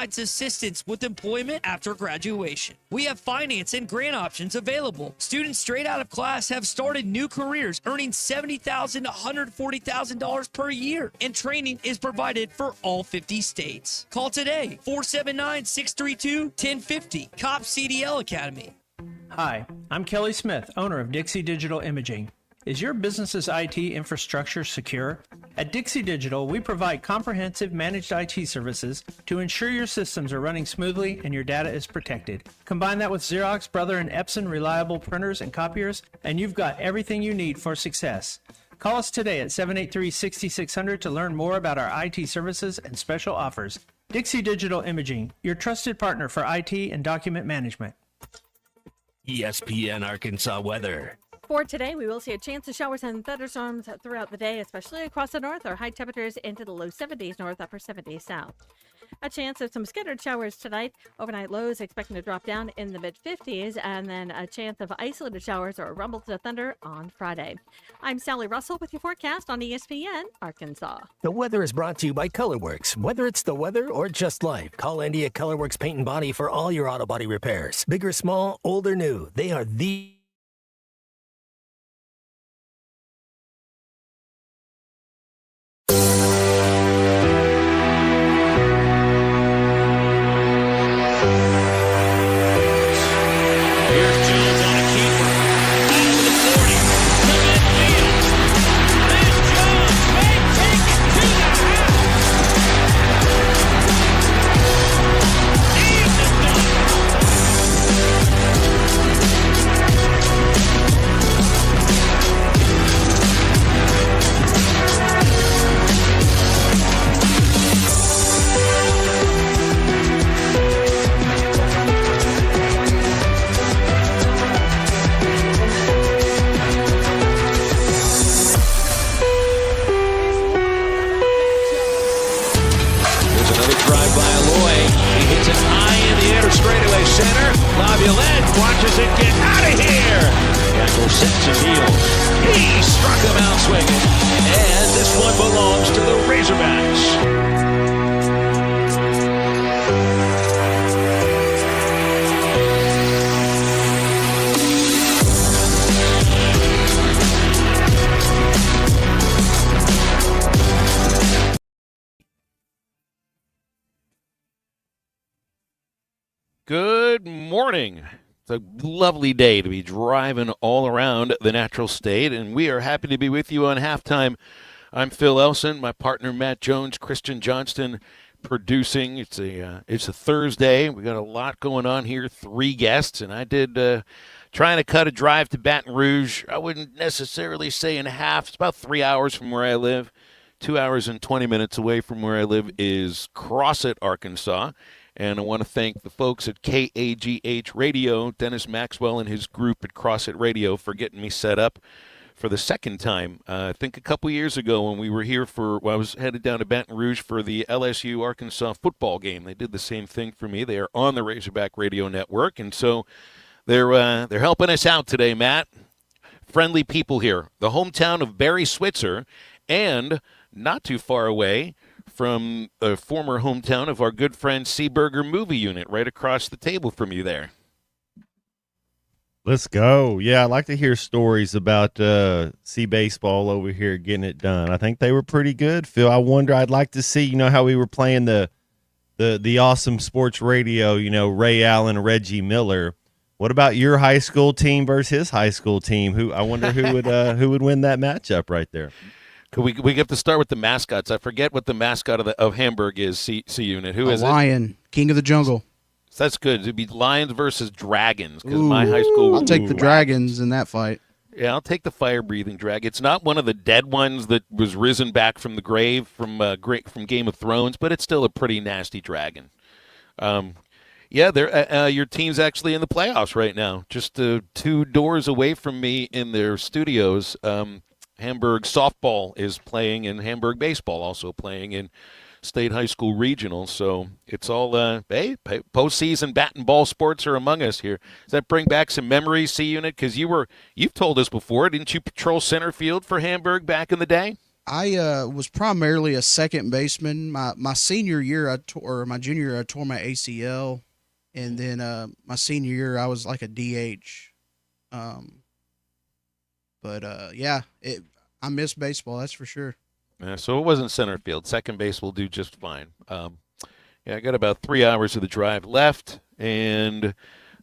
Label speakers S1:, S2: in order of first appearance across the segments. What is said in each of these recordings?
S1: assistance with employment after graduation. We have finance and grant options available. Students straight out of class have started new careers earning $70,000 to $140,000 per year, and training is provided for all 50 states. Call today, 479-632-1050, COP CDL Academy.
S2: Hi, I'm Kelly Smith, owner of Dixie Digital Imaging. Is your business's IT infrastructure secure? At Dixie Digital, we provide comprehensive managed IT services to ensure your systems are running smoothly and your data is protected. Combine that with Xerox, Brother, and Epson reliable printers and copiers, and you've got everything you need for success. Call us today at 783-6600 to learn more about our IT services and special offers. Dixie Digital Imaging, your trusted partner for IT and document management.
S3: ESPN Arkansas weather.
S4: For today, we will see a chance of showers and thunderstorms throughout the day, especially across the north. Our high temperatures into the low 70s north, upper 70s south. A chance of some scattered showers tonight. Overnight lows expecting to drop down in the mid-50s, and then a chance of isolated showers or rumbles of thunder on Friday. I'm Sally Russell with your forecast on ESPN Arkansas.
S5: The weather is brought to you by Colorworks. Whether it's the weather or just life, call Andy at Colorworks Paint and Body for all your auto body repairs. Big or small, old or new, they are the...
S6: Good morning. It's a lovely day to be driving all around the natural state, and we are happy to be with you on halftime. I'm Phil Elson, my partner Matt Jones, Christian Johnston producing. It's a Thursday. We got a lot going on here. 3 guests, and I did trying to cut a drive to Baton Rouge. I wouldn't necessarily say in half. It's about 3 hours from where I live. 2 hours and 20 minutes away from where I live is Crossett, Arkansas. And I want to thank the folks at KAGH Radio, Dennis Maxwell and his group at Crossett Radio, for getting me set up for the second time. I think a couple years ago when we were here I was headed down to Baton Rouge for the LSU Arkansas football game. They did the same thing for me. They are on the Razorback Radio Network, and so they're helping us out today, Matt. Friendly people here. The hometown of Barry Switzer, and not too far away from the former hometown of our good friend Seaburger Movie Unit, right across the table from you there.
S7: Let's go. Yeah, I like to hear stories about Sea Baseball over here getting it done. I think they were pretty good, Phil. I'd like to see, how we were playing the awesome sports radio, Ray Allen, Reggie Miller. What about your high school team versus his high school team? I wonder who would win that matchup right there.
S6: We have to start with the mascots. I forget what the mascot of Hamburg is, C Unit. Who is it?
S8: Lion, King of the Jungle.
S6: So that's good. It'd be Lions versus Dragons, because my high school...
S8: I'll take the Dragons in that fight.
S6: Yeah, I'll take the fire-breathing dragon. It's not one of the dead ones that was risen back from the grave from Game of Thrones, but it's still a pretty nasty dragon. Your team's actually in the playoffs right now, just 2 doors away from me in their studios. Hamburg softball is playing, and Hamburg baseball also playing in state high school regional. So it's all, postseason bat and ball sports are among us here. Does that bring back some memories, C Unit? Because you've told us before, didn't you patrol center field for Hamburg back in the day?
S8: I was primarily a second baseman. My senior year, my junior year, I tore my ACL, and then my senior year, I was like a DH. Yeah, I miss baseball. That's for sure.
S6: Yeah, so it wasn't center field. Second base will do just fine. Yeah, I got about 3 hours of the drive left, and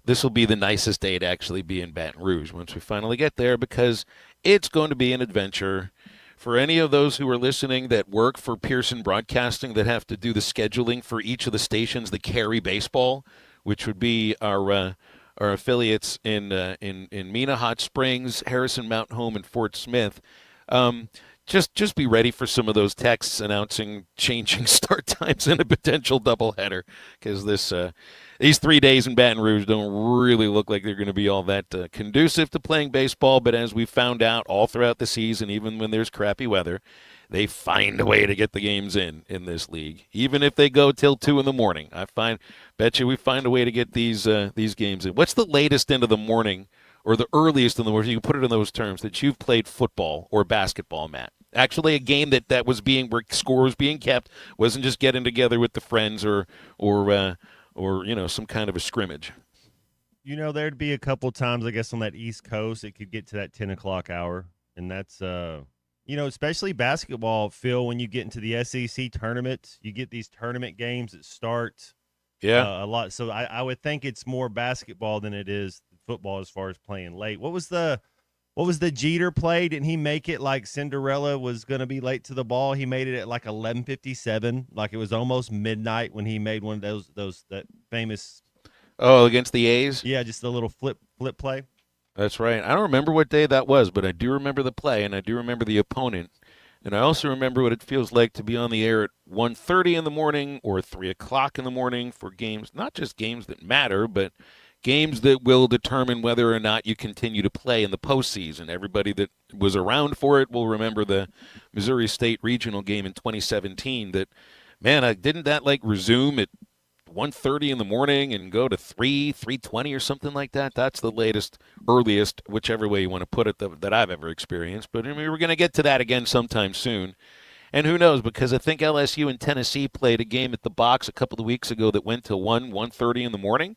S6: this will be the nicest day to actually be in Baton Rouge once we finally get there, because it's going to be an adventure. For any of those who are listening that work for Pearson Broadcasting that have to do the scheduling for each of the stations that carry baseball, which would be our affiliates in Mena Hot Springs, Harrison Mountain Home, and Fort Smith, just be ready for some of those texts announcing changing start times in a potential doubleheader, because these 3 days in Baton Rouge don't really look like they're going to be all that conducive to playing baseball. But as we found out all throughout the season, even when there's crappy weather, they find a way to get the games in this league, even if they go till 2 a.m. Bet you we find a way to get these games in. What's the latest into the morning, or the earliest in the morning, you can put it in those terms, that you've played football or basketball, Matt? Actually, a game that was where score was being kept, wasn't just getting together with the friends or some kind of a scrimmage.
S7: There'd be a couple times, I guess, on that East Coast, it could get to that 10 o'clock hour, and that's especially basketball, Phil, when you get into the SEC tournament, you get these tournament games that start a lot. So I would think it's more basketball than it is football as far as playing late. What was the Jeter play? Didn't he make it like Cinderella was going to be late to the ball? He made it at like 11:57, like it was almost midnight when he made one of that famous.
S6: Oh, against the A's?
S7: Yeah, just a little flip play.
S6: That's right. I don't remember what day that was, but I do remember the play, and I do remember the opponent. And I also remember what it feels like to be on the air at 1:30 in the morning or 3 o'clock in the morning for games, not just games that matter, but games that will determine whether or not you continue to play in the postseason. Everybody that was around for it will remember the Missouri State regional game in 2017 that, man, didn't that resume at 1:30 in the morning and go to 3:20 or something like that? That's the latest, earliest, whichever way you want to put it, that I've ever experienced. But we're going to get to that again sometime soon. And who knows, because I think LSU and Tennessee played a game at the Box a couple of weeks ago that went to 1:30 in the morning.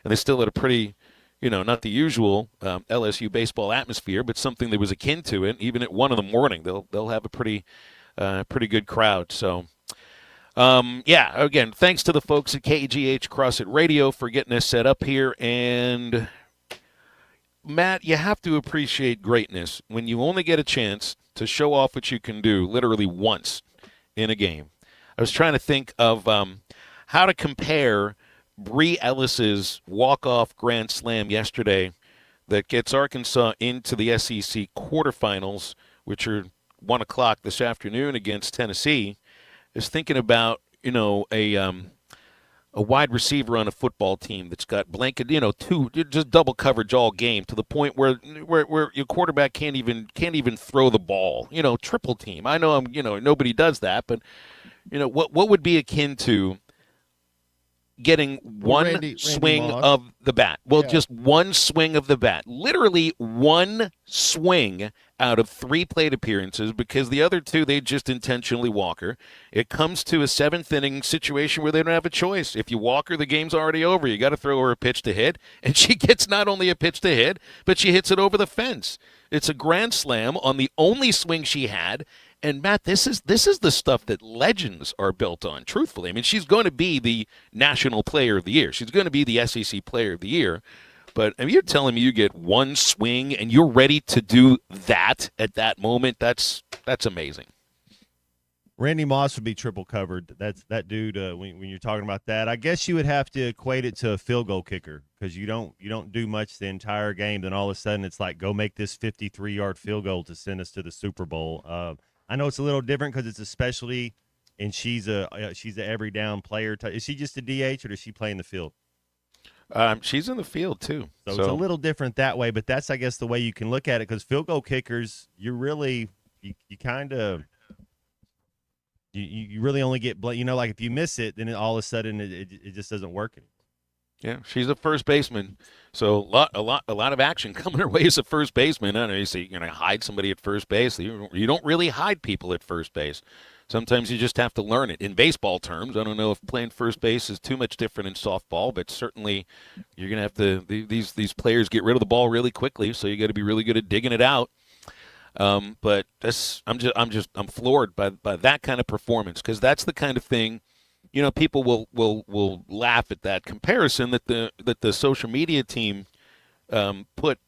S6: And they still had a pretty, not the usual LSU baseball atmosphere, but something that was akin to it. Even at 1 in the morning, they'll have a pretty good crowd. So, again, thanks to the folks at KGH CrossFit Radio for getting us set up here. And, Matt, you have to appreciate greatness when you only get a chance to show off what you can do literally once in a game. I was trying to think of how to compare Bree Ellis's walk-off grand slam yesterday that gets Arkansas into the SEC quarterfinals, which are 1 o'clock this afternoon against Tennessee, is thinking about, a wide receiver on a football team that's got blanket, just double coverage all game to the point where your quarterback can't even throw the ball, triple team. I know nobody does that, but what would be akin to getting one swing of the bat. Well, just one swing of the bat. Literally one swing out of 3 plate appearances, because the other 2, they just intentionally walk her. It comes to a 7th-inning situation where they don't have a choice. If you walk her, the game's already over. You got to throw her a pitch to hit, and she gets not only a pitch to hit, but she hits it over the fence. It's a grand slam on the only swing she had. And, Matt, this is the stuff that legends are built on, truthfully. I mean, she's going to be the National Player of the Year. She's going to be the SEC Player of the Year. But you're telling me you get one swing and you're ready to do that at that moment? That's amazing.
S7: Randy Moss would be triple covered. That's that dude. When you're talking about that, I guess you would have to equate it to a field goal kicker, because you don't do much the entire game. Then all of a sudden it's like, go make this 53-yard field goal to send us to the Super Bowl. I know it's a little different because it's a specialty, and she's a every down player. Is she just a DH, or does she play in the field?
S6: She's in the field too.
S7: So it's a little different that way, but that's, I guess, the way you can look at it, because field goal kickers, you really only get, like if you miss it, then all of a sudden it just doesn't work anymore.
S6: Yeah, she's a first baseman, so a lot of action coming her way as a first baseman. I know you say you're going to hide somebody at first base. You don't really hide people at first base. Sometimes you just have to learn it. In baseball terms, I don't know if playing first base is too much different in softball, but certainly you're going to have to. These players get rid of the ball really quickly, so you got to be really good at digging it out. But I'm floored by that kind of performance, because that's the kind of thing. People will laugh at that comparison that the social media team put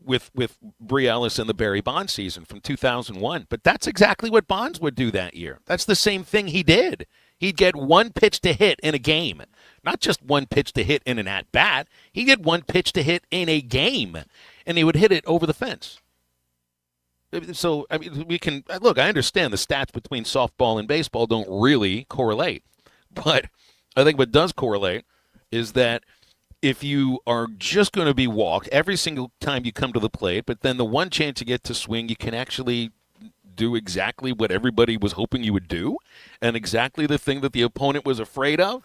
S6: with Bree Ellis and the Barry Bonds season from 2001. But that's exactly what Bonds would do that year. That's the same thing he did. He'd get one pitch to hit in a game, not just one pitch to hit in an at bat. He'd get one pitch to hit in a game, and he would hit it over the fence. So we can look. I understand the stats between softball and baseball don't really correlate. But I think what does correlate is that if you are just going to be walked every single time you come to the plate, but then the one chance you get to swing, you can actually do exactly what everybody was hoping you would do, and exactly the thing that the opponent was afraid of,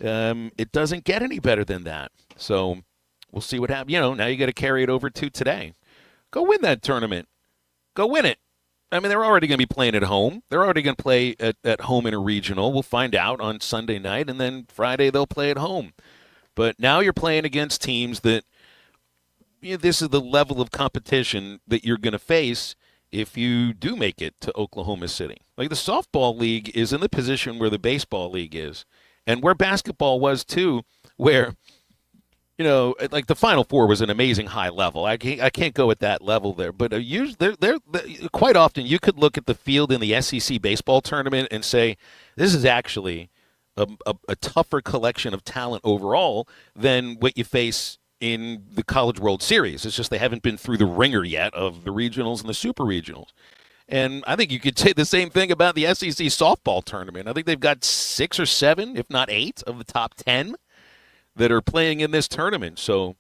S6: it doesn't get any better than that. So we'll see what happens. Now you got to carry it over to today. Go win that tournament. Go win it. I mean, they're already going to be playing at home. They're already going to play at home in a regional. We'll find out on Sunday night, and then Friday they'll play at home. But now you're playing against teams that this is the level of competition that you're going to face if you do make it to Oklahoma City. Like, the softball league is in the position where the baseball league is, and where basketball was too, where like the Final Four was an amazing high level. I can't go at that level there, but quite often you could look at the field in the SEC baseball tournament and say, this is actually a tougher collection of talent overall than what you face in the College World Series. It's just they haven't been through the ringer yet of the regionals and the super regionals. And I think you could say the same thing about the SEC softball tournament. I think they've got 6 or 7, if not 8, of the top 10 that are playing in this tournament. So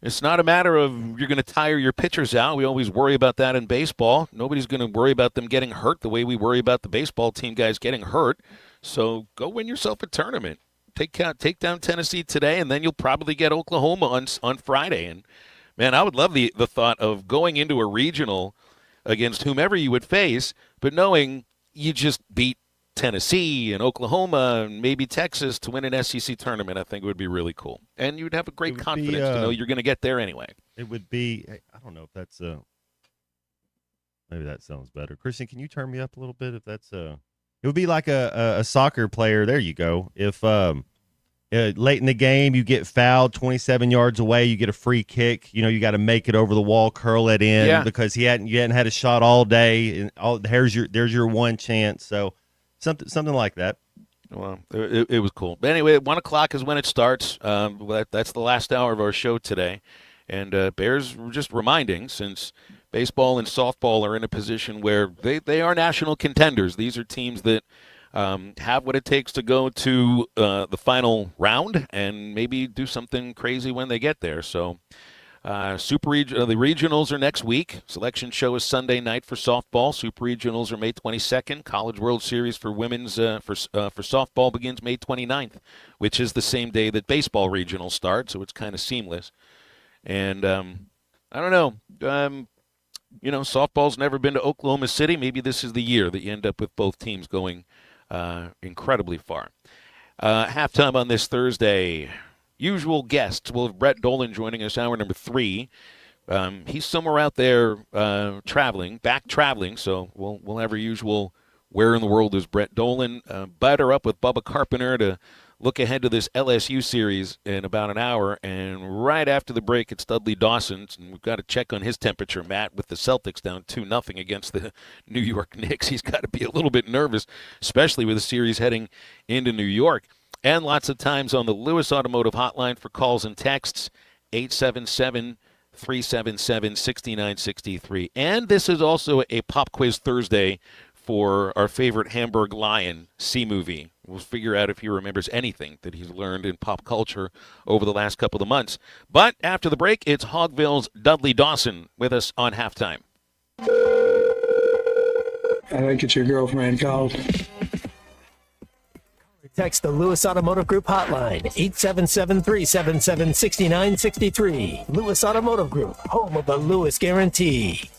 S6: it's not a matter of you're going to tire your pitchers out. We always worry about that in baseball. Nobody's going to worry about them getting hurt the way we worry about the baseball team guys getting hurt. So go win yourself a tournament. Take down Tennessee today, and then you'll probably get Oklahoma on Friday. And, man, I would love the thought of going into a regional against whomever you would face, but knowing you just beat Tennessee and Oklahoma and maybe Texas to win an SEC tournament. I think it would be really cool. And you'd have a great confidence to know you're going to get there anyway.
S7: It would be, I don't know if that's, maybe that sounds better. Kristen, can you turn me up a little bit if that's, it would be like a soccer player. There you go. If late in the game you get fouled 27 yards away, you get a free kick. You got to make it over the wall, curl it in because you hadn't had a shot all day, and there's your one chance. So something like that.
S6: Well, it was cool. But anyway, 1 o'clock is when it starts. That's the last hour of our show today. And Bears were just reminding, since baseball and softball are in a position where they are national contenders. These are teams that have what it takes to go to the final round and maybe do something crazy when they get there. So the regionals are next week. Selection show is Sunday night for softball. Super regionals are May 22nd. College World Series for women's for softball begins May 29th, which is the same day that baseball regionals start. So it's kind of seamless. And I don't know. Softball's never been to Oklahoma City. Maybe this is the year that you end up with both teams going incredibly far. Halftime on this Thursday. Usual guests. We'll have Brett Dolan joining us, hour number 3. He's somewhere out there traveling, so we'll have our usual where in the world is Brett Dolan. Batter up with Bubba Carpenter to look ahead to this LSU series in about an hour. And right after the break, it's Dudley Dawson. And we've got to check on his temperature, Matt, with the Celtics down 2-0 against the New York Knicks. He's got to be a little bit nervous, especially with the series heading into New York. And lots of times on the Lewis Automotive Hotline for calls and texts, 877-377-6963. And this is also a Pop Quiz Thursday for our favorite Hamburg Lion C-movie. We'll figure out if he remembers anything that he's learned in pop culture over the last couple of months. But after the break, it's Hogville's Dudley Dawson with us on Halftime.
S3: I think it's your girlfriend called.
S5: Text the Lewis Automotive Group hotline, 877-377-6963. Lewis Automotive Group, home of the Lewis Guarantee.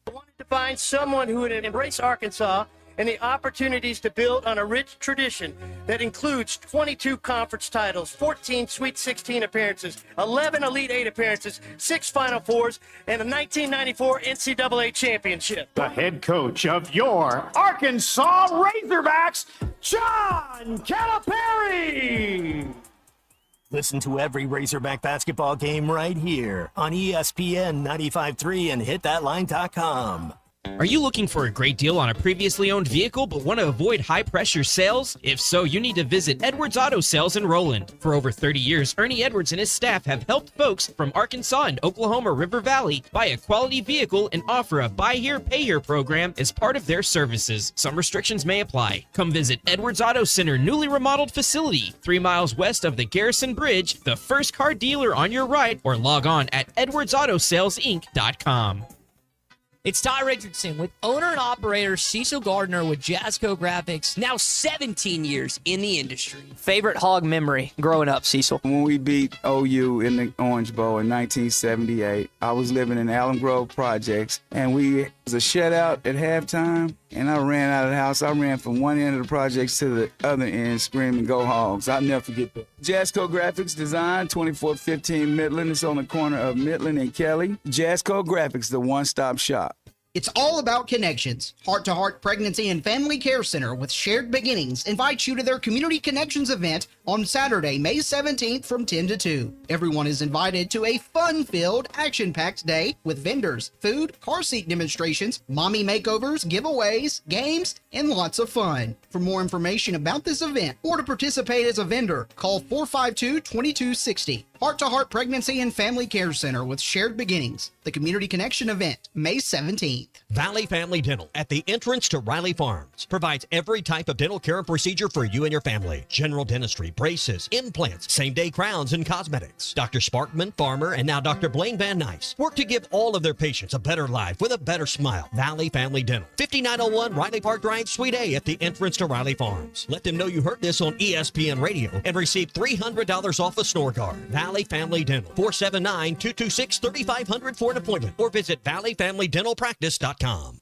S3: I wanted to find someone who would embrace Arkansas and the opportunities to build on a rich tradition that includes 22 conference titles, 14 Sweet 16 appearances, 11 Elite 8 appearances, 6 Final Fours, and a 1994 NCAA championship.
S9: The head coach of your Arkansas Razorbacks, John Calipari.
S5: Listen to every Razorback basketball game right here on ESPN 95.3 and hitthatline.com.
S10: Are you looking for a great deal on a previously owned vehicle but want to avoid high-pressure sales? If so, you need to visit Edwards Auto Sales in Roland. For over 30 years, Ernie Edwards and his staff have helped folks from Arkansas and Oklahoma River Valley buy a quality vehicle and offer a buy here, pay here program as part of their services. Some restrictions may apply. Come visit Edwards Auto Center newly remodeled facility, 3 miles west of the Garrison Bridge, the first car dealer on your right, or log on at edwardsautosalesinc.com.
S1: It's Ty Richardson with owner and operator Cecil Gardner with Jasco Graphics, now 17 years in the industry.
S11: Favorite hog memory growing up, Cecil?
S12: When we beat OU in the Orange Bowl in 1978, I was living in Allen Grove Projects, and it was a shutout at halftime, and I ran out of the house. I ran from one end of the projects to the other end screaming, "Go Hogs." I'll never forget that. Jasco Graphics Design, 2415 Midland. It's on the corner of Midland and Kelly. Jasco Graphics, the one-stop shop.
S13: It's all about connections. Heart to Heart Pregnancy and Family Care Center with Shared Beginnings invites you to their Community Connections event on Saturday, May 17th from 10 to 2. Everyone is invited to a fun-filled, action-packed day with vendors, food, car seat demonstrations, mommy makeovers, giveaways, games, and lots of fun. For more information about this event or to participate as a vendor, call 452-2260. Heart to Heart Pregnancy and Family Care Center with Shared Beginnings. The Community Connection event, May 17th.
S14: Valley Family Dental at the entrance to Riley Farms provides every type of dental care and procedure for you and your family. General dentistry, braces, implants, same-day crowns, and cosmetics. Dr. Sparkman, Farmer, and now Dr. Blaine Van Nice work to give all of their patients a better life with a better smile. Valley Family Dental, 5901 Riley Park Drive, Suite A at the entrance to Riley Farms. Let them know you heard this on ESPN Radio and receive $300 off a store card. Valley Family Dental, 479-226-3500 for an appointment or visit valleyfamilydentalpractice.com.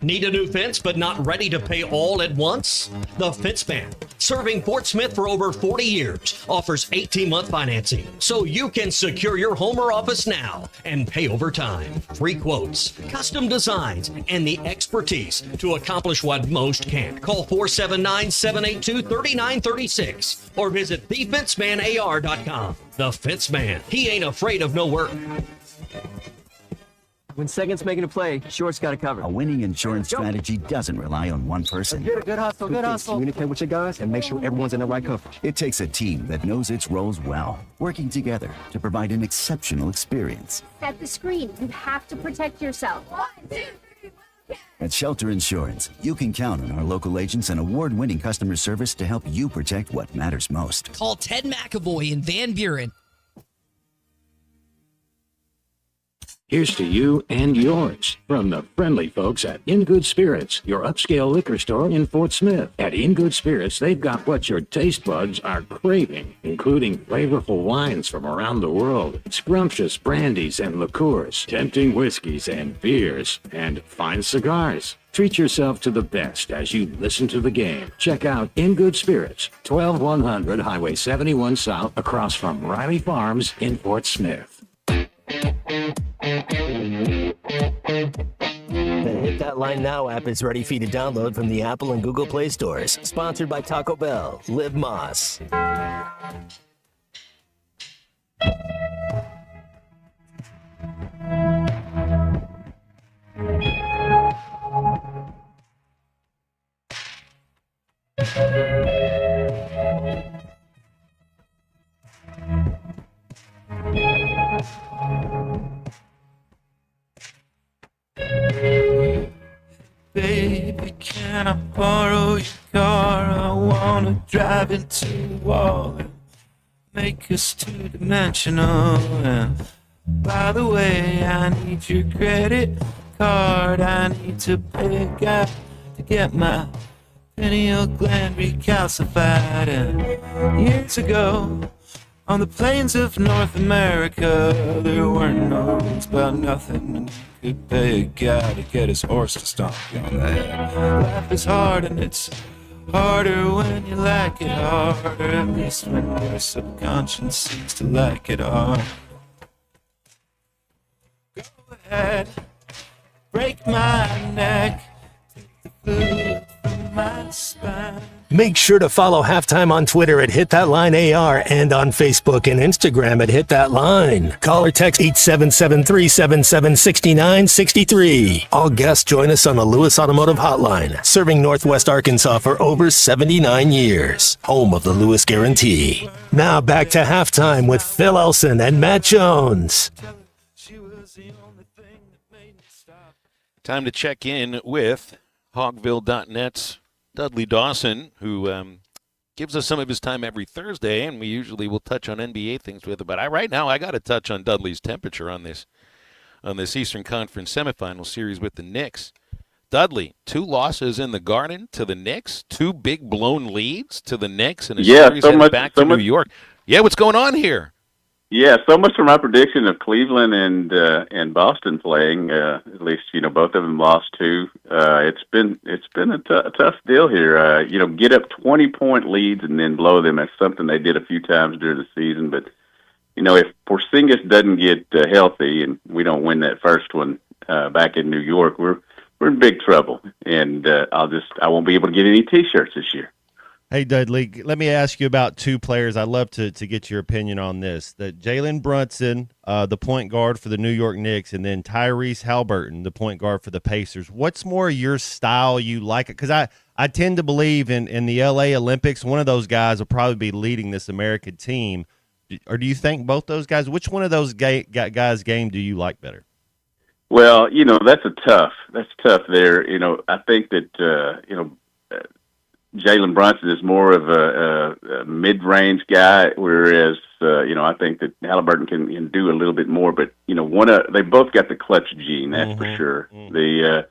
S14: Need a new fence but not ready to pay all at once? The Fence Man, serving Fort Smith for over 40 years, offers 18-month financing so you can secure your home or office now and pay over time. Free quotes, custom designs, and the expertise to accomplish what most can't. Call 479-782-3936 or visit thefencemanAR.com. The Fence Man, he ain't afraid of no work.
S11: When second's making a play, short's got to cover.
S15: A winning insurance strategy doesn't rely on one person.
S11: Good hustle, good hustle. Communicate with your guys and make sure everyone's in the right coverage.
S15: It takes a team that knows its roles well, working together to provide an exceptional experience.
S16: Set the screen. You have to protect yourself. 1, 2, 3,
S15: At Shelter Insurance, you can count on our local agents and award-winning customer service to help you protect what matters most.
S1: Call Ted McAvoy in Van Buren.
S17: Here's to you and yours from the friendly folks at In Good Spirits, your upscale liquor store in Fort Smith. At In Good Spirits, they've got what your taste buds are craving, including flavorful wines from around the world, scrumptious brandies and liqueurs, tempting whiskeys and beers, and fine cigars. Treat yourself to the best as you listen to the game. Check out In Good Spirits, 12100 Highway 71 South, across from Riley Farms in Fort Smith.
S5: The Hit That Line Now app is ready for you to download from the Apple and Google Play stores. Sponsored by Taco Bell. Live Moss.
S18: Baby, can I borrow your car? I wanna drive into the wall and make us two-dimensional. And by the way, I need your credit card. I need to pay gas to get my pineal gland recalcified. And years ago, on the plains of North America, there weren't no rules about nothing, and you could pay a guy to get his horse to stomp you on the head. Life is hard, and it's harder when you like it harder, at least when your subconscious seems to like it hard. Go ahead, break my neck, take the fluid from my spine.
S5: Make sure to follow Halftime on Twitter at HitThatLineAR and on Facebook and Instagram at HitThatLine. Call or text 877-377-6963. All guests join us on the Lewis Automotive Hotline, serving Northwest Arkansas for over 79 years. Home of the Lewis Guarantee. Now back to Halftime with Phil Elson and Matt Jones.
S6: Time to check in with Hogville.net's Dudley Dawson, who gives us some of his time every Thursday, and we usually will touch on NBA things with him. But right now, I got to touch on Dudley's temperature on this Eastern Conference semifinal series with the Knicks. Dudley, 2 losses in the Garden to the Knicks, 2 big blown leads to the Knicks, and a series headed back to New York. Yeah, what's going on here?
S19: Yeah, so much for my prediction of Cleveland and Boston playing. At least both of them lost 2. It's been a tough deal here. Get up 20-point leads and then blow them. That's something they did a few times during the season. But if Porzingis doesn't get healthy and we don't win that first one back in New York, we're in big trouble. And I won't be able to get any T-shirts this year.
S7: Hey, Dudley, let me ask you about 2 players. I'd love to get your opinion on this. That Jalen Brunson, the point guard for the New York Knicks, and then Tyrese Halliburton, the point guard for the Pacers. What's more your style you like? Because I tend to believe in the L.A. Olympics, one of those guys will probably be leading this American team. Or do you think both those guys, which one of those guys' game do you like better?
S19: Well, that's tough there. I think that, Jalen Brunson is more of a mid-range guy, whereas I think that Halliburton can do a little bit more. But they both got the clutch gene, that's for sure. I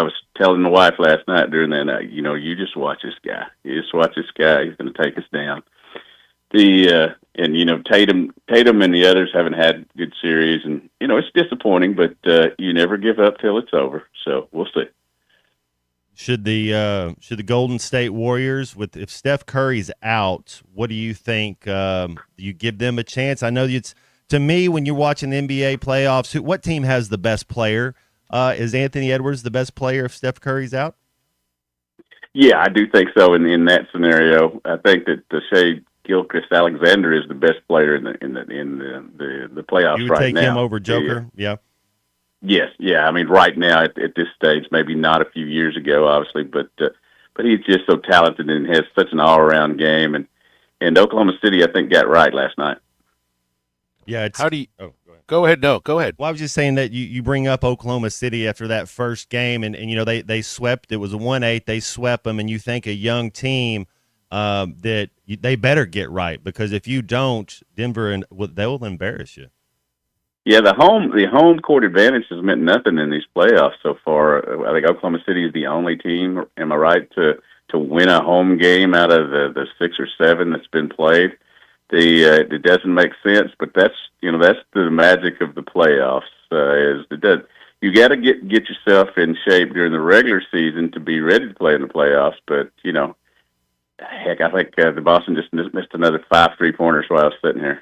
S19: was telling the wife last night during that night, you just watch this guy. You just watch this guy. He's going to take us down. Tatum and the others haven't had good series, and it's disappointing, but you never give up till it's over. So we'll see.
S7: Should the Golden State Warriors, if Steph Curry's out, what do you think? Do you give them a chance? I know to me, when you're watching the NBA playoffs, what team has the best player? Is Anthony Edwards the best player if Steph Curry's out?
S19: Yeah, I do think so. In that scenario, I think that Shai Gilgeous-Alexander is the best player in the playoffs right now.
S7: You would take him over Joker? Yeah.
S19: Yes, yeah. I mean, right now at this stage, maybe not a few years ago, obviously, but he's just so talented and has such an all-around game. And Oklahoma City, I think, got right last night.
S7: Yeah.
S6: How do you? Oh, go ahead. No, go ahead.
S7: Well, I was just saying that you bring up Oklahoma City after that first game, and they swept. It was a 1-8. They swept them, and you think a young team that they better get right, because if you don't, Denver they'll embarrass you.
S19: Yeah, the home court advantage has meant nothing in these playoffs so far. I think Oklahoma City is the only team, am I right, to win a home game out of the 6 or 7 that's been played. It doesn't make sense, but that's the magic of the playoffs. You got to get yourself in shape during the regular season to be ready to play in the playoffs. But heck, I think the Boston just missed another 5 3-pointers while I was sitting here.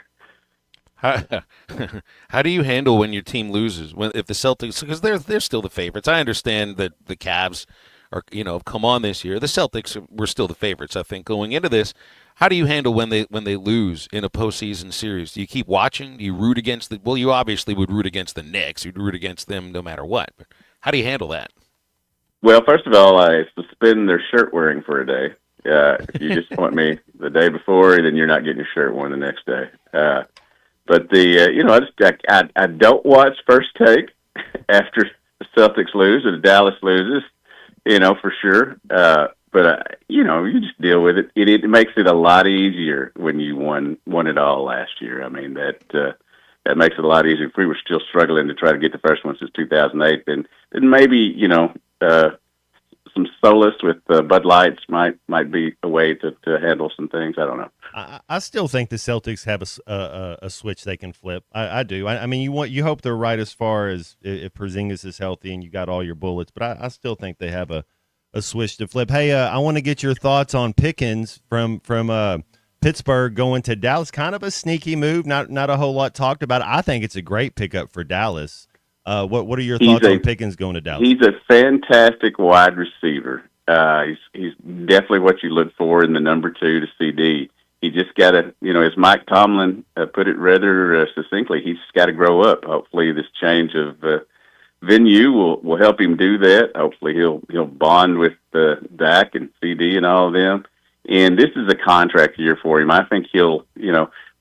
S6: How do you handle when your team loses? If the Celtics, because they're still the favorites. I understand that the Cavs are have come on this year. The Celtics were still the favorites, I think, going into this. How do you handle when they lose in a postseason series? Do you keep watching? Do you root against well, you obviously would root against the Knicks. You'd root against them no matter what. But how do you handle that?
S19: Well, first of all, I suspend their shirt wearing for a day. If you disappoint me the day before, then you're not getting your shirt worn the next day. But I don't watch First Take after the Celtics lose or the Dallas loses, for sure. But you just deal with it. It makes it a lot easier when you won it all last year. I mean, that makes it a lot easier. If we were still struggling to try to get the first one since 2008, then maybe some solace with Bud Lights might be a way to handle some things. I don't know.
S7: I still think the Celtics have a switch they can flip. I do. I mean, you hope they're right as far as if Porzingis is healthy and you got all your bullets, but I still think they have a switch to flip. Hey, I want to get your thoughts on Pickens from Pittsburgh going to Dallas. Kind of a sneaky move. Not a whole lot talked about. I think it's a great pickup for Dallas. What are your thoughts on Pickens going to Dallas?
S19: He's a fantastic wide receiver. He's definitely what you look for in the number 2 to CD. He just got to, as Mike Tomlin put it rather succinctly, he's got to grow up. Hopefully this change of venue will help him do that. Hopefully he'll bond with Dak and CD and all of them. And this is a contract year for him. I think he'll,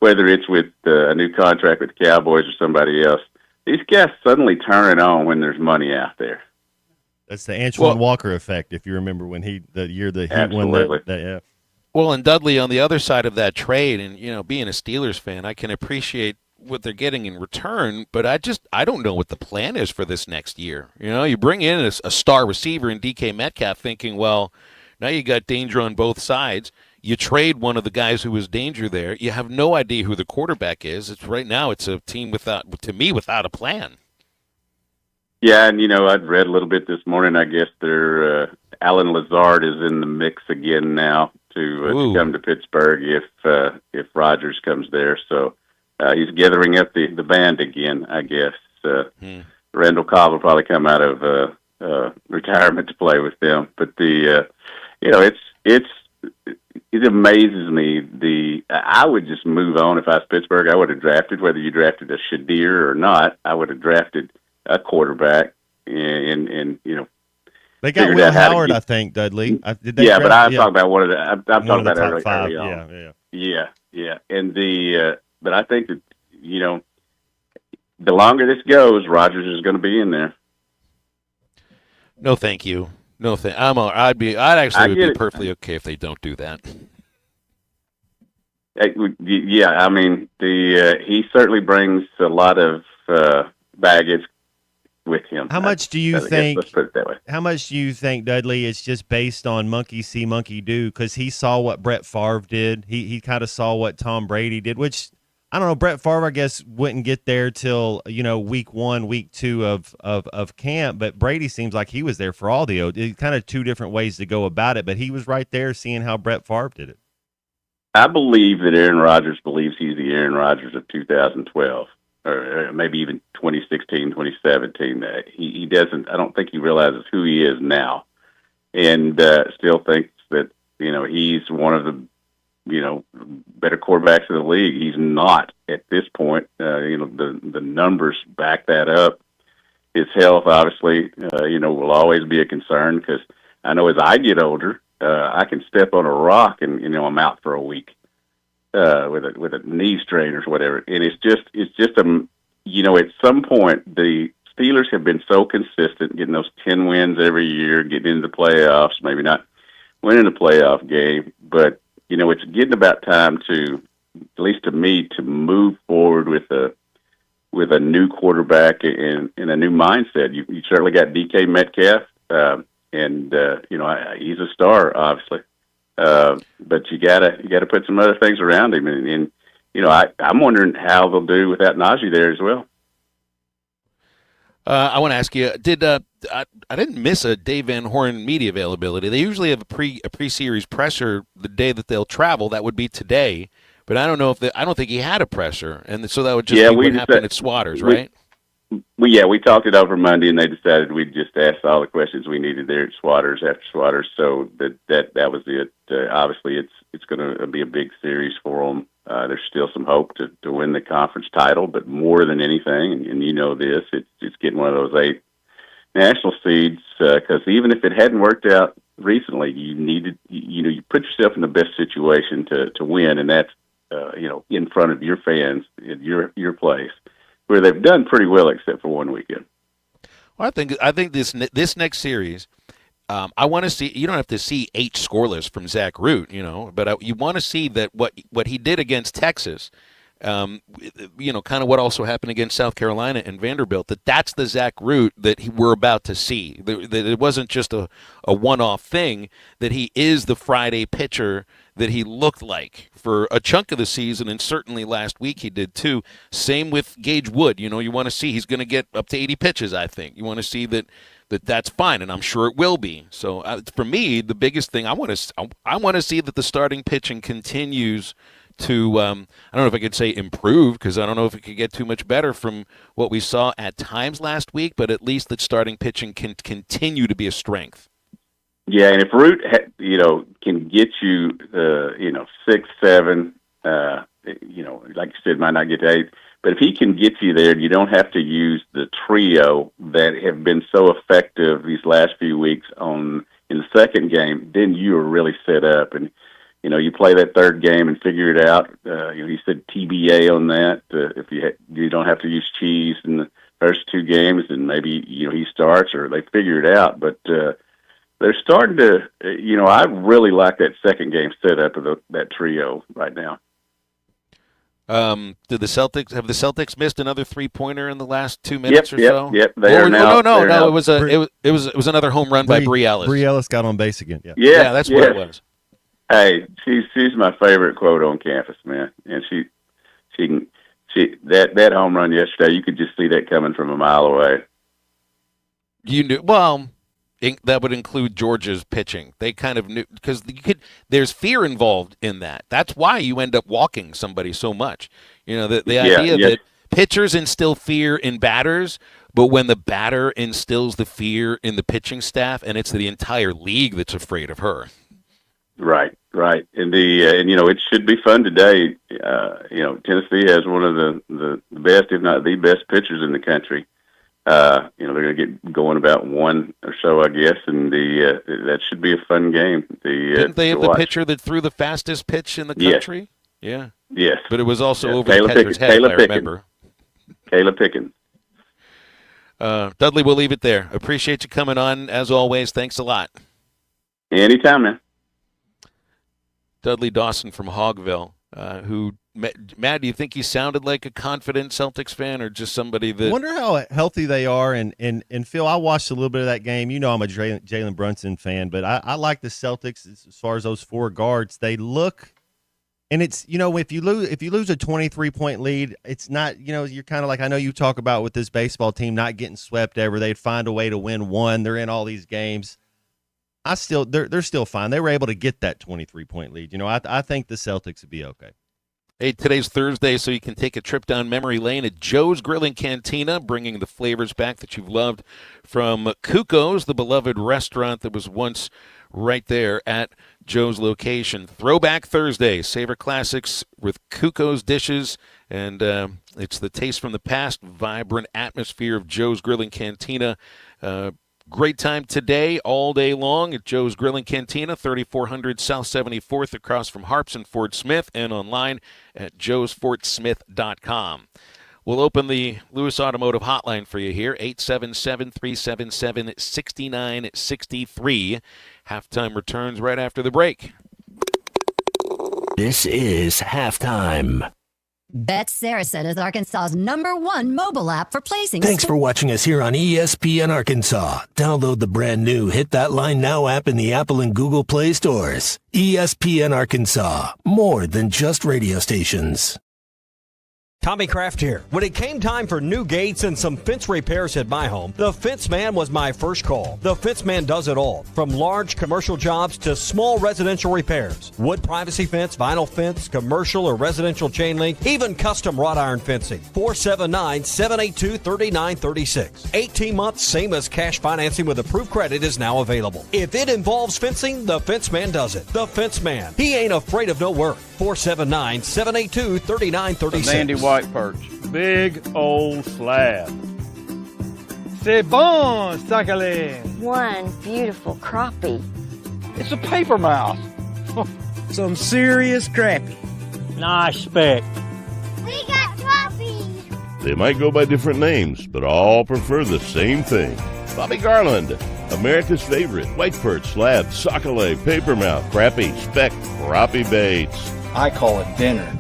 S19: whether it's with a new contract with the Cowboys or somebody else, these guys suddenly turn it on when there's money out there.
S7: That's the Antoine Walker effect, if you remember when the year that he won that. Yeah.
S6: Well, and Dudley, on the other side of that trade, and being a Steelers fan, I can appreciate what they're getting in return, but I don't know what the plan is for this next year. You bring in a star receiver in DK Metcalf, thinking, well, now you got danger on both sides. You trade one of the guys who was danger there. You have no idea who the quarterback is. Right now, it's a team without a plan.
S19: Yeah, and I'd read a little bit this morning. I guess Alan Lazard is in the mix again now to come to Pittsburgh if Rodgers comes there. So he's gathering up the band again, I guess. Randall Cobb will probably come out of retirement to play with them. But it amazes me. I would just move on if I was Pittsburgh. I would have drafted, whether you drafted a Shadir or not, I would have drafted a quarterback and
S7: they got Will Howard, I think, Dudley.
S19: But I'm talking about one of the. I'm talking about
S7: top 5.
S19: Yeah. And but I think that the longer this goes, Rodgers is going to be in there.
S6: No, thank you. No, I'd actually be perfectly okay if they don't do that.
S19: Yeah, I mean, he certainly brings a lot of baggage with him.
S7: How much do you think?
S19: Let's put it that way.
S7: How much do you think, Dudley, it's just based on monkey see, monkey do? Because he saw what Brett Favre did. He kind of saw what Tom Brady did, which I don't know. Brett Favre, I guess, wouldn't get there till week 1, week 2 of camp. But Brady seems like he was there for all the kind of 2 different ways to go about it. But he was right there, seeing how Brett Favre did it.
S19: I believe that Aaron Rodgers believes he's the Aaron Rodgers of 2012. Or maybe even 2016, 2017. He doesn't. I don't think he realizes who he is now, and still thinks that he's one of the better quarterbacks in the league. He's not at this point. The numbers back that up. His health, obviously, will always be a concern because I know as I get older, I can step on a rock and I'm out for a week. With a knee strain or whatever, and it's just at some point the Steelers have been so consistent, getting those 10 wins every year, getting into the playoffs, maybe not winning a playoff game, but it's getting about time to, at least to me, to move forward with a new quarterback and a new mindset. You certainly got DK Metcalf, and he's a star, obviously. But you gotta put some other things around him, and I'm wondering how they'll do without Najee there as well.
S6: I want to ask you: I didn't miss a Dave Van Horn media availability? They usually have a pre-series presser the day that they'll travel. That would be today, but I don't know if I don't think he had a presser, and so that would just be what happened at Swatters, right?
S19: We talked it over Monday, and they decided we'd just ask all the questions we needed there at Swatters after Swatters. So that was it. Obviously, it's going to be a big series for them. There's still some hope to win the conference title, but more than anything, and this, it's getting one of those 8 national seeds. Because even if it hadn't worked out recently, you needed you put yourself in the best situation to win, and that's in front of your fans at your place, where they've done pretty well except for one weekend.
S6: Well, I think this next series, I want to see. You don't have to see 8 scoreless from Zach Root, but you want to see that what he did against Texas, kind of what also happened against South Carolina and Vanderbilt, that's the Zach Root that we're about to see. That it wasn't just a one-off thing, that he is the Friday pitcher that he looked like for a chunk of the season, and certainly last week he did too. Same with Gage Wood. You want to see he's going to get up to 80 pitches, I think. You want to see that's fine, and I'm sure it will be. So for me, the biggest thing, I want to see that the starting pitching continues to, I don't know if I could say improve, because I don't know if it could get too much better from what we saw at times last week, but at least that starting pitching can continue to be a strength.
S19: Yeah, and if Root, can get you, 6, 7, like you said, might not get to 8, but if he can get you there, you don't have to use the trio that have been so effective these last few weeks in the second game, then you are really set up. And you play that third game and figure it out. He said TBA on that. If you don't have to use Cheese in the first 2 games, then maybe he starts or they figure it out. But they're starting to. I really like that second game setup of that trio right now.
S6: Have the Celtics missed another 3-pointer in the last 2 minutes or so?
S19: Yep. They are now.
S6: No. It was another home run by Bree Ellis.
S7: Bree Ellis got on base again.
S6: Yeah, that's what it was.
S19: Hey, she's my favorite quote on campus, man. And she that home run yesterday, you could just see that coming from a mile away.
S6: You knew that would include Georgia's pitching. They kind of knew, because there's fear involved in that. That's why you end up walking somebody so much. The idea that pitchers instill fear in batters, but when the batter instills the fear in the pitching staff, and it's the entire league that's afraid of her. Right. And it should be fun today. Tennessee has one of the best, if not the best pitchers in the country. They're going to get going about 1 or so, I guess, and that should be a fun game. Didn't they have the pitcher that threw the fastest pitch in the country? Yeah.
S19: Yes.
S6: But it was also over the catcher's head, I remember.
S19: Caleb Pickens.
S6: Dudley, we'll leave it there. Appreciate you coming on, as always. Thanks a lot.
S19: Anytime, man.
S6: Dudley Dawson from Hogville, who, Matt, do you think he sounded like a confident Celtics fan, or just somebody that...
S7: I wonder how healthy they are. And Phil, I watched a little bit of that game. I'm a Jalen Brunson fan, but I like the Celtics as far as those 4 guards. They look, and it's, if you lose a 23-point lead, it's not, you're kind of like, I know you talk about with this baseball team not getting swept ever. They'd find a way to win 1. They're in all these games. They're still fine. They were able to get that 23-point lead. I think the Celtics would be okay.
S6: Hey, today's Thursday, so you can take a trip down memory lane at Joe's Grilling Cantina, bringing the flavors back that you've loved from Cuco's, the beloved restaurant that was once right there at Joe's location. Throwback Thursday, savor classics with Cuco's dishes, and it's the taste from the past, vibrant atmosphere of Joe's Grilling Cantina. Great time today, all day long at Joe's Grilling Cantina, 3400 South 74th, across from Harps and Fort Smith, and online at joesfortsmith.com. We'll open the Lewis Automotive Hotline for you here, 877-377-6963. Halftime returns right after the break.
S5: This is Halftime.
S20: Bet Saracen is Arkansas's #1 mobile app for placing.
S5: Thanks for watching us here on ESPN Arkansas. Download the brand new Hit That Line Now app in the Apple and Google Play stores. ESPN Arkansas, more than just radio stations.
S14: Tommy Kraft here. When it came time for new gates and some fence repairs at my home, the Fence Man was my first call. The Fence Man does it all, from large commercial jobs to small residential repairs. Wood privacy fence, vinyl fence, commercial or residential chain link, even custom wrought iron fencing. 479-782-3936. 18 months, same as cash financing with approved credit is now available. If it involves fencing, the Fence Man does it. The Fence Man. He ain't afraid of no work. 479-782-3936.
S21: Sandy White perch. Big old slab. C'est bon, sacalé.
S22: One beautiful crappie.
S21: It's a paper mouse.
S23: Some serious crappie.
S21: Nice speck.
S22: We got crappie.
S24: They might go by different names, but all prefer the same thing. Bobby Garland, America's favorite white perch, slab, sockeye, papermouth, crappie, speck, crappie baits.
S23: I call it dinner.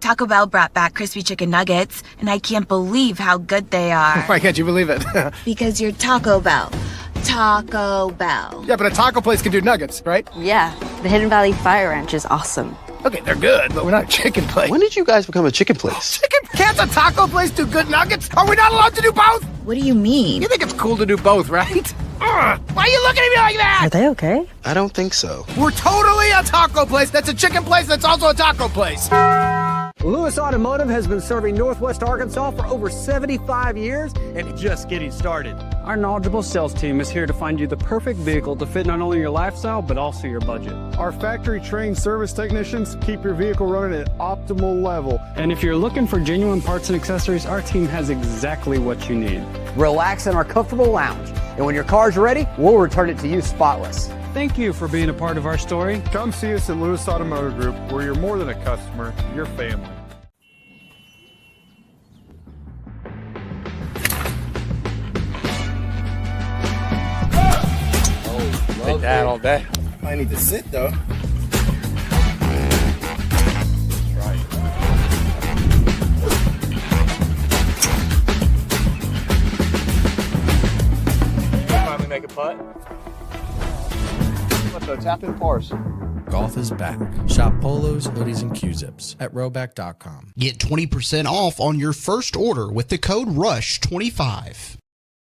S2: Taco Bell brought back crispy chicken nuggets, and I can't believe how good they are.
S3: Why can't you believe it?
S2: Because you're Taco Bell. Taco Bell.
S3: Yeah, but a taco place can do nuggets, right?
S4: Yeah, the Hidden Valley Fire Ranch is awesome.
S3: Okay, they're good, but we're not a chicken place.
S11: When did you guys become a chicken place?
S3: Chicken? Can't a taco place do good nuggets? Are we not allowed to do both?
S2: What do you mean?
S3: You think it's cool to do both, right? Why are you looking at me like that?
S4: Are they okay?
S11: I don't think so.
S3: We're totally a taco place that's a chicken place that's also a taco place.
S8: Lewis Automotive has been serving Northwest Arkansas for over 75 years and just getting started. Our knowledgeable sales team is here to find you the perfect vehicle to fit not only your lifestyle, but also your budget.
S25: Our factory-trained service technicians keep your vehicle running at optimal level.
S8: And if you're looking for genuine parts and accessories, our team has exactly what you need. Relax in our comfortable lounge. And when your car's ready, we'll return it to you spotless. Thank you for being a part of our story.
S25: Come see us at Lewis Automotive Group, where you're more than a customer, you're family.
S3: Take that all day.
S11: I need to sit though.
S3: Finally make a putt. What the tap in pars?
S26: Golf is back. Shop polos, hoodies, and Q-zips at Rhoback.com.
S13: Get 20% off on your first order with the code RUSH25.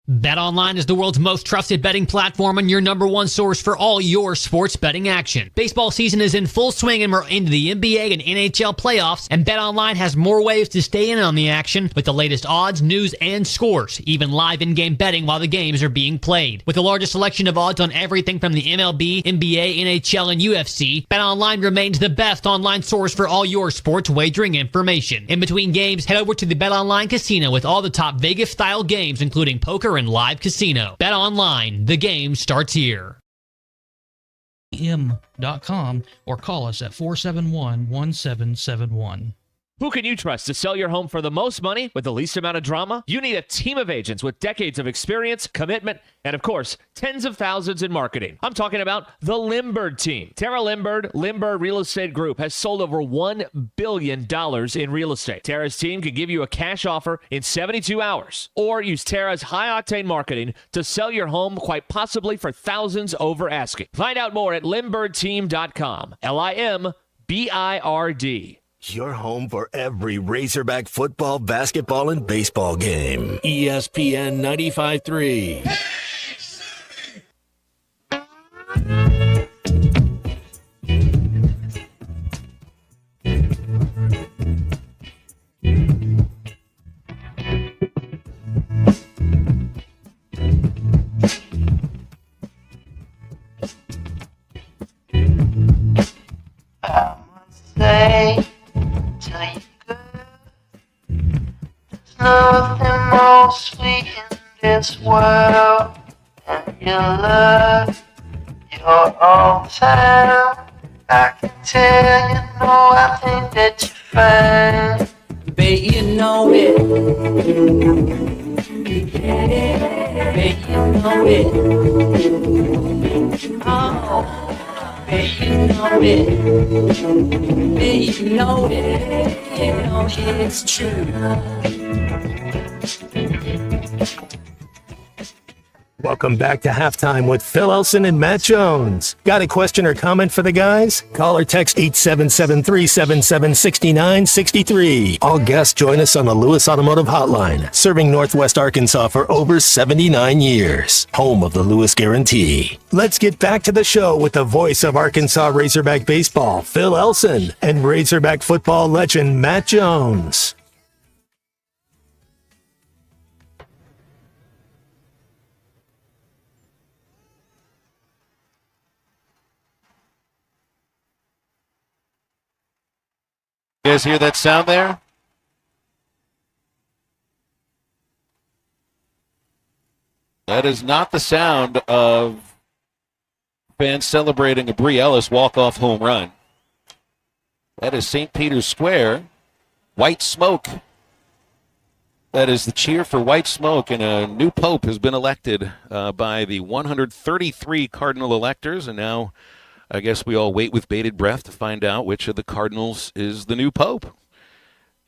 S27: BetOnline is the world's most trusted betting platform and your number one source for all your sports betting action. Baseball season is in full swing and we're into the NBA and NHL playoffs, and BetOnline has more ways to stay in on the action with the latest odds, news, and scores, even live in-game betting while the games are being played. With the largest selection of odds on everything from the MLB, NBA, NHL, and UFC, BetOnline remains the best online source for all your sports wagering information. In between games, head over to the BetOnline Casino with all the top Vegas-style games, including poker and live casino. Bet online. The game starts here.
S28: .com or call us at 471-1771.
S29: Who can you trust to sell your home for the most money with the least amount of drama? You need a team of agents with decades of experience, commitment, and of course, tens of thousands in marketing. I'm talking about the Limbird team. Tara Limbird Real Estate Group has sold over $1 billion in real estate. Tara's team can give you a cash offer in 72 hours, or use Tara's high-octane marketing to sell your home quite possibly for thousands over asking. Find out more at limbirdteam.com. LIMBIRD.
S5: Your home for every Razorback football, basketball, and baseball game. ESPN 95.3.
S18: Say to you, girl, there's nothing more sweet in this world than your love, your own time. I can tell you know I think that you're fine. Bet you know it. Bet you know it. Oh. Bet you know it. Bet you know it. You know it's true.
S5: Welcome back to Halftime with Phil Elson and Matt Jones. Got a question or comment for the guys? Call or text 877-377-6963. All guests join us on the Lewis Automotive Hotline, serving Northwest Arkansas for over 79 years. Home of the Lewis Guarantee. Let's get back to the show with the voice of Arkansas Razorback baseball, Phil Elson, and Razorback football legend Matt Jones.
S6: You guys hear that sound there? That is not the sound of fans celebrating a Bree Ellis walk-off home run. That is St. Peter's Square. White smoke. That is the cheer for white smoke, and a new pope has been elected by the 133 cardinal electors, and now I guess we all wait with bated breath to find out which of the Cardinals is the new pope.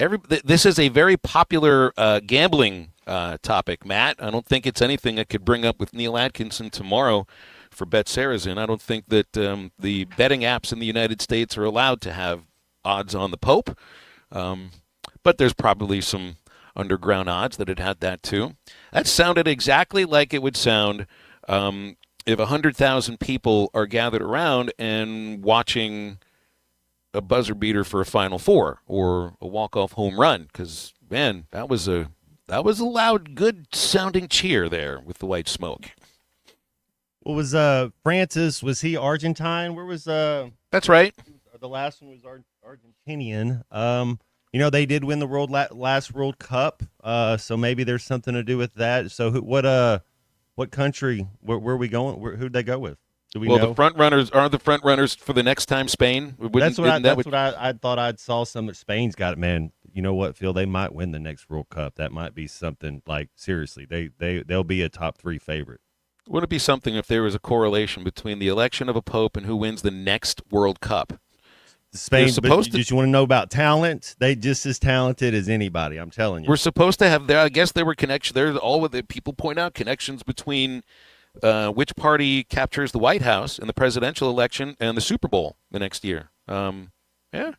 S6: this is a very popular gambling topic, Matt. I don't think it's anything I could bring up with Neil Atkinson tomorrow for Bet Saracen. I don't think that the betting apps in the United States are allowed to have odds on the Pope, but there's probably some underground odds that it had that too. That sounded exactly like it would sound if 100,000 people are gathered around and watching a buzzer beater for a Final Four or a walk-off home run, because, man, that was a loud, good-sounding cheer there with the white smoke.
S1: What was Francis? Was he Argentine? Where was
S6: That's right.
S1: The last one was Argentinian. They did win the last World Cup, so maybe there's something to do with that. So what country? Where are we going? Who'd they go with? Do we know?
S6: The front runners are the front runners for the next time. Spain.
S1: That's what I thought. I'd saw some that Spain's got it. Man, you know what, Phil? They might win the next World Cup. That might be something. Like, seriously, they'll be a top 3 favorite.
S6: Wouldn't it be something if there was a correlation between the election of a pope and who wins the next World Cup?
S1: Spain, but did you want to know about talent? They just as talented as anybody. I'm telling you.
S6: We're supposed to have there. I guess there were connections. There's all with it. People point out connections between which party captures the White House in the presidential election and the Super Bowl the next year. Yeah,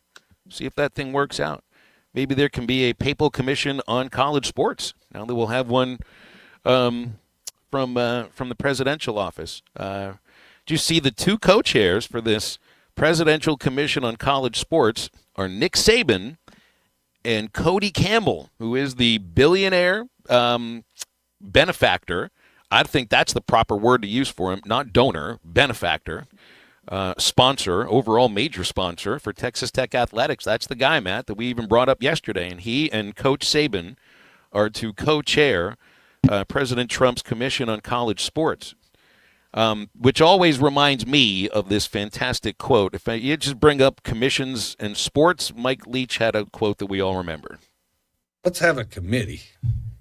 S6: see if that thing works out. Maybe there can be a papal commission on college sports. Now that we'll have one from the presidential office. Do you see the 2 co-chairs for this Presidential Commission on College Sports are Nick Saban and Cody Campbell, who is the billionaire benefactor. I think that's the proper word to use for him, not donor, benefactor, sponsor, overall major sponsor for Texas Tech Athletics. That's the guy, Matt, that we even brought up yesterday. And he and Coach Saban are to co-chair President Trump's Commission on College Sports. Which always reminds me of this fantastic quote. If you just bring up commissions and sports, Mike Leach had a quote that we all remember.
S7: Let's have a committee,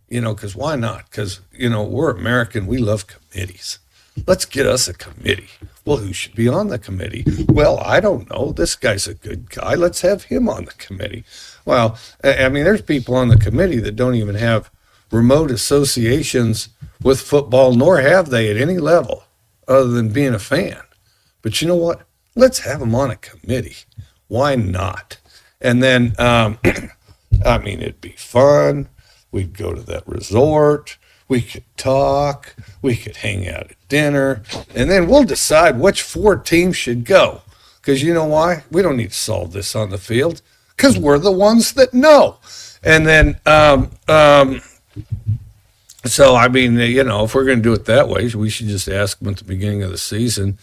S7: because why not? Because, we're American. We love committees. Let's get us a committee. Well, who should be on the committee? Well, I don't know. This guy's a good guy. Let's have him on the committee. Well, I mean, there's people on the committee that don't even have remote associations with football, nor have they at any level, other than being a fan. But you know what? Let's have them on a committee. Why not? And then, it'd be fun. We'd go to that resort. We could talk. We could hang out at dinner. And then we'll decide which 4 teams should go. Because you know why? We don't need to solve this on the field. Because we're the ones that know. And then, so, if we're going to do it that way, we should just ask them at the beginning of the season,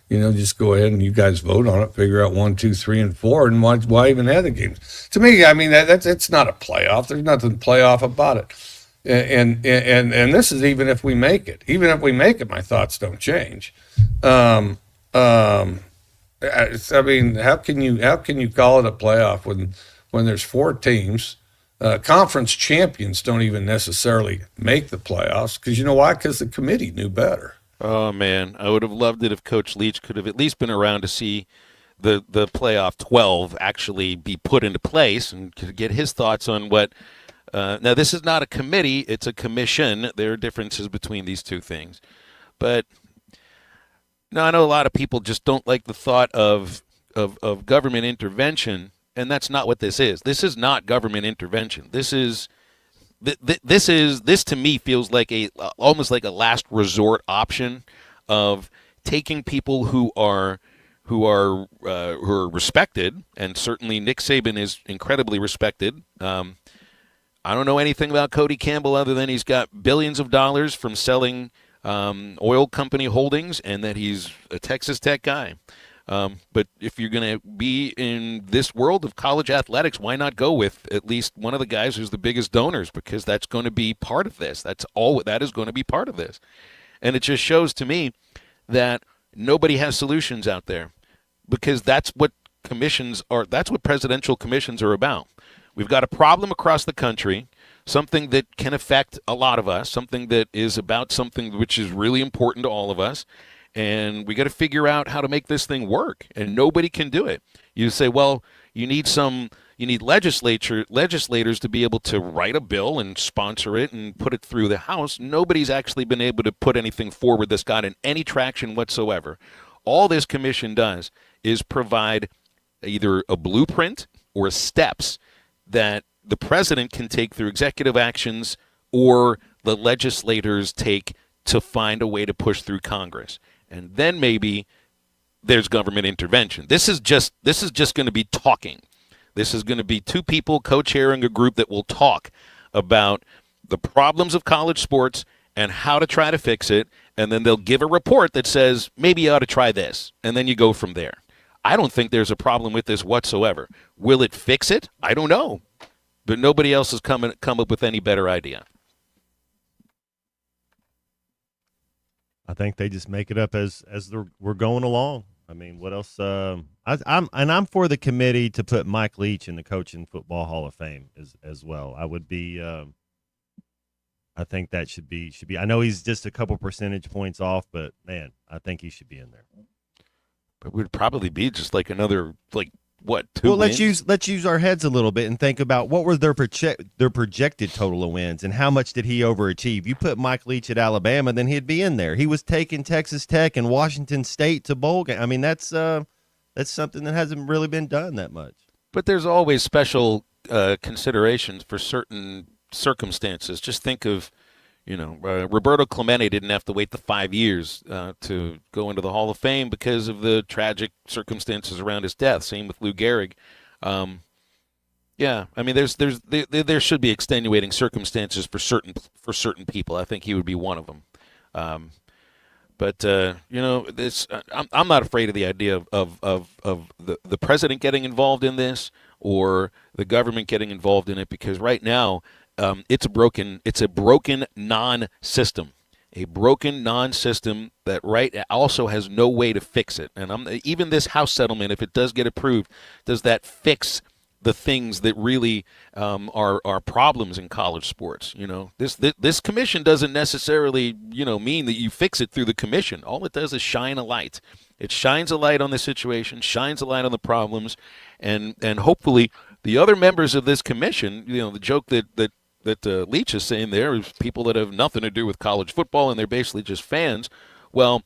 S7: just go ahead and you guys vote on it, figure out 1, 2, 3, and 4, and why even have the games? To me, it's not a playoff. There's nothing playoff about it. And this is even if we make it. Even if we make it, my thoughts don't change. How can you call it a playoff when there's 4 teams? Conference champions don't even necessarily make the playoffs because you know why? Because the committee knew better.
S6: Oh, man. I would have loved it if Coach Leach could have at least been around to see the playoff 12 actually be put into place and could get his thoughts on what now, this is not a committee. It's a commission. There are differences between these two things. But I know a lot of people just don't like the thought of government intervention. And that's not what this is. This is not government intervention. This to me feels like almost like a last resort option of taking people who are respected, and certainly Nick Saban is incredibly respected. I don't know anything about Cody Campbell other than he's got billions of dollars from selling oil company holdings, and that he's a Texas Tech guy. But if you're going to be in this world of college athletics, why not go with at least one of the guys who's the biggest donors? Because that's going to be part of this. That is going to be part of this. And it just shows to me that nobody has solutions out there, because that's what commissions are. That's what presidential commissions are about. We've got a problem across the country, something that can affect a lot of us, something that is about something which is really important to all of us. And we got to figure out how to make this thing work, and nobody can do it. You say, well, you need some You need legislators to be able to write a bill and sponsor it and put it through the House. Nobody's actually been able to put anything forward that's gotten any traction whatsoever. All this commission does is provide either a blueprint or steps that the president can take through executive actions or the legislators take to find a way to push through Congress. And then maybe there's government intervention. This is just going to be talking. This is going to be two people co-chairing a group that will talk about the problems of college sports and how to try to fix it, and then they'll give a report that says, maybe you ought to try this, and then you go from there. I don't think there's a problem with this whatsoever. Will it fix it? I don't know. But nobody else has come up with any better idea.
S1: I think they just make it up as we're going along. I mean, what else? I'm for the committee to put Mike Leach in the Coaching Football Hall of Fame as well. I would be. I think that should be. I know he's just a couple percentage points off, but man, I think he should be in there.
S6: But it would probably be just like another 2
S1: Well,
S6: wins?
S1: let's use our heads a little bit and think about what were their projected total of wins and how much did he overachieve. You put Mike Leach at Alabama, then he'd be in there. He was taking Texas Tech and Washington State to bowl game. I mean, that's something that hasn't really been done that much.
S6: But there's always special considerations for certain circumstances. Just think of, Roberto Clemente didn't have to wait the 5 years to go into the Hall of Fame because of the tragic circumstances around his death. Same with Lou Gehrig. Yeah, I mean, there should be extenuating circumstances for certain people. I think he would be one of them. But this I'm not afraid of the idea of the president getting involved in this or the government getting involved in it, because right now it's a broken non-system. A broken non-system that also has no way to fix it. And even this House settlement, if it does get approved, does that fix the things that really are problems in college sports? This commission doesn't necessarily mean that you fix it through the commission. All it does is shine a light. It shines a light on the situation, shines a light on the problems, and hopefully the other members of this commission, the joke that Leach is saying there is people that have nothing to do with college football and they're basically just fans. Well,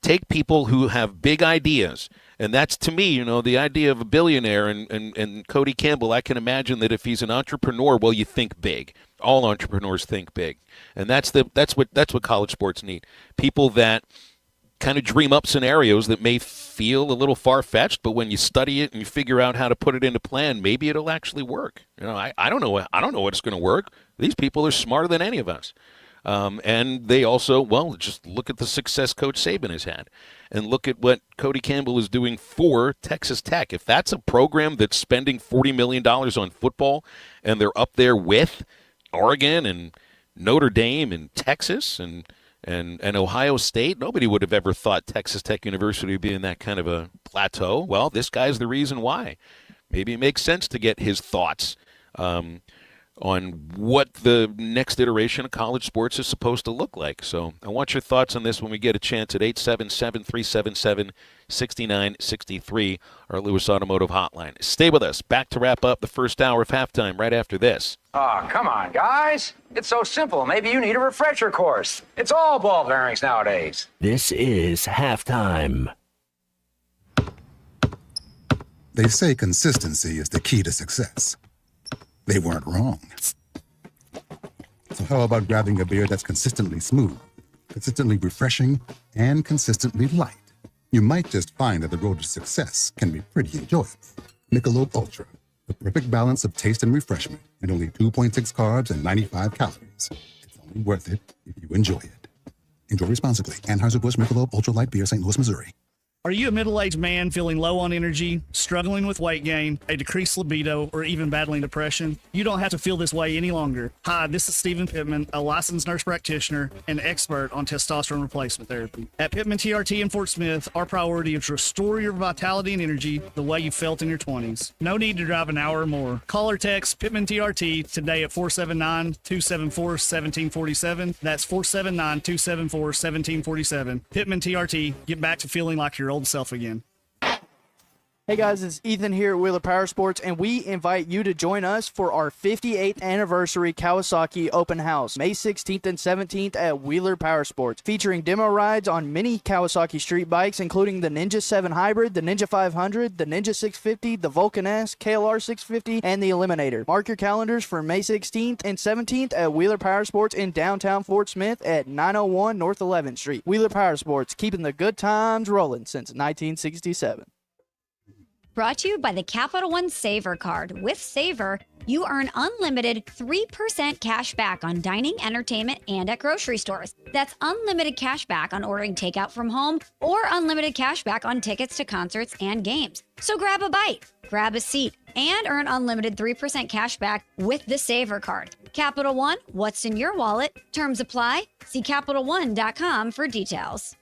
S6: take people who have big ideas. And that's, to me, the idea of a billionaire and Cody Campbell. I can imagine that if he's an entrepreneur, well, you think big. All entrepreneurs think big. And that's what college sports need. People that kind of dream up scenarios that may feel a little far-fetched, but when you study it and you figure out how to put it into plan, maybe it'll actually work. I don't know what it's going to work. These people are smarter than any of us. And they also, just look at the success Coach Saban has had and look at what Cody Campbell is doing for Texas Tech. If that's a program that's spending $40 million on football and they're up there with Oregon and Notre Dame and Texas and Ohio State, nobody would have ever thought Texas Tech University would be in that kind of a plateau. Well, this guy's the reason why. Maybe it makes sense to get his thoughts on what the next iteration of college sports is supposed to look like. So I want your thoughts on this when we get a chance at 877-377-6963, our Lewis Automotive Hotline. Stay with us. Back to wrap up the first hour of halftime right after this.
S9: Oh, come on, guys. It's so simple. Maybe you need a refresher course. It's all ball bearings nowadays.
S5: This is halftime.
S10: They say consistency is the key to success. They weren't wrong. So how about grabbing a beer that's consistently smooth, consistently refreshing, and consistently light? You might just find that the road to success can be pretty enjoyable. Michelob Ultra, the perfect balance of taste and refreshment, and only 2.6 carbs and 95 calories. It's only worth it if you enjoy it. Enjoy responsibly. Anheuser-Busch Michelob Ultra Light Beer, St. Louis, Missouri.
S12: Are you a middle-aged man feeling low on energy, struggling with weight gain, a decreased libido, or even battling depression? You don't have to feel this way any longer. Hi, this is Stephen Pittman, a licensed nurse practitioner and expert on testosterone replacement therapy. At Pittman TRT in Fort Smith, our priority is to restore your vitality and energy the way you felt in your 20s. No need to drive an hour or more. Call or text Pittman TRT today at 479-274-1747. That's 479-274-1747. Pittman TRT, get back to feeling like your old self again.
S14: Hey guys, it's Ethan here at Wheeler Power Sports, and we invite you to join us for our 58th anniversary Kawasaki Open House, May 16th and 17th at Wheeler Power Sports, featuring demo rides on many Kawasaki street bikes, including the Ninja 7 Hybrid, the Ninja 500, the Ninja 650, the Vulcan S, KLR 650, and the Eliminator. Mark your calendars for May 16th and 17th at Wheeler Power Sports in downtown Fort Smith at 901 North 11th Street. Wheeler Power Sports, keeping the good times rolling since 1967.
S15: Brought to you by the Capital One Saver Card. With Saver, you earn unlimited 3% cash back on dining, entertainment, and at grocery stores. That's unlimited cash back on ordering takeout from home or unlimited cash back on tickets to concerts and games. So grab a bite, grab a seat, and earn unlimited 3% cash back with the Saver Card. Capital One, what's in your wallet? Terms apply. See CapitalOne.com for details.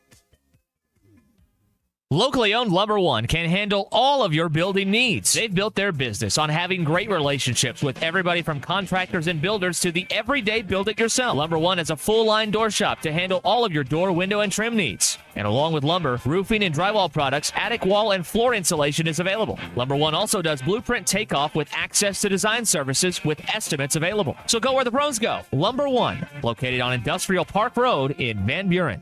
S29: Locally owned Lumber One can handle all of your building needs. They've built their business on having great relationships with everybody from contractors and builders to the everyday build-it-yourself. Lumber One has a full-line door shop to handle all of your door, window, and trim needs. And along with lumber, roofing and drywall products, attic wall and floor insulation is available. Lumber One also does blueprint takeoff with access to design services with estimates available. So go where the pros go. Lumber One, located on Industrial Park Road in Van Buren.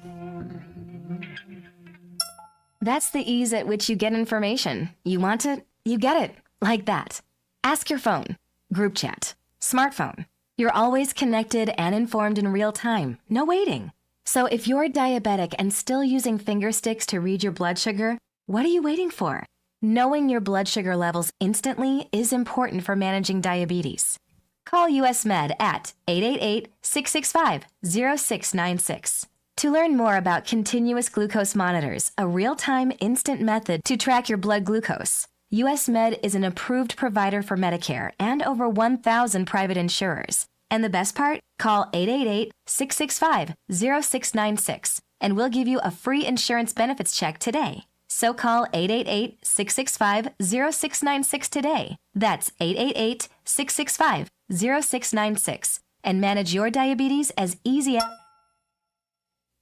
S16: That's the ease at which you get information. You want it, you get it. Like that. Ask your phone. Group chat. Smartphone. You're always connected and informed in real time. No waiting. So if you're diabetic and still using finger sticks to read your blood sugar, what are you waiting for? Knowing your blood sugar levels instantly is important for managing diabetes. Call US Med at 888-665-0696. To learn more about continuous glucose monitors, a real-time instant method to track your blood glucose, US Med is an approved provider for Medicare and over 1,000 private insurers. And the best part? Call 888-665-0696 and we'll give you a free insurance benefits check today. So call 888-665-0696 today. That's 888-665-0696 and manage your diabetes as easy as...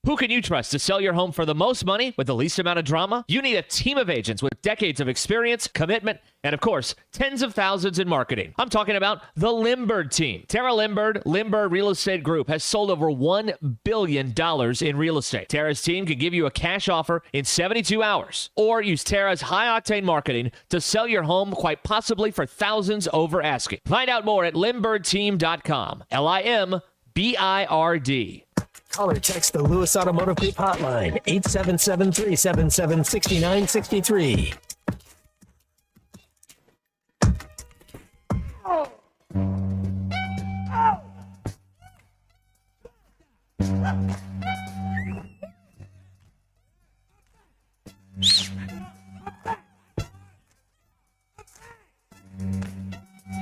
S29: Who can you trust to sell your home for the most money with the least amount of drama? You need a team of agents with decades of experience, commitment, and of course, tens of thousands in marketing. I'm talking about the Limbird team. Tara Limbird Real Estate Group has sold over $1 billion in real estate. Tara's team can give you a cash offer in 72 hours or use Tara's high-octane marketing to sell your home quite possibly for thousands over asking. Find out more at limbirdteam.com. LIMBIRD.
S5: Call or text the Lewis Automotive Group hotline, 877-377-6963.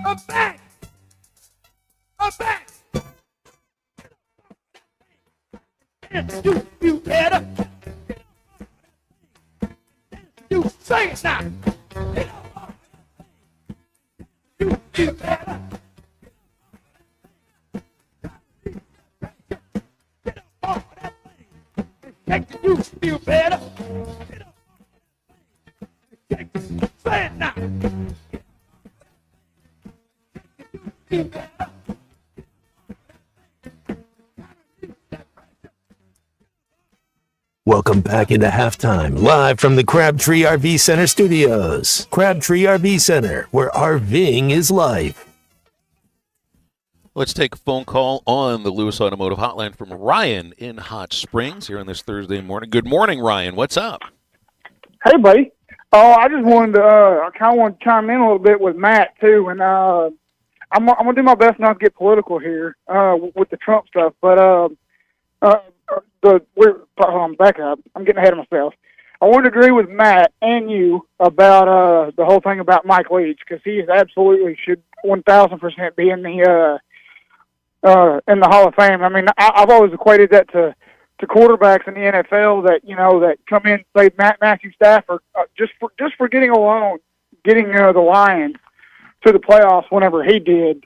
S3: I'm back! I'm back! You better. You say it now. You better. You feel better. Say it now. You better.
S5: Welcome back into halftime, live from the Crabtree RV Center studios. Crabtree RV Center, where RVing is life.
S6: Let's take a phone call on the Lewis Automotive Hotline from Ryan in Hot Springs here on this Thursday morning. Good morning, Ryan. What's up?
S17: Hey, buddy. I just wanted to, I kind of want to chime in a little bit with Matt, too. And I'm going to do my best not to get political here with the Trump stuff. But back up. I'm getting ahead of myself. I want to agree with Matt and you about the whole thing about Mike Leach, because he is absolutely should 1,000% be in the Hall of Fame. I mean, I've always equated that to quarterbacks in the NFL that that come in, say Matthew Stafford, just for getting the Lions to the playoffs whenever he did.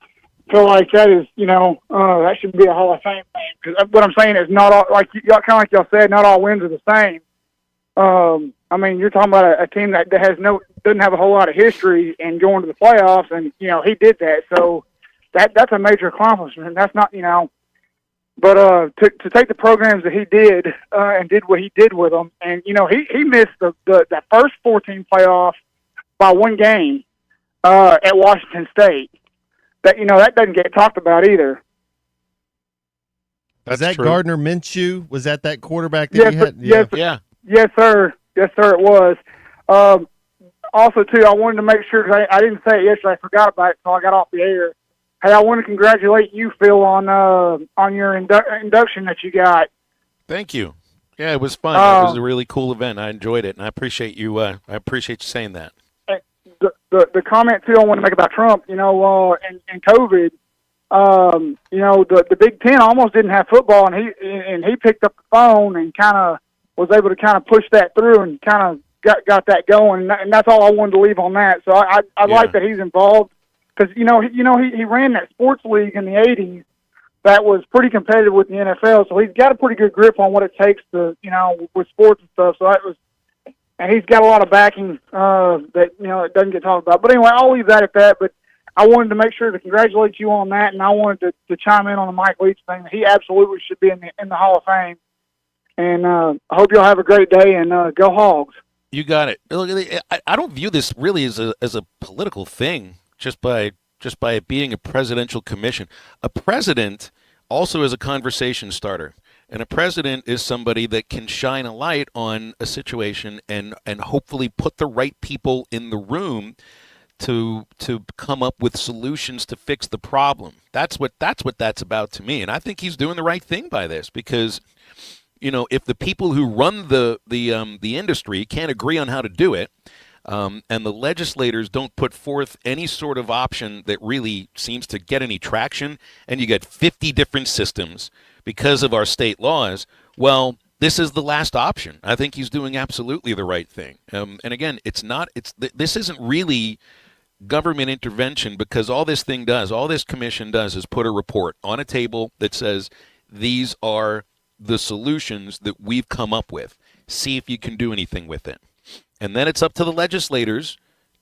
S17: Feel like that is, that should be a Hall of Fame thing. Because what I'm saying is not all, like y'all said, not all wins are the same. I mean, you're talking about a team that doesn't have a whole lot of history and going to the playoffs, and he did that. So that's a major accomplishment. That's not but to take the programs that he did and did what he did with them, and he missed that first 14 playoff by one game at Washington State. That that doesn't get talked about either.
S1: Was that
S6: true.
S1: Gardner Minshew? Was that quarterback that
S17: Yes,
S1: he had?
S17: Yes, sir. Yes, sir, it was. Also, too, I wanted to make sure, 'cause I didn't say it yesterday. I forgot about it, so I got off the air. Hey, I want to congratulate you, Phil, on your induction that you got.
S6: Thank you. Yeah, it was fun. It was a really cool event. I enjoyed it, and I appreciate you. I appreciate you saying that.
S17: The comment, too, I want to make about Trump, and COVID, the Big Ten almost didn't have football, and he picked up the phone and kind of was able to kind of push that through and kind of got that going, and that's all I wanted to leave on that. So I like that he's involved because he ran that sports league in the '80s that was pretty competitive with the NFL. So he's got a pretty good grip on what it takes to with sports and stuff. So that was, and he's got a lot of backing that it doesn't get talked about. But anyway, I'll leave that at that. But I wanted to make sure to congratulate you on that, and I wanted to chime in on the Mike Leach thing. He absolutely should be in the Hall of Fame. And I hope y'all have a great day, and go Hogs.
S6: You got it. Look, I don't view this really as a political thing just by it being a presidential commission. A president also is a conversation starter, and a president is somebody that can shine a light on a situation and hopefully put the right people in the room to come up with solutions to fix the problem. That's what that's about to me, and I think he's doing the right thing by this because. If the people who run the industry can't agree on how to do it, and the legislators don't put forth any sort of option that really seems to get any traction, and you get 50 different systems because of our state laws, well, this is the last option. I think he's doing absolutely the right thing. And again, this isn't really government intervention because all this commission does is put a report on a table that says these are the solutions that we've come up with. See if you can do anything with it. And then it's up to the legislators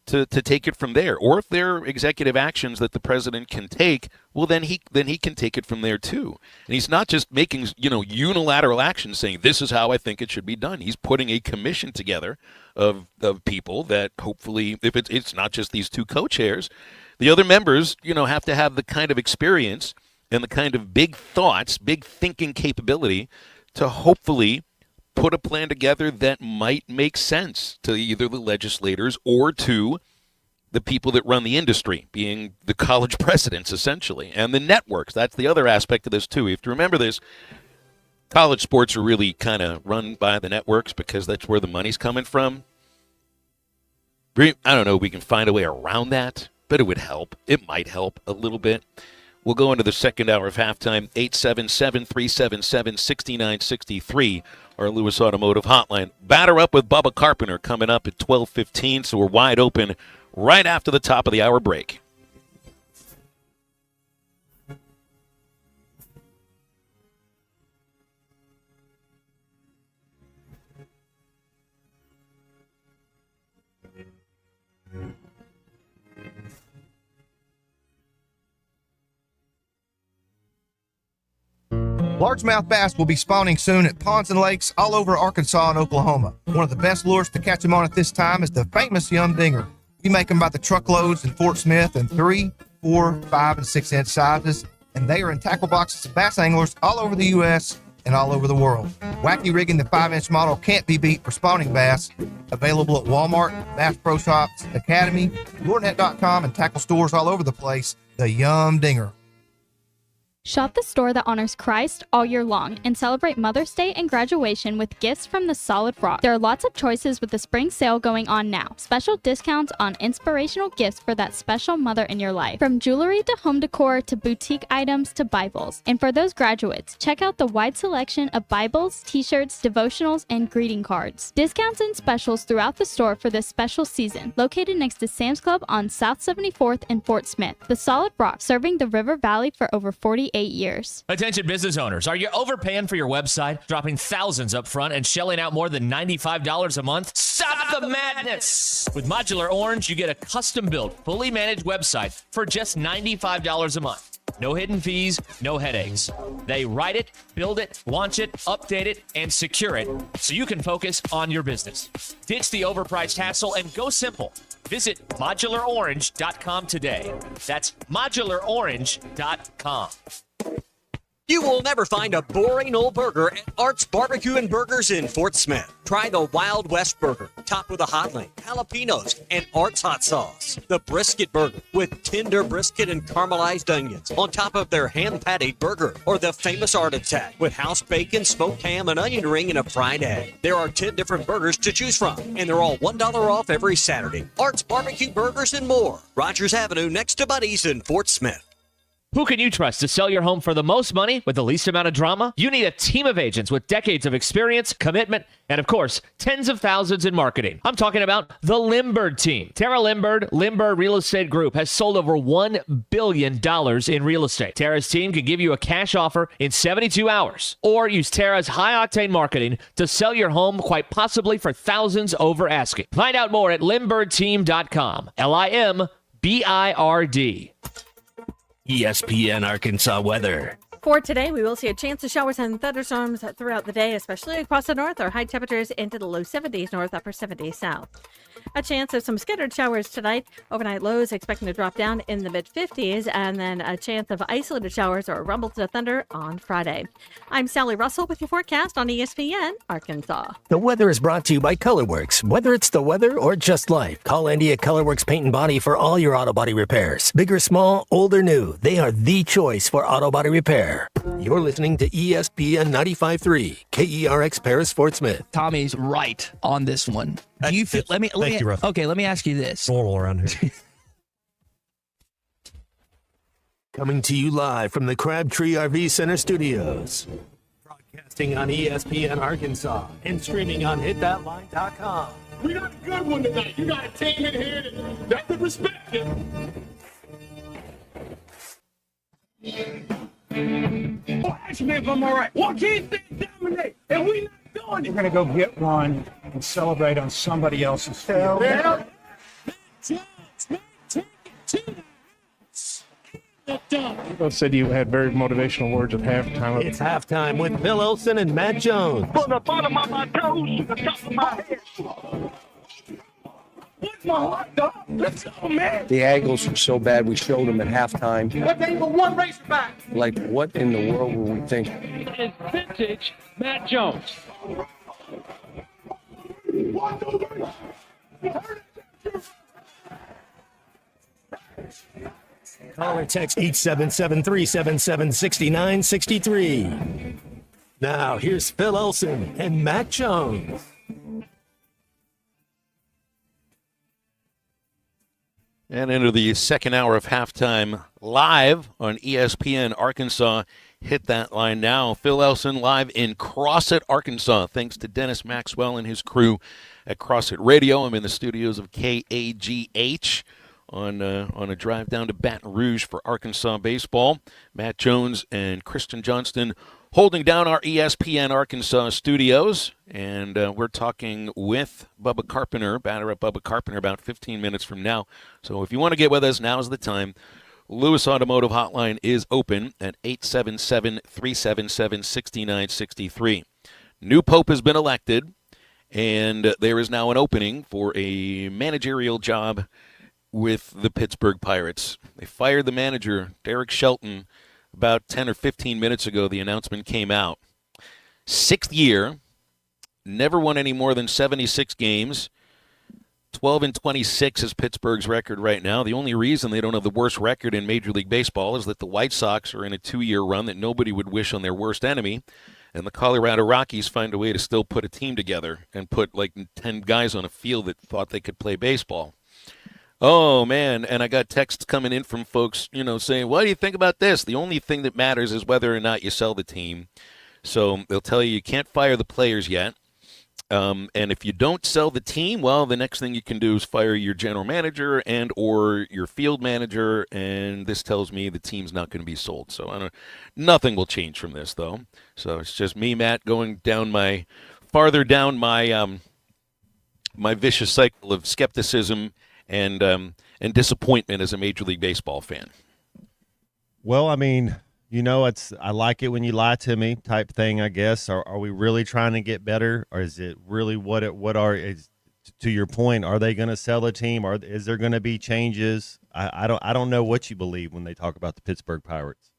S6: to take it from there. Or if there are executive actions that the president can take, well, then he can take it from there too. And he's not just making unilateral actions saying this is how I think it should be done. He's putting a commission together of people that hopefully, if it's not just these two co-chairs, the other members have to have the kind of experience and the kind of big thoughts, big thinking capability to hopefully put a plan together that might make sense to either the legislators or to the people that run the industry, being the college presidents, essentially, and the networks. That's the other aspect of this, too. You have to remember this. College sports are really kind of run by the networks because that's where the money's coming from. I don't know if we can find a way around that, but it would help. It might help a little bit. We'll go into the second hour of halftime, 877-377-6963, our Lewis Automotive Hotline. Batter up with Bubba Carpenter coming up at 12:15, so we're wide open right after the top of the hour break.
S3: Largemouth bass will be spawning soon at ponds and lakes all over Arkansas and Oklahoma. One of the best lures to catch them on at this time is the famous Yum Dinger. We make them by the truckloads in Fort Smith in 3, 4, 5, and 6 inch sizes, and they are in tackle boxes of bass anglers all over the U.S. and all over the world. Wacky rigging the 5-inch model can't be beat for spawning bass. Available at Walmart, Bass Pro Shops, Academy, LureNet.com, and tackle stores all over the place. The Yum Dinger.
S2: Shop the store that honors Christ all year long and celebrate Mother's Day and graduation with gifts from the Solid Rock. There are lots of choices with the spring sale going on now. Special discounts on inspirational gifts for that special mother in your life. From jewelry to home decor to boutique items to Bibles. And for those graduates, check out the wide selection of Bibles, t-shirts, devotionals, and greeting cards. Discounts and specials throughout the store for this special season. Located next to Sam's Club on South 74th and Fort Smith. The Solid Rock, serving the River Valley for over 48 8 years.
S29: Attention business owners, are you overpaying for your website, dropping thousands up front and shelling out more than $95 a month? Stop the madness! With Modular Orange, you get a custom-built, fully managed website for just $95 a month. No hidden fees, no headaches. They write it, build it, launch it, update it, and secure it so you can focus on your business. Ditch the overpriced hassle and go simple. Visit modularorange.com today. That's modularorange.com.
S4: You will never find a boring old burger at Art's Barbecue and Burgers in Fort Smith. Try the Wild West Burger, topped with a hot link, jalapenos, and Art's hot sauce. The Brisket Burger, with tender brisket and caramelized onions on top of their hand-patted burger. Or the famous Art Attack, with house bacon, smoked ham, an onion ring, and a fried egg. There are 10 different burgers to choose from, and they're all $1 off every Saturday. Art's Barbecue Burgers and more. Rogers Avenue, next to Buddy's in Fort Smith.
S29: Who can you trust to sell your home for the most money with the least amount of drama? You need a team of agents with decades of experience, commitment, and of course, tens of thousands in marketing. I'm talking about the Limbird team. Tara Limbird, Limbird Real Estate Group, has sold over $1 billion in real estate. Tara's team can give you a cash offer in 72 hours. Or use Tara's high-octane marketing to sell your home quite possibly for thousands over asking. Find out more at limbirdteam.com. LIMBIRD.
S5: ESPN Arkansas weather.
S8: For today, we will see a chance of showers and thunderstorms throughout the day, especially across the north. Our high temperatures into the low 70s north, upper 70s south. A chance of some scattered showers tonight. Overnight lows expecting to drop down in the mid-50s, and then a chance of isolated showers or rumbles of thunder on Friday. I'm Sally Russell with your forecast on ESPN Arkansas.
S5: The weather is brought to you by Colorworks. Whether it's the weather or just life, call Andy at Colorworks Paint and Body for all your auto body repairs. Big or small, old or new, they are the choice for auto body repair. You're listening to ESPN 95.3, KERX Paris Fort Smith.
S19: Tommy's right on this one. Do you feel? Let me ask you this.
S20: Normal around here.
S5: Coming to you live from the Crabtree RV Center studios. Broadcasting on ESPN Arkansas and streaming on hitthatline.com.
S21: We got a good one tonight. You got a team in here that could respect it. Oh, ask me if I'm all right. Why can't they dominate? And we not doing it.
S22: We're going to go get one and celebrate on somebody else's field.
S20: Both said you had very motivational words at halftime.
S5: It's halftime with Bill Olson and Matt Jones.
S21: From the bottom of my toes to the top of my head. What's my hot dog? Let's go, man.
S23: The angles were so bad, we showed them at halftime.
S21: What they for one racerback?
S23: Like, what in the world were we thinking?
S21: That is vintage Matt Jones.
S5: Call or text 877-377-6963. Now, here's Phil Olson and Matt Jones.
S6: And into the second hour of halftime live on ESPN Arkansas. Hit that line now. Phil Elson live in Crossett, Arkansas. Thanks to Dennis Maxwell and his crew at Crossett Radio. I'm in the studios of KAGH on a drive down to Baton Rouge for Arkansas baseball. Matt Jones and Kristen Johnston holding down our ESPN Arkansas studios. And we're talking with Bubba Carpenter, batter at Bubba Carpenter, about 15 minutes from now. So if you want to get with us, now's the time. Lewis Automotive Hotline is open at 877-377-6963. New pope has been elected, and there is now an opening for a managerial job with the Pittsburgh Pirates. They fired the manager, Derek Shelton, about 10 or 15 minutes ago. The announcement came out. 6th year, never won any more than 76 games. 12-26 is Pittsburgh's record right now. The only reason they don't have the worst record in Major League Baseball is that the White Sox are in a 2-year run that nobody would wish on their worst enemy, and the Colorado Rockies find a way to still put a team together and put like 10 guys on a field that thought they could play baseball. Oh, man, and I got texts coming in from folks, saying, what do you think about this? The only thing that matters is whether or not you sell the team. So they'll tell you can't fire the players yet. And if you don't sell the team, well, the next thing you can do is fire your general manager and or your field manager, and this tells me the team's not going to be sold. So nothing will change from this, though. So it's just me, Matt, going farther down my my vicious cycle of skepticism and disappointment as a Major League Baseball fan.
S1: Well, I mean, I like it when you lie to me type thing, I guess. Are we really trying to get better, or is it really to your point, are they going to sell a team, or is there going to be changes? I don't know what you believe when they talk about the Pittsburgh Pirates.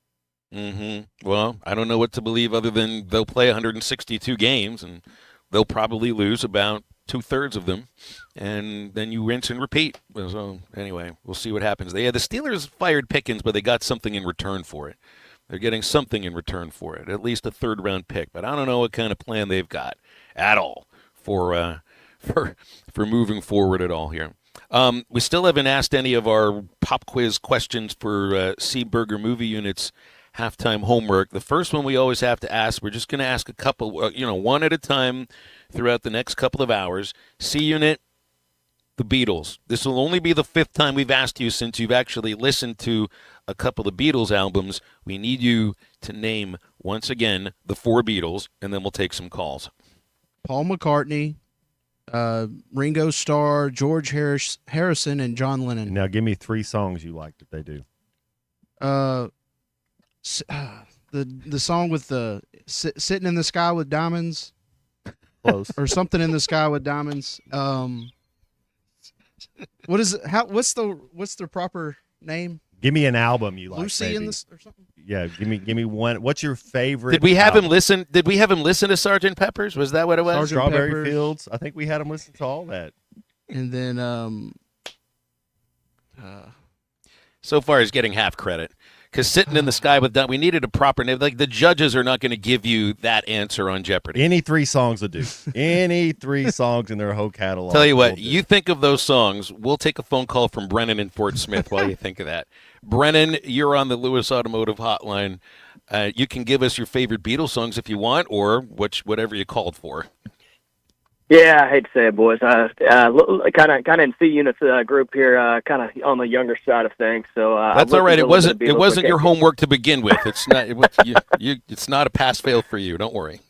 S6: Well, I don't know what to believe other than they'll play 162 games and they'll probably lose about 2/3 of them, and then you rinse and repeat. So anyway, we'll see what happens. The Steelers fired Pickens, but they got something in return for it. They're getting something in return for it, at least a third-round pick. But I don't know what kind of plan they've got at all for moving forward at all here. We still haven't asked any of our pop quiz questions for Seaburger Movie Unit's halftime homework. The first one we always have to ask. We're just going to ask a couple, one at a time throughout the next couple of hours. C Unit, the Beatles. This will only be the 5th time we've asked you since you've actually listened to a couple of Beatles albums. We need you to name, once again, the 4 Beatles, and then we'll take some calls.
S7: Paul McCartney, Ringo Starr, George Harrison, and John Lennon.
S1: Now give me 3 songs you like that they do.
S7: The song with the Sitting in the Sky with Diamonds.
S1: Close.
S7: Or Something in the Sky with Diamonds. What is it? What's the proper name?
S1: Give me an album you like.
S7: Lucy in this or something?
S1: Yeah, give me one. What's your favorite?
S6: Did we have him listen? Did we have him listen to Sgt. Pepper's? Was that what it was?
S1: Strawberry
S7: Pepper's.
S1: Fields. I think we had him listen to all that.
S7: And then
S6: so far he's getting half credit. Because Sitting in the Sky with we needed a proper name. Like, the judges are not going to give you that answer on Jeopardy.
S1: Any 3 songs would do. Any 3 songs in their whole catalog.
S6: Tell you what, you think of those songs. We'll take a phone call from Brennan in Fort Smith while you think of that. Brennan, you're on the Lewis Automotive Hotline. You can give us your favorite Beatles songs if you want, or whatever you called for.
S11: Yeah, I hate to say it, boys. Kind of in C Unit's group here, kind of on the younger side of things. So
S6: that's all right. It wasn't your homework to begin with. It's not. It's not a pass fail for you. Don't worry.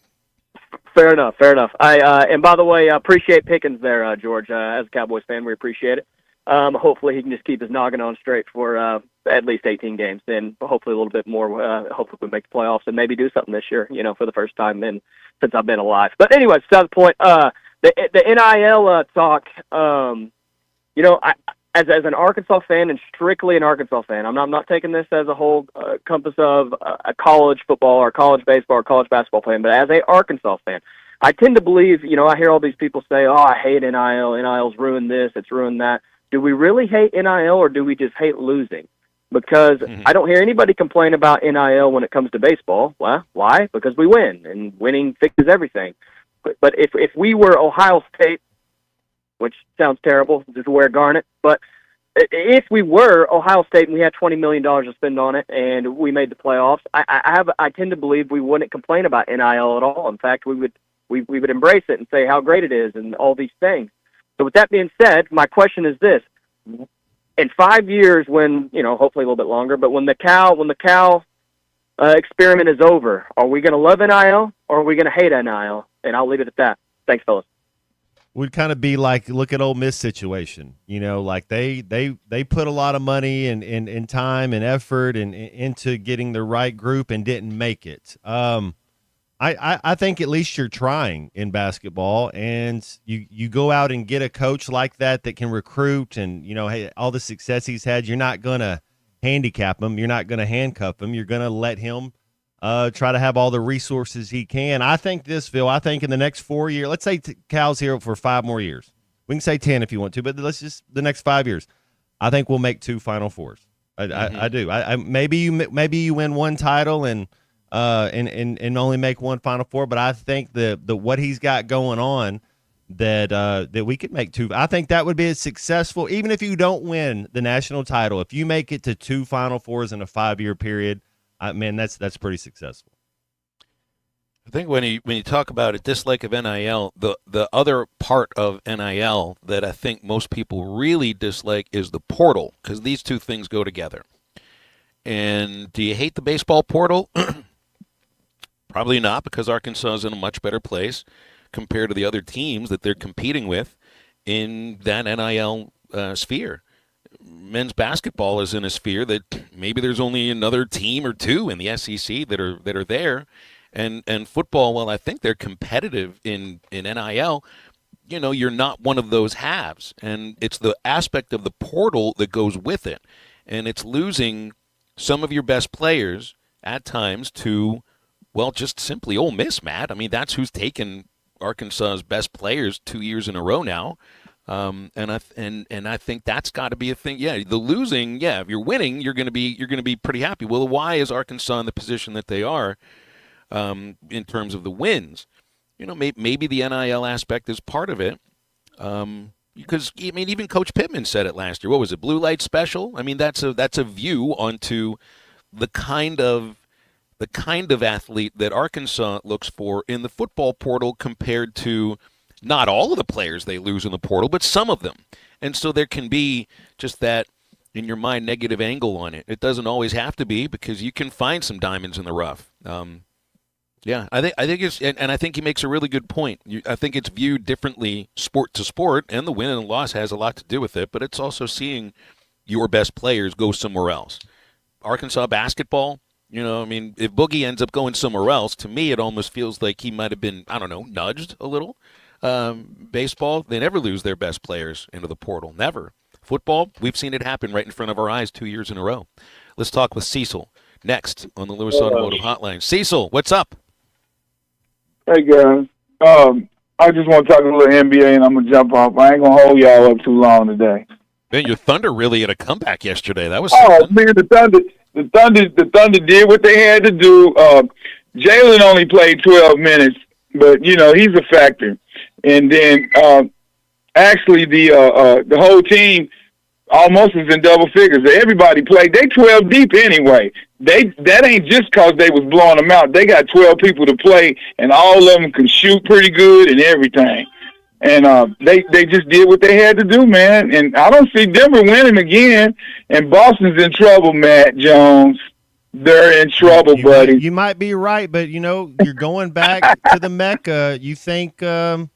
S11: Fair enough. And by the way, I appreciate Pickens there, George. As a Cowboys fan, we appreciate it. Hopefully, he can just keep his noggin on straight for at least 18 games, and hopefully a little bit more. Hopefully, we make the playoffs and maybe do something this year. For the first time since I've been alive. But anyway, to the point. The NIL talk, as an Arkansas fan and strictly an Arkansas fan, I'm not taking this as a whole compass of a college football or college baseball or college basketball fan, but as a Arkansas fan, I tend to believe, I hear all these people say, oh, I hate NIL, NIL's ruined this, it's ruined that. Do we really hate NIL or do we just hate losing? Because I don't hear anybody complain about NIL when it comes to baseball. Well, why? Because we win, and winning fixes everything. But if we were Ohio State, which sounds terrible, just wear garnet, but if we were Ohio State and we had $20 million to spend on it and we made the playoffs, I tend to believe we wouldn't complain about NIL at all. In fact, we would embrace it and say how great it is and all these things. So with that being said, my question is this: in 5 years, when hopefully a little bit longer, but when the cow experiment is over, are we going to love NIL or are we going to hate NIL? And I'll leave it at that. Thanks, fellas.
S1: Would kind of be like, look at Ole Miss situation. Like they put a lot of money and time and effort and into getting the right group and didn't make it. I think at least you're trying in basketball, and you go out and get a coach like that can recruit and hey, all the success he's had. You're not gonna handicap him. You're not gonna handcuff him. You're gonna let him try to have all the resources he can. I think in the next 4 years, let's say Cal's here for 5 more years. We can say 10 if you want to, but let's just the next 5 years. I think we'll make 2 Final Fours. I do. Maybe you win 1 title and only make 1 Final Four, but I think the what he's got going on that we could make 2. I think that would be a successful, even if you don't win the national title. If you make it to 2 Final Fours in a 5-year period, man, that's pretty successful.
S6: I think when you talk about a dislike of NIL, the other part of NIL that I think most people really dislike is the portal, because these two things go together. And do you hate the baseball portal? Probably not, because Arkansas is in a much better place compared to the other teams that they're competing with in that NIL sphere. Men's basketball is in a sphere that maybe there's only another team or two in the SEC that are there. And football, well, I think they're competitive in NIL. You know, you're not one of those halves. And it's the aspect of the portal that goes with it. And it's losing some of your best players at times to, well, just simply Ole Miss, Matt. I mean, that's who's taken Arkansas's best players 2 years in a row now. And I think that's got to be a thing. Yeah, the losing, yeah, if you're winning, you're going to be pretty happy. Well, why is Arkansas in the position that they are? In terms of the wins, you know, maybe the NIL aspect is part of it. Because I mean, even Coach Pittman said it last year. What was it, Blue Light Special? I mean, that's a view onto the kind of athlete that Arkansas looks for in the football portal compared to not all of the players they lose in the portal, but some of them. And so there can be just that, in your mind, negative angle on it. It doesn't always have to be, because you can find some diamonds in the rough. Yeah, I think it's, and I think he makes a really good point. I think it's viewed differently sport to sport, and the win and loss has a lot to do with it, but it's also seeing your best players go somewhere else. Arkansas basketball, you know, I mean, if Boogie ends up going somewhere else, to me it almost feels like he might have been, I don't know, nudged a little. Baseball, they never lose their best players into the portal, never. Football, we've seen it happen right in front of our eyes 2 years in a row. Let's talk with Cecil next on the Lewis Automotive Hotline. Cecil, what's up?
S9: Hey guys, I just want to talk a little NBA, and I'm gonna jump off. I ain't gonna hold y'all up too long today.
S6: Man, your Thunder really had a comeback yesterday. That was
S9: man, the Thunder did what they had to do. Jalen only played 12 minutes, but you know he's a factor. And then actually the whole team almost was in double figures. Everybody played. They 12 deep anyway. That ain't just because they was blowing them out. They got 12 people to play, and all of them can shoot pretty good and everything. And they just did what they had to do, man. And I don't see Denver winning again. And Boston's in trouble, Matt Jones. They're in trouble, buddy.
S1: You might be right, but you know you're going back to the Mecca. You think Cat?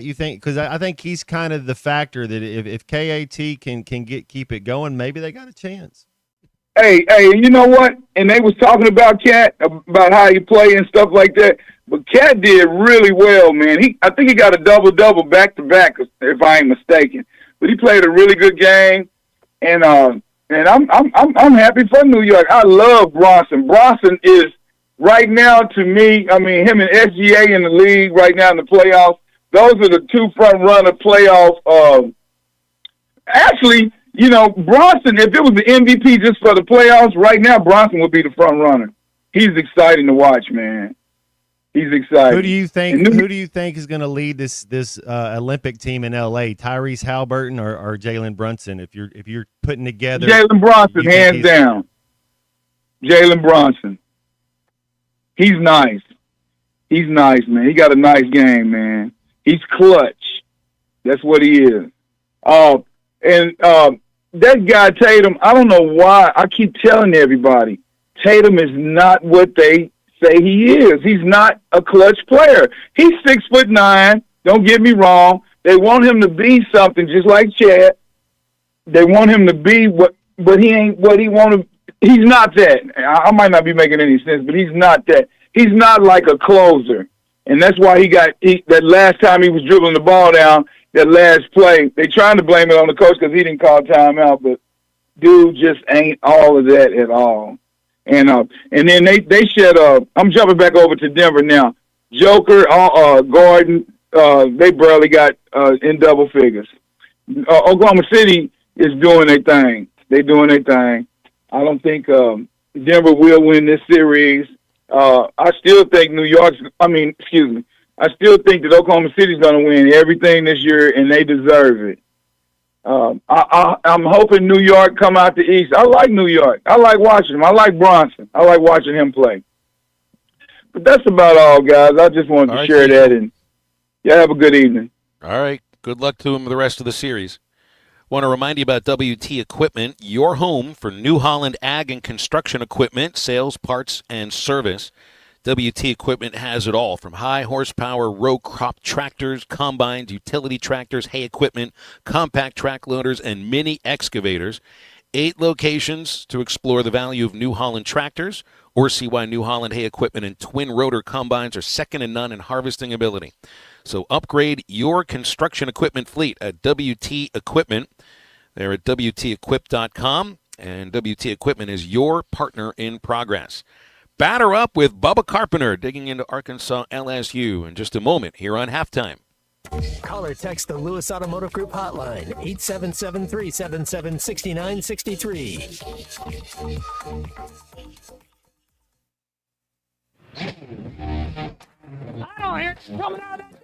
S1: You think, because I think he's kind of the factor that if KAT can keep it going, maybe they got a chance.
S9: Hey, you know what? And they was talking about Cat, about how he play and stuff like that. But Cat did really well, man. I think he got a double back-to-back, if I ain't mistaken. But he played a really good game, and I'm happy for New York. I love Bronson. Bronson is right now, to me, I mean, him and SGA in the league right now in the playoffs. Those are the two front-runner playoff. Actually, you know, Bronson, if it was the MVP just for the playoffs, right now Bronson would be the front runner. He's exciting to watch, man. He's exciting.
S1: Who do you think is going to lead this Olympic team in LA? Tyrese Halliburton or Jalen Brunson? If you're putting together
S9: Jalen Brunson, hands down. Jalen Brunson. He's nice. He's nice, man. He got a nice game, man. He's clutch. That's what he is. And that guy Tatum, I don't know why I keep telling everybody, Tatum is not what they say he is. He's not a clutch player. He's 6'9". Don't get me wrong. They want him to be something just like Chad. They want him to be but he ain't what he want to. He's not that. I might not be making any sense, but he's not that. He's not like a closer, and that's why that last time he was dribbling the ball down. That last play, they trying to blame it on the coach because he didn't call timeout, but dude just ain't all of that at all. And then they shed. I'm jumping back over to Denver now. Joker, Gordon, they barely got in double figures. Oklahoma City is doing their thing. They doing their thing. I don't think Denver will win this series. I still think I still think that Oklahoma City's going to win everything this year, and they deserve it. I'm hoping New York come out the East. I like New York. I like watching him. I like Bronson. I like watching him play. But that's about all, guys. I just wanted to share that, and yeah, have a good evening.
S6: All right. Good luck to him the rest of the series. Want to remind you about WT Equipment, your home for New Holland ag and construction equipment, sales, parts, and service. WT Equipment has it all, from high horsepower row crop tractors, combines, utility tractors, hay equipment, compact track loaders, and mini excavators. 8 locations to explore the value of New Holland tractors, or see why New Holland hay equipment and twin rotor combines are second to none in harvesting ability. So upgrade your construction equipment fleet at WT Equipment. They're at WTEquip.com, and WT Equipment is your partner in progress. Batter up with Bubba Carpenter digging into Arkansas LSU in just a moment here on Halftime.
S5: Call or text the Lewis Automotive Group hotline, 877-377-6963.
S21: I don't hear it coming out of that.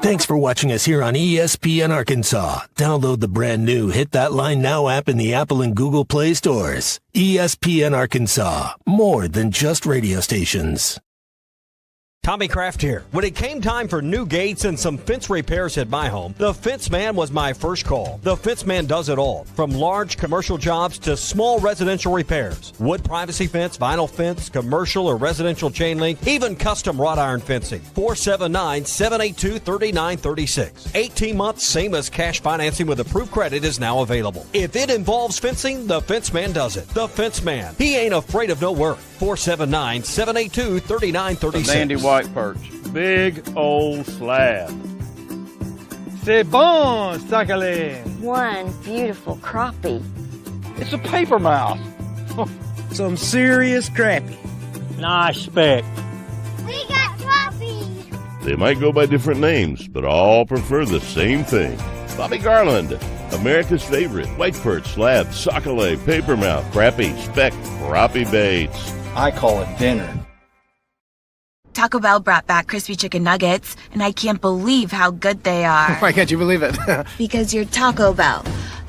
S5: Thanks for watching us here on ESPN Arkansas. Download the brand new Hit That Line Now app in the Apple and Google Play stores. ESPN Arkansas, more than just radio stations.
S4: Tommy Kraft here. When it came time for new gates and some fence repairs at my home, the Fence Man was my first call. The Fence Man does it all, from large commercial jobs to small residential repairs. Wood privacy fence, vinyl fence, commercial or residential chain link, even custom wrought iron fencing. 479-782-3936. 18 months, same as cash financing with approved credit is now available. If it involves fencing, the Fence Man does it. The Fence Man. He ain't afraid of no work. 479-782-3936.
S21: Sandy white perch. Big old slab. C'est bon, sacalé.
S10: One beautiful crappie.
S21: It's a paper mouth.
S12: Some serious crappie.
S21: Nice speck.
S10: We got crappie.
S13: They might go by different names, but all prefer the same thing. Bobby Garland, America's favorite. White perch, slab, sockeye, papermouth, crappie, speck, crappie baits.
S12: I call it dinner.
S18: Taco Bell brought back crispy chicken nuggets, and I can't believe how good they are.
S7: Why can't you believe it?
S18: Because you're Taco Bell.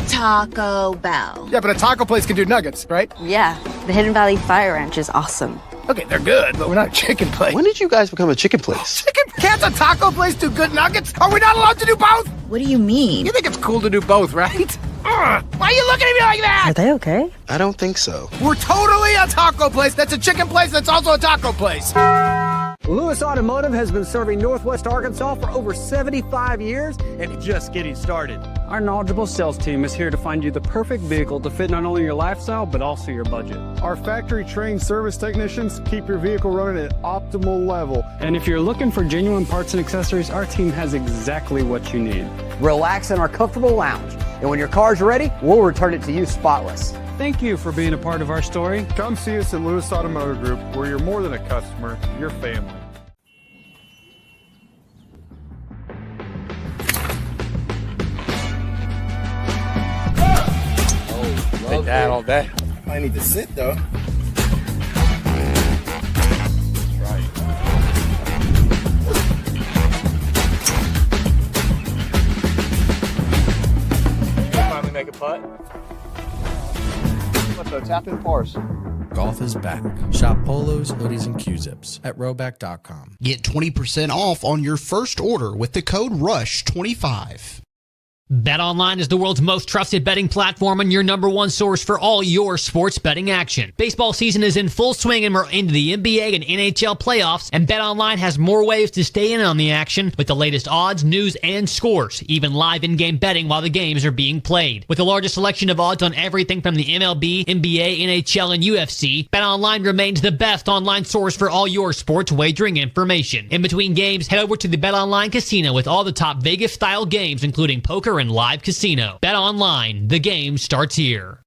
S18: Taco Bell.
S7: Yeah, but a taco place can do nuggets, right?
S10: Yeah, the Hidden Valley Fire Ranch is awesome.
S7: Okay, they're good, but we're not a chicken place.
S12: When did you guys become a chicken place?
S7: Chicken? Can't a taco place do good nuggets? Are we not allowed to do both?
S18: What do you mean?
S7: You think it's cool to do both, right? Why are you looking at me like that?
S10: Are they okay?
S12: I don't think so.
S7: We're totally a taco place that's a chicken place that's also a taco place.
S24: Lewis Automotive has been serving Northwest Arkansas for over 75 years and just getting started.
S25: Our knowledgeable sales team is here to find you the perfect vehicle to fit not only your lifestyle, but also your budget.
S20: Our factory-trained service technicians keep your vehicle running at optimal level.
S25: And if you're looking for genuine parts and accessories, our team has exactly what you need.
S24: Relax in our comfortable lounge, and when your car's ready, we'll return it to you spotless.
S25: Thank you for being a part of our story.
S20: Come see us at Lewis Automotive Group, where you're more than a customer, you're family.
S12: Take that all day.
S3: I need to sit though.
S12: Finally make a putt. Let's go tap in parse.
S26: Golf is back. Shop polos, hoodies, and Q-zips at Rhoback.com.
S27: Get 20% off on your first order with the code RUSH25.
S28: BetOnline is the world's most trusted betting platform and your number one source for all your sports betting action. Baseball season is in full swing and we're into the NBA and NHL playoffs, and BetOnline has more ways to stay in on the action with the latest odds, news, and scores, even live in-game betting while the games are being played. With the largest selection of odds on everything from the MLB, NBA, NHL, and UFC, BetOnline remains the best online source for all your sports wagering information. In between games, head over to the BetOnline Casino with all the top Vegas-style games, including poker and live casino. Bet online. The game starts here.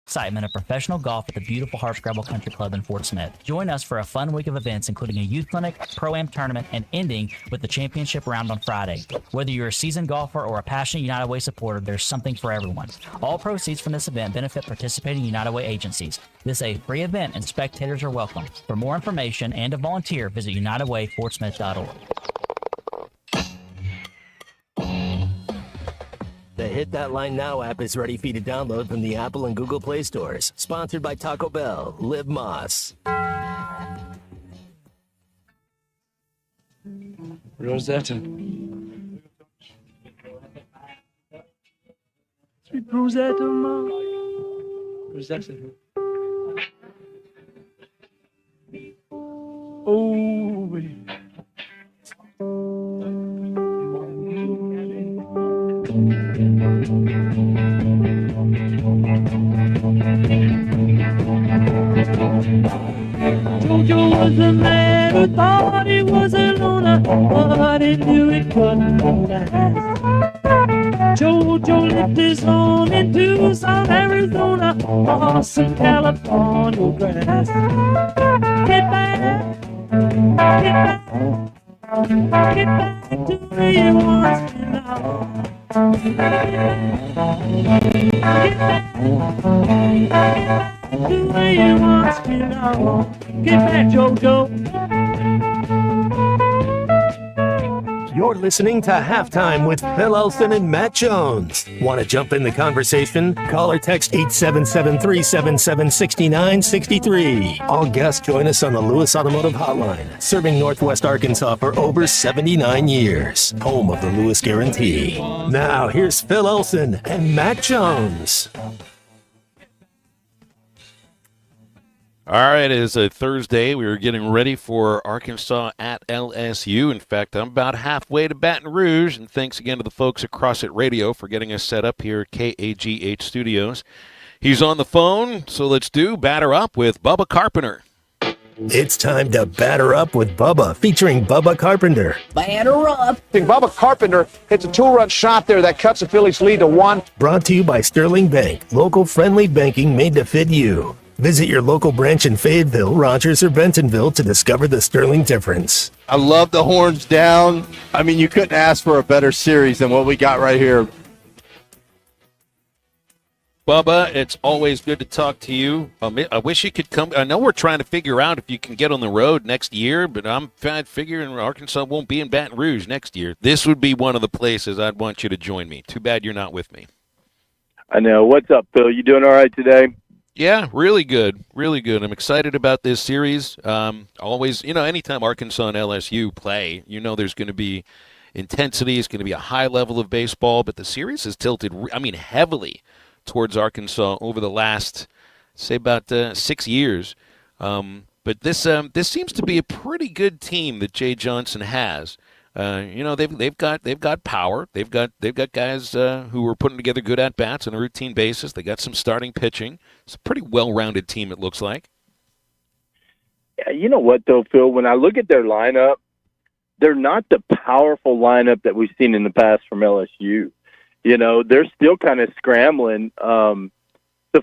S29: Excitement of professional golf at the beautiful Hardscrabble Country Club in Fort Smith. Join us for a fun week of events, including a youth clinic, pro-am tournament, and ending with the championship round on Friday. Whether you're a seasoned golfer or a passionate United Way supporter, there's something for everyone. All proceeds from this event benefit participating United Way agencies. This is a free event and spectators are welcome. For more information and to volunteer, visit UnitedWayFortSmith.org.
S30: The
S5: Hit That Line Now app is ready for you to download from the Apple and Google Play stores. Sponsored by Taco Bell. Live Moss.
S12: Rosetta. Sweet Rosetta, ma. Rosetta. Oh, baby.
S21: Jojo was a man who thought he was a loner, but he knew it couldn't last. Jojo lived his home in Tucson, Arizona, awesome California grass. Get back, get back, get back to where you once belonged. Get back, get back to where you once belonged. Get back, Jojo.
S5: You're listening to Halftime with Phil Elson and Matt Jones. Want to jump in the conversation? Call or text 877-377-6963. All guests join us on the Lewis Automotive Hotline, serving Northwest Arkansas for over 79 years. Home of the Lewis Guarantee. Now, here's Phil Elson and Matt Jones.
S6: All right, it is a Thursday. We are getting ready for Arkansas at LSU. In fact, I'm about halfway to Baton Rouge, and thanks again to the folks at CrossIt Radio for getting us set up here at KAGH Studios. He's on the phone, so let's do Batter Up with Bubba Carpenter.
S5: It's time to Batter Up with Bubba, featuring Bubba Carpenter.
S12: Batter up. Bubba Carpenter hits a 2-run shot there that cuts the Phillies' lead to 1.
S5: Brought to you by Sterling Bank, local friendly banking made to fit you. Visit your local branch in Fayetteville, Rogers, or Bentonville to discover the Sterling difference.
S2: I love the horns down. I mean, you couldn't ask for a better series than what we got right here.
S6: Bubba, it's always good to talk to you. I wish you could come. I know we're trying to figure out if you can get on the road next year, but I'm figuring Arkansas won't be in Baton Rouge next year. This would be one of the places I'd want you to join me. Too bad you're not with me.
S2: I know. What's up, Phil? You doing all right today?
S6: Yeah, really good. Really good. I'm excited about this series. Always, anytime Arkansas and LSU play, there's going to be intensity. It's going to be a high level of baseball, but the series has tilted, heavily towards Arkansas over the last, say, about 6 years. But this seems to be a pretty good team that Jay Johnson has. They've got power. They've got guys who are putting together good at bats on a routine basis. They got some starting pitching. It's a pretty well-rounded team, it looks like.
S2: Yeah, you know what though, Phil? When I look at their lineup, they're not the powerful lineup that we've seen in the past from LSU. They're still kind of scrambling to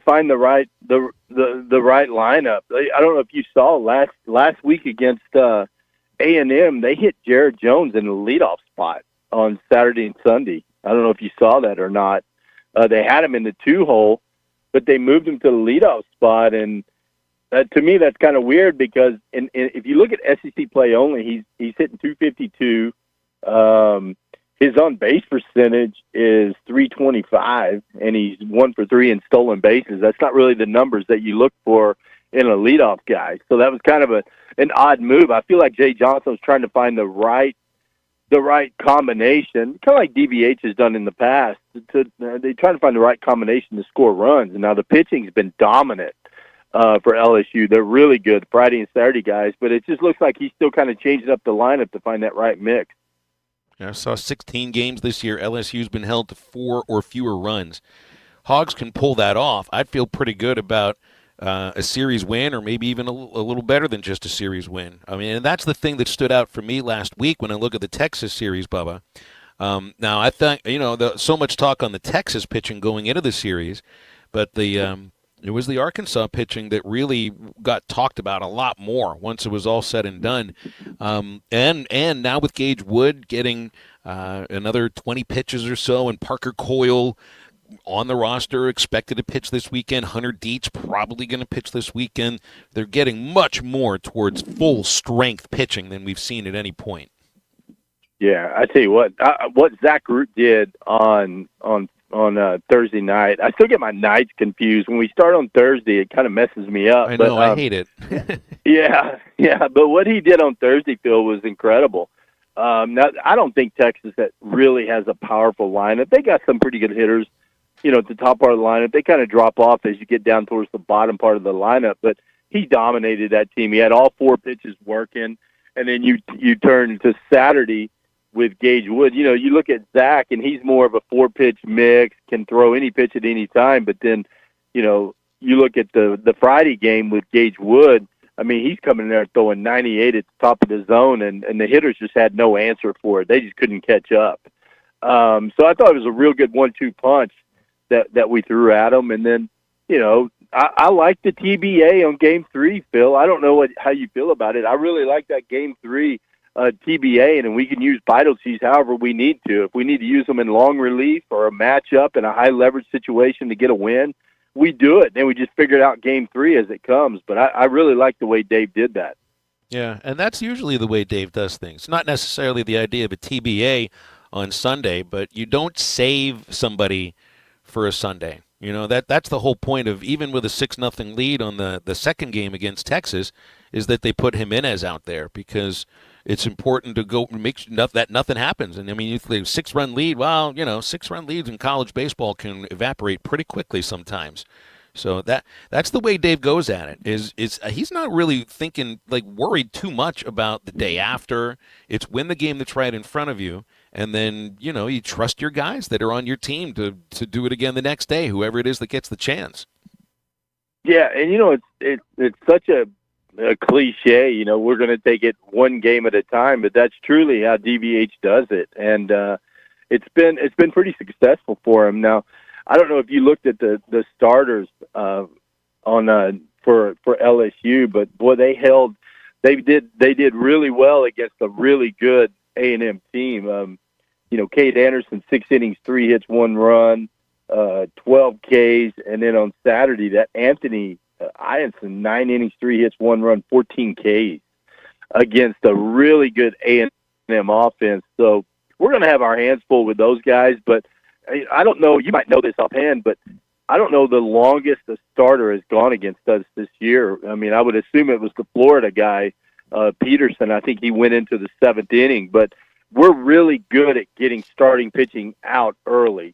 S2: find the right lineup. I don't know if you saw last week against A&M, they hit Jared Jones in the leadoff spot on Saturday and Sunday. I don't know if you saw that or not. They had him in the 2-hole, but they moved him to the leadoff spot, and to me that's kind of weird because if you look at SEC play only, he's hitting 252. His on-base percentage is .325, and he's 1 for 3 in stolen bases. That's not really the numbers that you look for in a leadoff guy. So that was kind of an odd move. I feel like Jay Johnson was trying to find the right combination, kind of like DBH has done in the past. They try to find the right combination to score runs. And now the pitching's been dominant for LSU. They're really good, Friday and Saturday guys, but it just looks like he's still kind of changing up the lineup to find that right mix.
S6: I saw 16 games this year. LSU's been held to 4 or fewer runs. Hogs can pull that off. I'd feel pretty good about a series win, or maybe even a little better than just a series win. And that's the thing that stood out for me last week when I look at the Texas series, Bubba. Now, I think, so much talk on the Texas pitching going into the series, but it was the Arkansas pitching that really got talked about a lot more once it was all said and done. And now with Gage Wood getting another 20 pitches or so, and Parker Coyle on the roster, expected to pitch this weekend. Hunter Dietz probably going to pitch this weekend. They're getting much more towards full strength pitching than we've seen at any point.
S2: Yeah, I tell you what Zach Root did on Thursday night. I still get my nights confused. When we start on Thursday, it kind of messes me up.
S6: I know, I hate it.
S2: Yeah. But what he did on Thursday, Phil, was incredible. Now, I don't think Texas that really has a powerful lineup. They got some pretty good hitters, at the top part of the lineup. They kind of drop off as you get down towards the bottom part of the lineup. But he dominated that team. He had all 4 pitches working. And then you turn to Saturday with Gage Wood. You look at Zach, and he's more of a 4-pitch mix, can throw any pitch at any time. But then, you look at the Friday game with Gage Wood. I mean, he's coming in there throwing 98 at the top of the zone, and the hitters just had no answer for it. They just couldn't catch up. So I thought it was a real good 1-2 punch that we threw at them. And then, I like the TBA on Game 3, Phil. I don't know how you feel about it. I really like that Game 3 TBA, and we can use Vital Cheese however we need to. If we need to use them in long relief or a matchup in a high-leverage situation to get a win, we do it. Then we just figure it out Game 3 as it comes. But I really like the way Dave did that.
S6: Yeah, and that's usually the way Dave does things. Not necessarily the idea of a TBA on Sunday, but you don't save somebody for a Sunday. That's the whole point of, even with a 6-0 lead on the second game against Texas, is that they put him in as out there because it's important to go make sure that nothing happens. And I mean, if they have a 6-run lead, 6-run leads in college baseball can evaporate pretty quickly sometimes. So that's the way Dave goes at it. Is he's not really thinking, worried too much about the day after. It's win the game that's right in front of you, and then you trust your guys that are on your team to do it again the next day, whoever it is that gets the chance.
S2: Yeah, and it's such a cliche. We're going to take it one game at a time, but that's truly how DVH does it, and it's been pretty successful for him. Now, I don't know if you looked at the starters for LSU, but boy, they did really well against a really good A&M team. Cade Anderson, 6 innings, 3 hits, 1 run, 12 Ks, and then on Saturday that Anthony Ianson, 9 innings, 3 hits, 1 run, 14 Ks against a really good A&M offense. So we're going to have our hands full with those guys, but I don't know, you might know this offhand, but I don't know the longest a starter has gone against us this year. I mean, I would assume it was the Florida guy, Peterson. I think he went into the 7th inning, but we're really good at getting starting pitching out early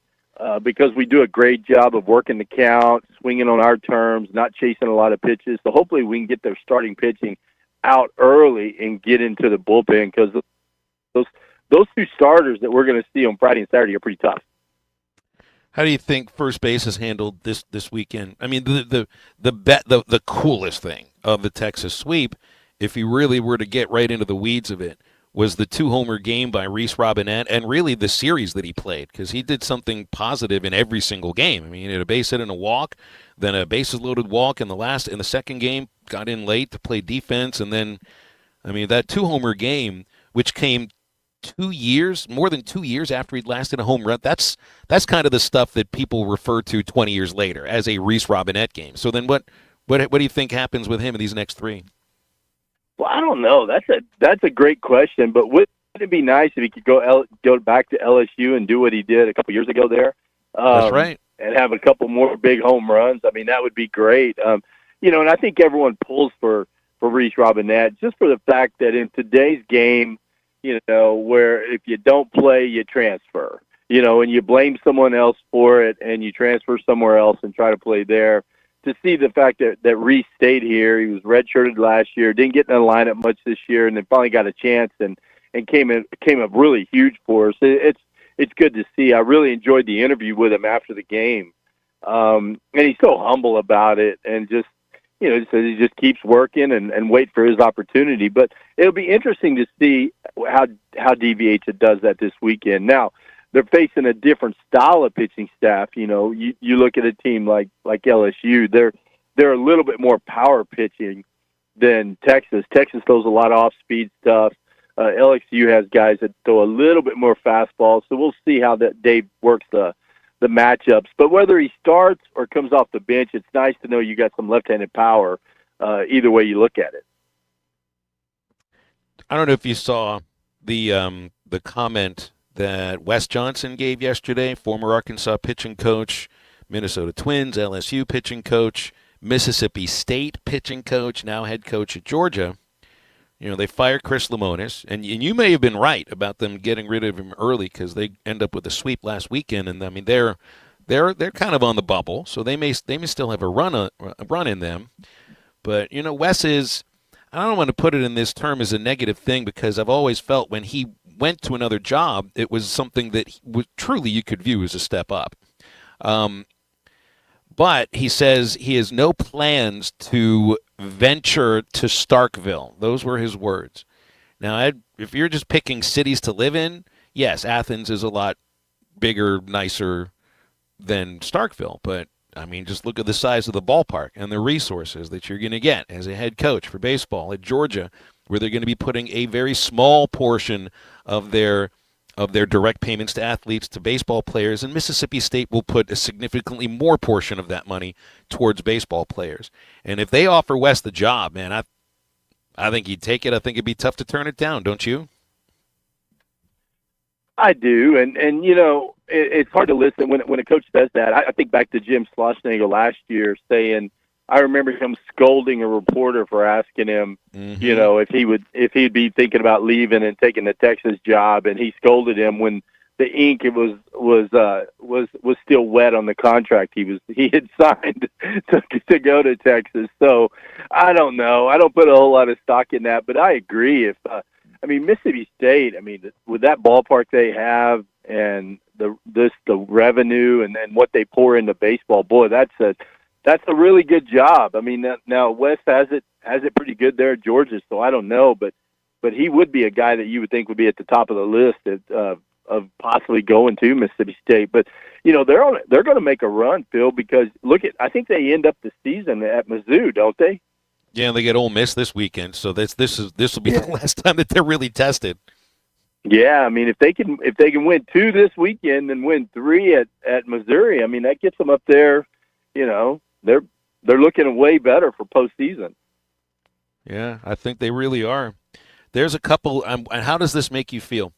S2: because we do a great job of working the count, swinging on our terms, not chasing a lot of pitches. So hopefully we can get their starting pitching out early and get into the bullpen, because those 2 starters that we're going to see on Friday and Saturday are pretty tough.
S6: How do you think first base has handled this weekend? I mean, the coolest thing of the Texas sweep, if you really were to get right into the weeds of it, was the 2-homer game by Reese Robinette, and really the series that he played, because he did something positive in every single game. I mean, he had a base hit and a walk, then a bases-loaded walk in the second game, got in late to play defense, and then, I mean, that 2-homer game, which came more than 2 years after he'd last hit a home run, that's kind of the stuff that people refer to 20 years later as a Reese Robinette game. So then what do you think happens with him in these next 3?
S2: Well, I don't know. That's a great question, but wouldn't it be nice if he could go back to LSU and do what he did a couple years ago there?
S6: That's right.
S2: And have a couple more big home runs. I mean, that would be great. And I think everyone pulls for Reese Robinette just for the fact that in today's game, where if you don't play, you transfer, and you blame someone else for it and you transfer somewhere else and try to play there. To see the fact that Reese stayed here, he was redshirted last year, didn't get in the lineup much this year, and then finally got a chance and came up really huge for us. It's good to see. I really enjoyed the interview with him after the game, and he's so humble about it, and just he just keeps working and wait for his opportunity. But it'll be interesting to see how DVH does that this weekend. Now, they're facing a different style of pitching staff. You look at a team like LSU, they're a little bit more power pitching than Texas. Texas throws a lot of off-speed stuff. LSU has guys that throw a little bit more fastball. So we'll see how that Dave works the matchups. But whether he starts or comes off the bench, it's nice to know you got some left-handed power either way you look at it.
S6: I don't know if you saw the comment that Wes Johnson gave yesterday, former Arkansas pitching coach, Minnesota Twins, LSU pitching coach, Mississippi State pitching coach, now head coach at Georgia. You know, they fired Chris Lemonis, and you may have been right about them getting rid of him early because they end up with a sweep last weekend, and I mean they're kind of on the bubble, so they may still have a run in them. But you know, Wes is, I don't want to put it in this term as a negative thing because I've always felt when he went to another job, it was something that truly you could view as a step up. But he says he has no plans to venture to Starkville. Those were his words. Now, if you're just picking cities to live in, yes, Athens is a lot bigger, nicer than Starkville. But, I mean, just look at the size of the ballpark and the resources that you're going to get as a head coach for baseball at Georgia, where they're going to be putting a very small portion of their direct payments to athletes, to baseball players, and Mississippi State will put a significantly more portion of that money towards baseball players. And if they offer Wes the job, man, I think he'd take it. I think it'd be tough to turn it down, don't you?
S2: I do, and you know, it's hard to listen when a coach says that. I think back to Jim Schlossnagle last year saying, I remember him scolding a reporter for asking him, you know, if he'd be thinking about leaving and taking the Texas job, and he scolded him when the ink was still wet on the contract he had signed to go to Texas. So I don't know. I don't put a whole lot of stock in that, but I agree. I mean, Mississippi State, I mean, with that ballpark they have and the revenue and then what they pour into baseball, boy, that's a really good job. I mean, now Wes has it pretty good there at Georgia, so I don't know, but he would be a guy that you would think would be at the top of the list of possibly going to Mississippi State. But you know, they're going to make a run, Phil, because I think they end up the season at Mizzou, don't they?
S6: Yeah, they get Ole Miss this weekend, so this will be the last time that they're really tested.
S2: Yeah, I mean, if they can win 2 this weekend and win 3 at Missouri, I mean, that gets them up there. You know, they're looking way better for postseason.
S6: Yeah, I think they really are. There's a couple. How does this make you feel?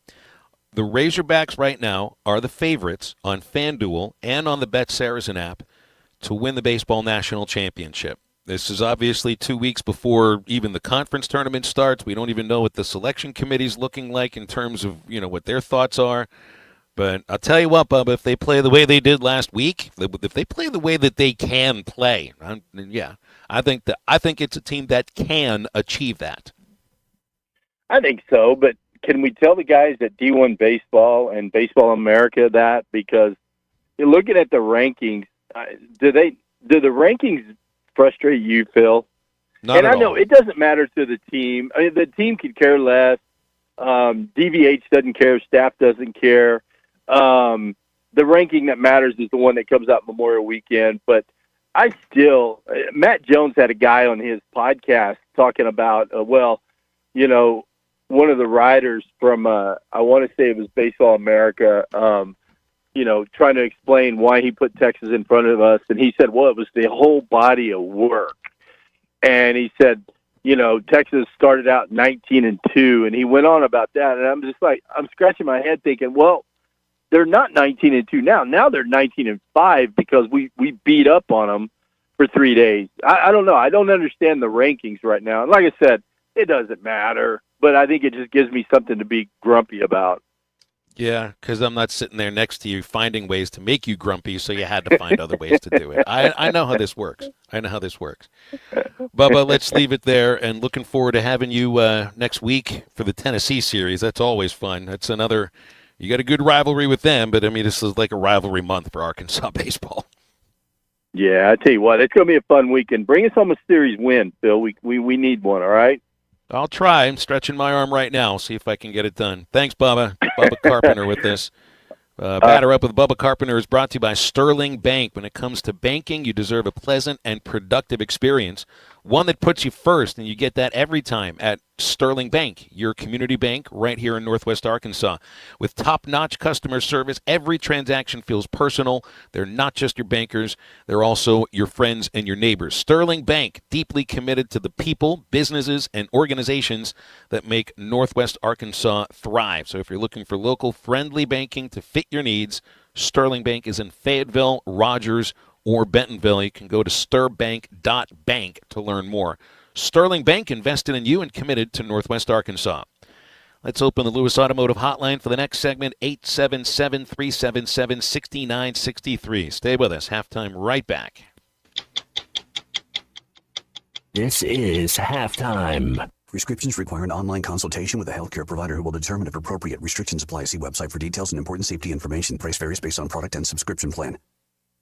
S6: The Razorbacks right now are the favorites on FanDuel and on the Bet Saracen app to win the baseball national championship. This is obviously 2 weeks before even the conference tournament starts. We don't even know what the selection committee's looking like in terms of, you know, what their thoughts are. But I'll tell you what, Bubba, if they play the way they did last week, if they play the way that they can play, I think it's a team that can achieve that.
S2: I think so, but can we tell the guys at D1 Baseball and Baseball America that? Because you're looking at the rankings, do the rankings frustrate you, Phil?
S6: Not at all.
S2: I know it doesn't matter to the team. I mean, the team could care less. DVH doesn't care. Staff doesn't care. The ranking that matters is the one that comes out Memorial Weekend. But Matt Jones had a guy on his podcast talking about, you know, one of the writers from, I want to say it was Baseball America, you know, trying to explain why he put Texas in front of us. And he said, well, it was the whole body of work. And he said, you know, Texas started out 19-2, and he went on about that. And I'm just like, I'm scratching my head thinking, well, they're not 19-2 now. Now they're 19-5 because we beat up on them for 3 days. I don't know. I don't understand the rankings right now. And like I said, it doesn't matter, but I think it just gives me something to be grumpy about.
S6: Yeah, because I'm not sitting there next to you finding ways to make you grumpy, so you had to find other ways to do it. I know how this works. Bubba, let's leave it there, and looking forward to having you next week for the Tennessee series. That's always fun. That's another – you got a good rivalry with them, but, I mean, this is like a rivalry month for Arkansas baseball.
S2: Yeah, I tell you what, it's going to be a fun weekend. Bring us home a series win, Phil. We need one, all right?
S6: I'll try. I'm stretching my arm right now. See if I can get it done. Thanks, Bubba. Bubba Carpenter with this. Batter Up with Bubba Carpenter is brought to you by Sterling Bank. When it comes to banking, you deserve a pleasant and productive experience. one that puts you first, and you get that every time at Sterling Bank, your community bank right here in Northwest Arkansas. With top-notch customer service, every transaction feels personal. They're not just your bankers, they're also your friends and your neighbors. Sterling Bank, deeply committed to the people, businesses, and organizations that make Northwest Arkansas thrive. So if you're looking for local friendly banking to fit your needs, Sterling Bank is in Fayetteville, Rogers, or Bentonville. You can go to stirbank.bank to learn more. Sterling Bank, invested in you and committed to Northwest Arkansas. Let's open the Lewis Automotive Hotline for the next segment, 877-377-6963. Stay with us. Halftime right back.
S5: This is Halftime.
S8: Prescriptions require an online consultation with a healthcare provider who will determine if appropriate. Restrictions apply. See website for details and important safety information. Price varies based on product and subscription plan.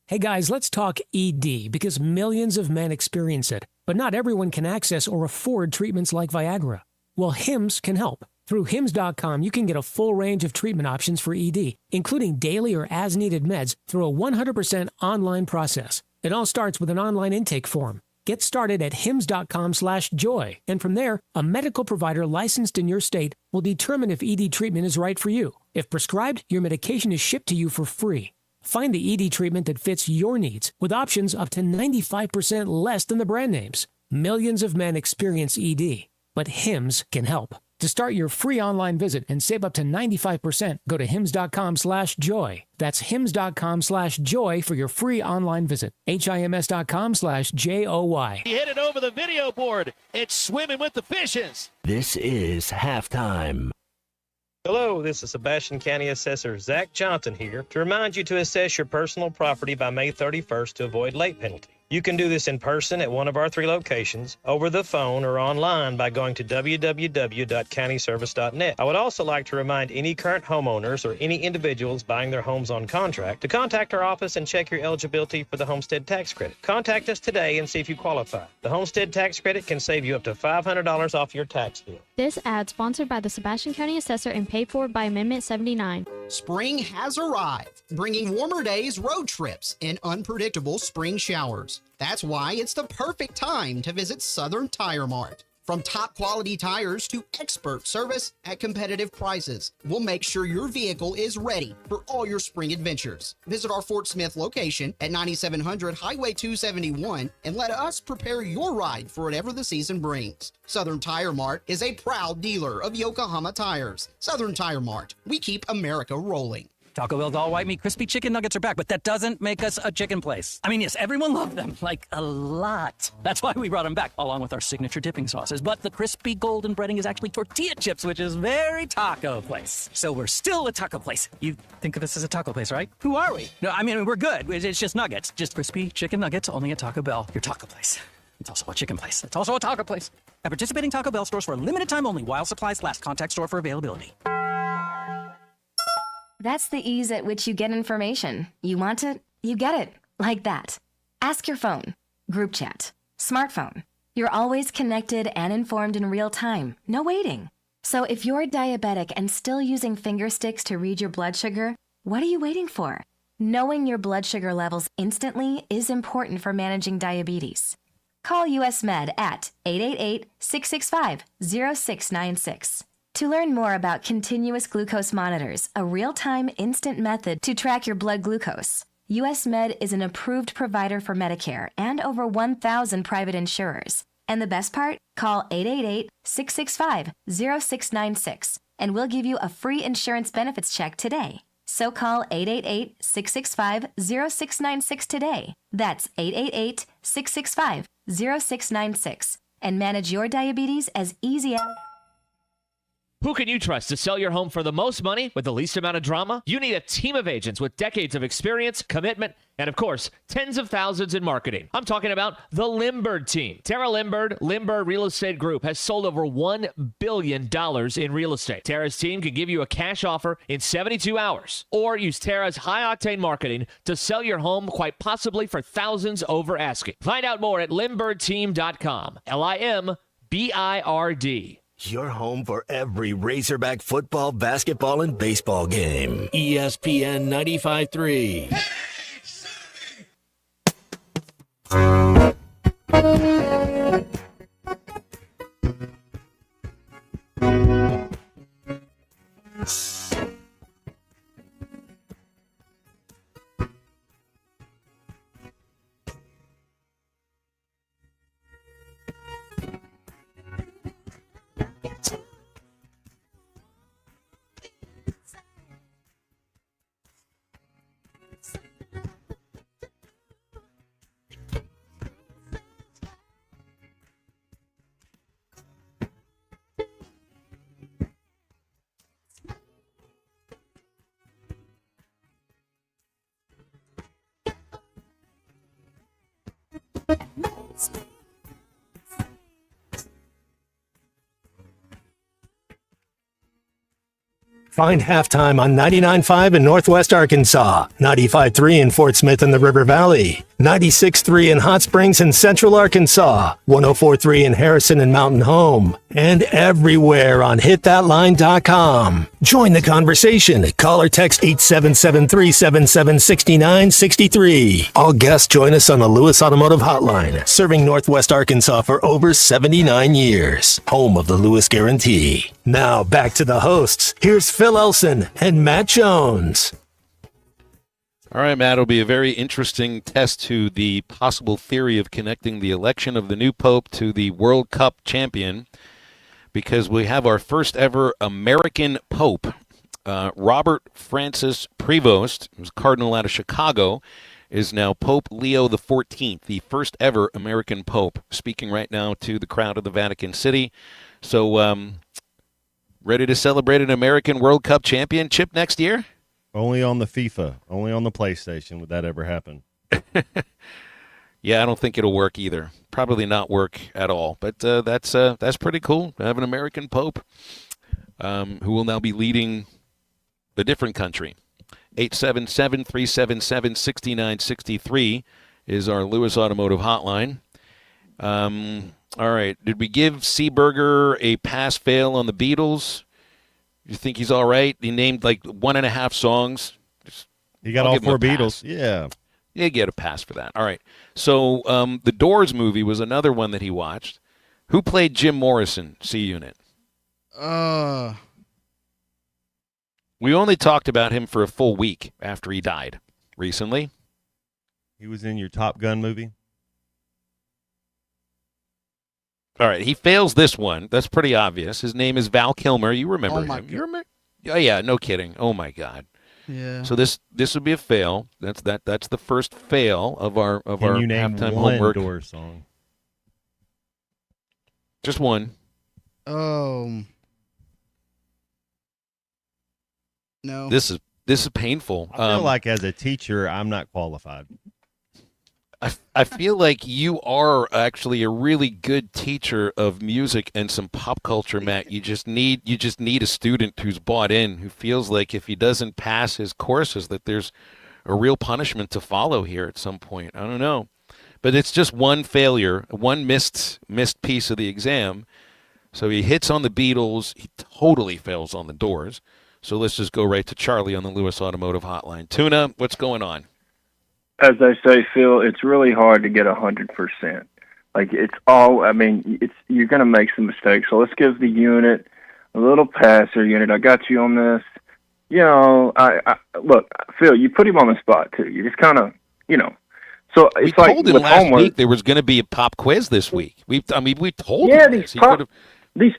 S11: Hey guys, let's talk ED because millions of men experience it, but not everyone can access or afford treatments like Viagra. Well, Hims can help. Through Hims.com, you can get a full range of treatment options for ED, including daily or as-needed meds through a 100% online process. It all starts with an online intake form. Get started at hims.com/joy, and from there, a medical provider licensed in your state will determine if ED treatment is right for you. If prescribed, your medication is shipped to you for free. Find the ED treatment that fits your needs with options up to 95% less than the brand names. Millions of men experience ED, but Hims can help. To start your free online visit and save up to 95%, go to hims.com/joy. That's hims.com/joy for your free online visit. HIMS.com/JOY.
S21: He hit it over the video board. It's swimming with the fishes.
S5: This is Halftime.
S14: Hello, this is Sebastian County Assessor Zach Johnson here to remind you to assess your personal property by May 31st to avoid late penalty. You can do this in person at one of our 3 locations, over the phone, or online by going to www.countyservice.net. I would also like to remind any current homeowners or any individuals buying their homes on contract to contact our office and check your eligibility for the homestead tax credit. Contact us today and see if you qualify. The homestead tax credit can save you up to $500 off your tax bill.
S15: This ad sponsored by the Sebastian County Assessor and paid for by Amendment 79.
S27: Spring has arrived, bringing warmer days, road trips, and unpredictable spring showers. That's why it's the perfect time to visit Southern Tire Mart. From top quality tires to expert service at competitive prices, we'll make sure your vehicle is ready for all your spring adventures. Visit our Fort Smith location at 9700 Highway 271 and let us prepare your ride for whatever the season brings. Southern Tire Mart is a proud dealer of Yokohama tires. Southern Tire Mart, we keep America rolling.
S16: Taco Bell's all white meat crispy chicken nuggets are back, but that doesn't make us a chicken place. I mean, yes, everyone loved them, like a lot. That's why we brought them back, along with our signature dipping sauces. But the crispy golden breading is actually tortilla chips, which is very taco place. So we're still a taco place. You think of us as a taco place, right? Who are we? No, I mean, we're good. It's just nuggets. Just crispy chicken nuggets, only at Taco Bell, your taco place. It's also a chicken place. It's also a taco place. At participating Taco Bell stores for a limited time only while supplies last. Contact store for availability.
S10: That's the ease at which you get information. You want it, you get it. Like that. Ask your phone. Group chat. Smartphone. You're always connected and informed in real time. No waiting. So if you're diabetic and still using finger sticks to read your blood sugar, what are you waiting for? Knowing your blood sugar levels instantly is important for managing diabetes. Call US Med at 888-665-0696. To learn more about continuous glucose monitors, a real-time instant method to track your blood glucose, US Med is an approved provider for Medicare and over 1,000 private insurers. And the best part? Call 888-665-0696 and we'll give you a free insurance benefits check today. So call 888-665-0696 today. That's 888-665-0696 and manage your diabetes as easy as...
S29: Who can you trust to sell your home for the most money with the least amount of drama? You need a team of agents with decades of experience, commitment, and of course, tens of thousands in marketing. I'm talking about the Limbird team. Tara Limbird Real Estate Group has sold over $1 billion in real estate. Tara's team can give you a cash offer in 72 hours or use Tara's high-octane marketing to sell your home quite possibly for thousands over asking. Find out more at limbirdteam.com. LIMBIRD.
S5: Your home for every Razorback football, basketball, and baseball game. ESPN 95.3. Find Halftime on 99.5 in Northwest Arkansas, 95.3 in Fort Smith and the River Valley, 96.3 in Hot Springs and Central Arkansas, 104.3 in Harrison and Mountain Home, and everywhere on hitthatline.com. Join the conversation. Call or text 877-377-6963. All guests join us on the Lewis Automotive Hotline, serving Northwest Arkansas for over 79 years. Home of the Lewis Guarantee. Now back to the hosts. Here's Phil Elson and Matt Jones.
S6: All right, Matt, it'll be a very interesting test to the possible theory of connecting the election of the new Pope to the World Cup champion, because we have our first ever American Pope. Robert Francis Prevost, who's cardinal out of Chicago, is now Pope Leo XIV, the first ever American Pope, speaking right now to the crowd of the Vatican City. So, ready to celebrate an American World Cup championship next year?
S1: Only on the FIFA, only on the PlayStation would that ever happen.
S6: Yeah, I don't think it'll work either. Probably not work at all. But that's pretty cool to have an American Pope who will now be leading a different country. 877-377-6963 is our Lewis Automotive Hotline. All right. Did we give Seaburger a pass-fail on the Beatles? You think he's all right? He named like 1.5 songs.
S1: He got all 4 Beatles. Yeah.
S6: You get a pass for that. All right. So the Doors movie was another one that he watched. Who played Jim Morrison, C Unit? We only talked about him for a full week after he died recently.
S1: He was in your Top Gun movie?
S6: All right, he fails this one. That's pretty obvious. His name is Val Kilmer. You remember him?
S7: God.
S6: You remember? Oh yeah, no kidding. Oh my God.
S7: Yeah.
S6: So this would be a fail. That's the first fail of our
S1: Can you name
S6: halftime
S1: one
S6: homework.
S1: Doors song?
S6: Just one.
S7: No.
S6: This is painful.
S1: I feel like as a teacher, I'm not qualified.
S6: I feel like you are actually a really good teacher of music and some pop culture, Matt. You just need a student who's bought in, who feels like if he doesn't pass his courses that there's a real punishment to follow here at some point. I don't know. But it's just one failure, one missed piece of the exam. So he hits on the Beatles, he totally fails on the Doors. So let's just go right to Charlie on the Lewis Automotive Hotline. Tuna, what's going on?
S2: As I say, Phil, it's really hard to get 100%. Like you're going to make some mistakes. So let's give the unit a little pass here, unit. I got you on this. You know, I look, Phil, you put him on the spot too. You just kind of, So it's
S6: we
S2: like
S6: told him
S2: with
S6: last
S2: homework,
S6: week there was going to be a pop quiz this week. We told
S2: yeah,
S6: him this.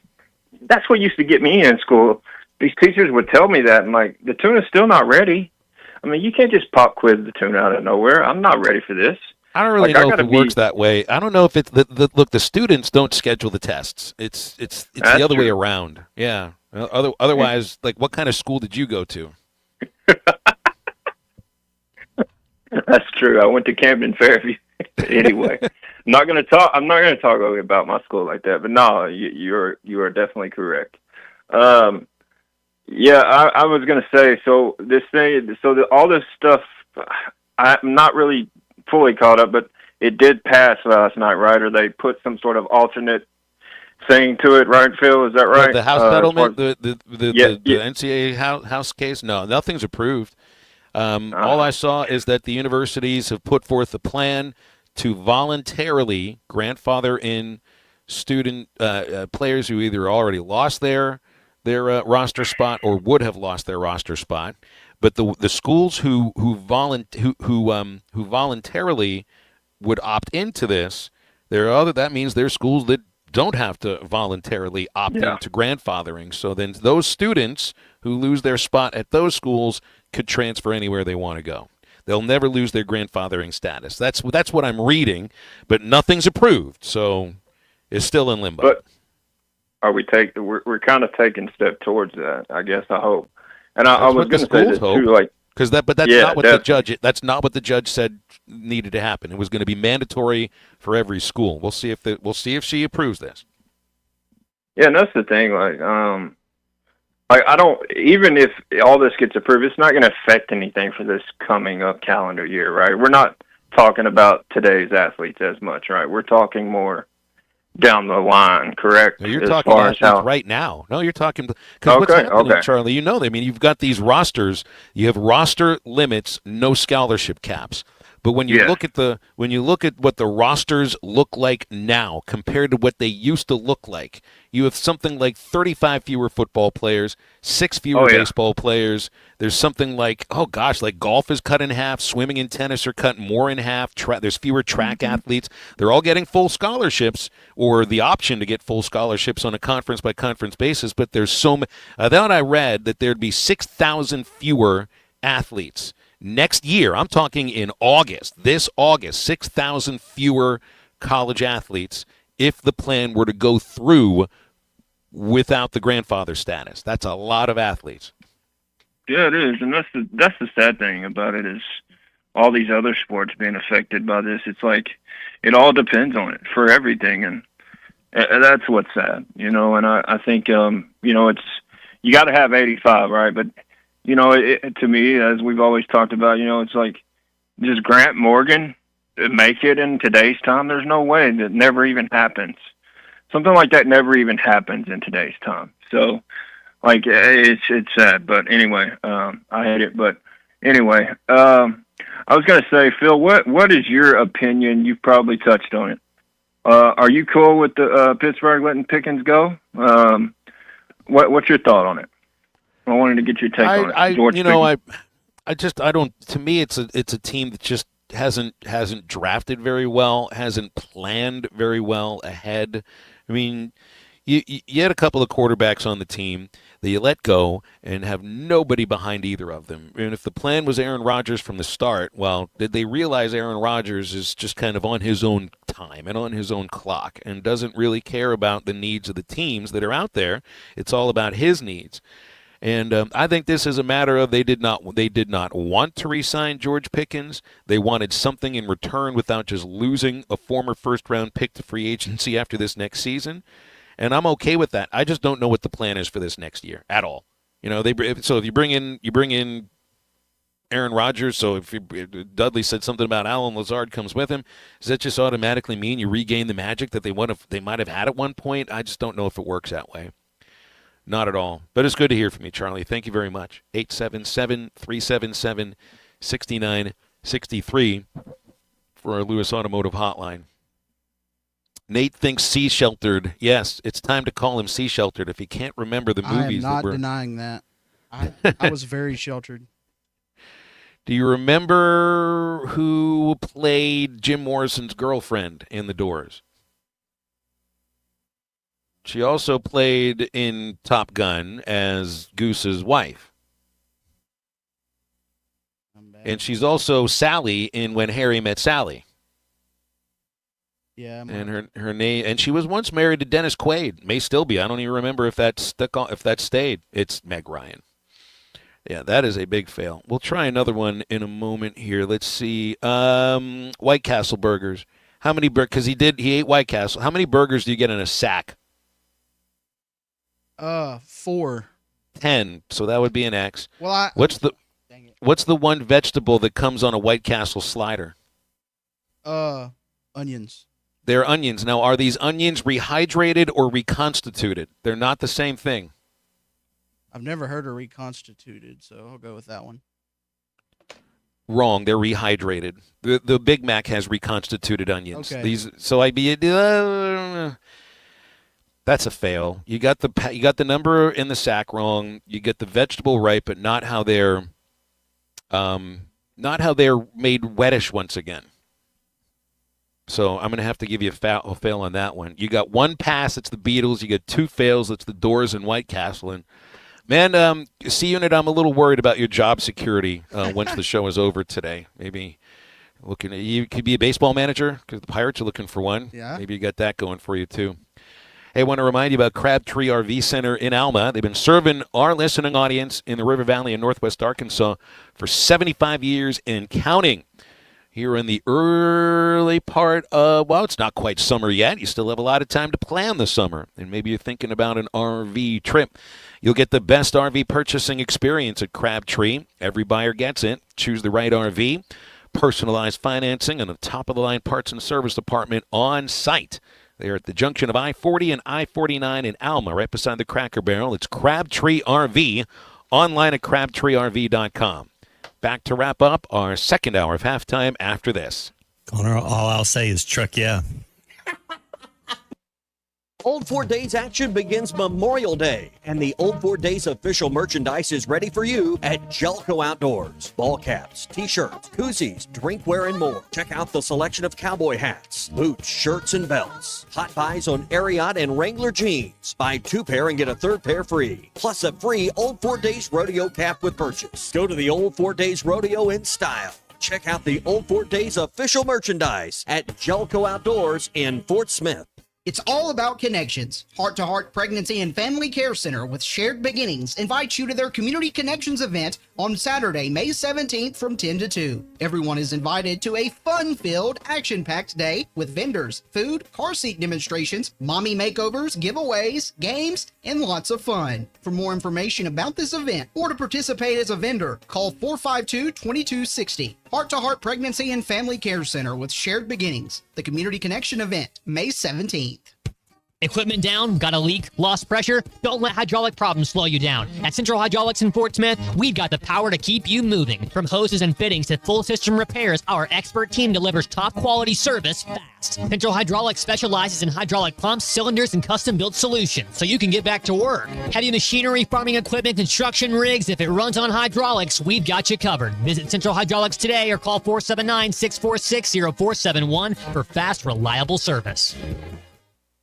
S2: That's what used to get me in school. These teachers would tell me that, and like, the tuna's still not ready. I mean, you can't just pop quiz the tuna out of nowhere. I'm not ready for this.
S6: I don't really know if it works that way. I don't know if it's look. The students don't schedule the tests. It's the other way around. Yeah. Otherwise, like, what kind of school did you go to?
S2: That's true. I went to Camden Fairview. Anyway, I'm not going to talk about my school like that. But no, you are definitely correct. Yeah, I was going to say, so all this stuff, I'm not really fully caught up, but it did pass last night, right? Or they put some sort of alternate thing to it, right, Phil? Is that right?
S6: The House settlement, the NCAA House case? No, nothing's approved. All I saw is that the universities have put forth a plan to voluntarily grandfather in student players who either already lost their roster spot or would have lost their roster spot, but the schools who voluntarily would opt into this, that means there are schools that don't have to voluntarily opt into grandfathering. So then those students who lose their spot at those schools could transfer anywhere they want to go. They'll never lose their grandfathering status. That's what I'm reading, but nothing's approved, so it's still in limbo.
S2: But are we're kind of taking a step towards that, I guess. I hope. And I was going to say this too, like,
S6: Because but that's not what the judge. That's not what the judge said needed to happen. It was going to be mandatory for every school. We'll see if she approves this.
S4: Yeah, and that's the thing. Like, I don't. Even if all this gets approved, it's not going to affect anything for this coming up calendar year, right? We're not talking about today's athletes as much, right? We're talking more down the line, correct?
S6: No, you're talking about right now. No, you're talking because what's happening, Charlie? You know, I mean, you've got these rosters. You have roster limits, no scholarship caps. But when you look at what the rosters look like now compared to what they used to look like, you have something like 35 fewer football players, 6 fewer baseball players. There's something like like golf is cut in half, swimming and tennis are cut more in half. There's fewer track athletes. They're all getting full scholarships or the option to get full scholarships on a conference by conference basis. But there's then I read that there'd be 6,000 fewer athletes. Next year, I'm talking in August, this August, 6,000 fewer college athletes if the plan were to go through without the grandfather status. That's a lot of athletes.
S4: Yeah, it is, and that's the sad thing about it is all these other sports being affected by this. It's like it all depends on it for everything, and that's what's sad, you know. And I think you know, it's you got to have 85, right? But you know, to me, as we've always talked about, you know, it's like, does Grant Morgan make it in today's time? There's no way. That never even happens. Something like that never even happens in today's time. So, like, it's sad. But anyway, I hate it. But anyway, I was going to say, Phil, what is your opinion? You've probably touched on it. Are you cool with the Pittsburgh letting Pickens go? What's your thought on it? I wanted to get your take on it.
S6: I don't. To me, it's a team that just hasn't drafted very well, hasn't planned very well ahead. I mean, you had a couple of quarterbacks on the team that you let go and have nobody behind either of them. And if the plan was Aaron Rodgers from the start, well, did they realize Aaron Rodgers is just kind of on his own time and on his own clock and doesn't really care about the needs of the teams that are out there? It's all about his needs. And I think this is a matter of they did not want to re-sign George Pickens. They wanted something in return without just losing a former first-round pick to free agency after this next season. And I'm okay with that. I just don't know what the plan is for this next year at all. You know, if you bring in Aaron Rodgers. So if Dudley said something about Allen Lazard comes with him, does that just automatically mean you regain the magic that they might have had at one point? I just don't know if it works that way. Not at all. But it's good to hear from you, Charlie. Thank you very much. 877-377-6963 for our Lewis Automotive Hotline. Nate thinks Sea Sheltered. Yes, it's time to call him Sea Sheltered if he can't remember the movies.
S7: I am not denying that. I was very sheltered.
S6: Do you remember who played Jim Morrison's girlfriend in The Doors? She also played in Top Gun as Goose's wife. And she's also Sally in When Harry Met Sally.
S7: Yeah.
S6: And her name, and she was once married to Dennis Quaid. May still be. I don't even remember if that stayed. It's Meg Ryan. Yeah, that is a big fail. We'll try another one in a moment here. Let's see. White Castle burgers. How many because he ate White Castle. How many burgers do you get in a sack?
S7: 4.
S6: 10. So that would be an X.
S7: Well,
S6: what's the one vegetable that comes on a White Castle slider?
S7: Onions.
S6: They're onions. Now, are these onions rehydrated or reconstituted? They're not the same thing.
S7: I've never heard of reconstituted, so I'll go with that one.
S6: Wrong. They're rehydrated. The Big Mac has reconstituted onions.
S7: Okay.
S6: That's a fail. You got the number in the sack wrong. You get the vegetable right, but not how they're made wettish once again. So I'm going to have to give you a fail on that one. You got one pass, it's the Beatles. You got 2 fails, it's the Doors and White Castle. And man, C-Unit, I'm a little worried about your job security once the show is over today. Maybe you could be a baseball manager because the Pirates are looking for one.
S7: Yeah.
S6: Maybe you got that going for you too. Hey, I want to remind you about Crabtree RV Center in Alma. They've been serving our listening audience in the River Valley in Northwest Arkansas for 75 years and counting. Here in the early part of, well, it's not quite summer yet. You still have a lot of time to plan the summer. And maybe you're thinking about an RV trip. You'll get the best RV purchasing experience at Crabtree. Every buyer gets it. Choose the right RV. Personalized financing and a top-of-the-line parts and service department on site. They're at the junction of I-40 and I-49 in Alma, right beside the Cracker Barrel. It's Crabtree RV, online at crabtreerv.com. Back to wrap up our second hour of halftime after this.
S9: Connor, all I'll say is truck yeah.
S13: Old Ford Days action begins Memorial Day, and the Old Ford Days official merchandise is ready for you at Jelco Outdoors. Ball caps, t-shirts, koozies, drinkware, and more. Check out the selection of cowboy hats, boots, shirts, and belts. Hot buys on Ariat and Wrangler jeans. Buy 2 pair and get a 3rd pair free. Plus a free Old Ford Days rodeo cap with purchase. Go to the Old Ford Days Rodeo in style. Check out the Old Ford Days official merchandise at Jelco Outdoors in Fort Smith.
S27: It's all about connections. Heart to Heart Pregnancy and Family Care Center with Shared Beginnings invites you to their Community Connections event on Saturday, May 17th from 10 to 2. Everyone is invited to a fun-filled, action-packed day with vendors, food, car seat demonstrations, mommy makeovers, giveaways, games, and lots of fun. For more information about this event or to participate as a vendor, call 452-2260. Heart to Heart Pregnancy and Family Care Center with Shared Beginnings. The Community Connection event, May 17th.
S28: Equipment down? Got a leak? Lost pressure? Don't let hydraulic problems slow you down. At Central Hydraulics in Fort Smith, we've got the power to keep you moving. From hoses and fittings to full system repairs, our expert team delivers top quality service fast. Central Hydraulics specializes in hydraulic pumps, cylinders, and custom-built solutions, so you can get back to work. Heavy machinery, farming equipment, construction rigs, if it runs on hydraulics, we've got you covered. Visit Central Hydraulics today or call 479-646-0471 for fast, reliable service.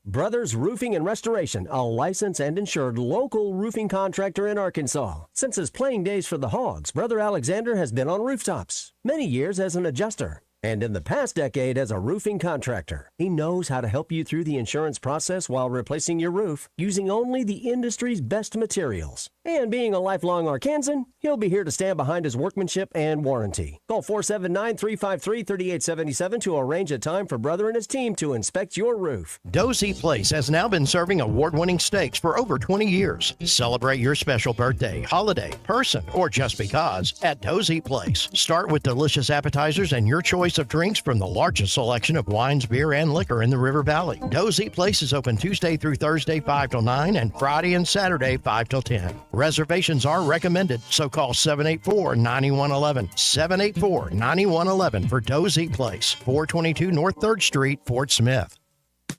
S17: Brothers Roofing and Restoration, a licensed and insured local roofing contractor in Arkansas. Since his playing days for the Hogs, Brother Alexander has been on rooftops, many years as an adjuster, and in the past decade as a roofing contractor. He knows how to help you through the insurance process while replacing your roof using only the industry's best materials. And being a lifelong Arkansan, he'll be here to stand behind his workmanship and warranty. Call 479-353-3877 to arrange a time for Brother and his team to inspect your roof.
S18: Dozy Place has now been serving award-winning steaks for over 20 years. Celebrate your special birthday, holiday, person, or just because at Dozy Place. Start with delicious appetizers and your choice of drinks from the largest selection of wines, beer, and liquor in the River Valley. Dozy Place is open Tuesday through Thursday 5 till 9 and Friday and Saturday 5 till 10. Reservations are recommended, so call 784-9111. 784-9111 for Dozy Place, 422 North 3rd Street, Fort Smith.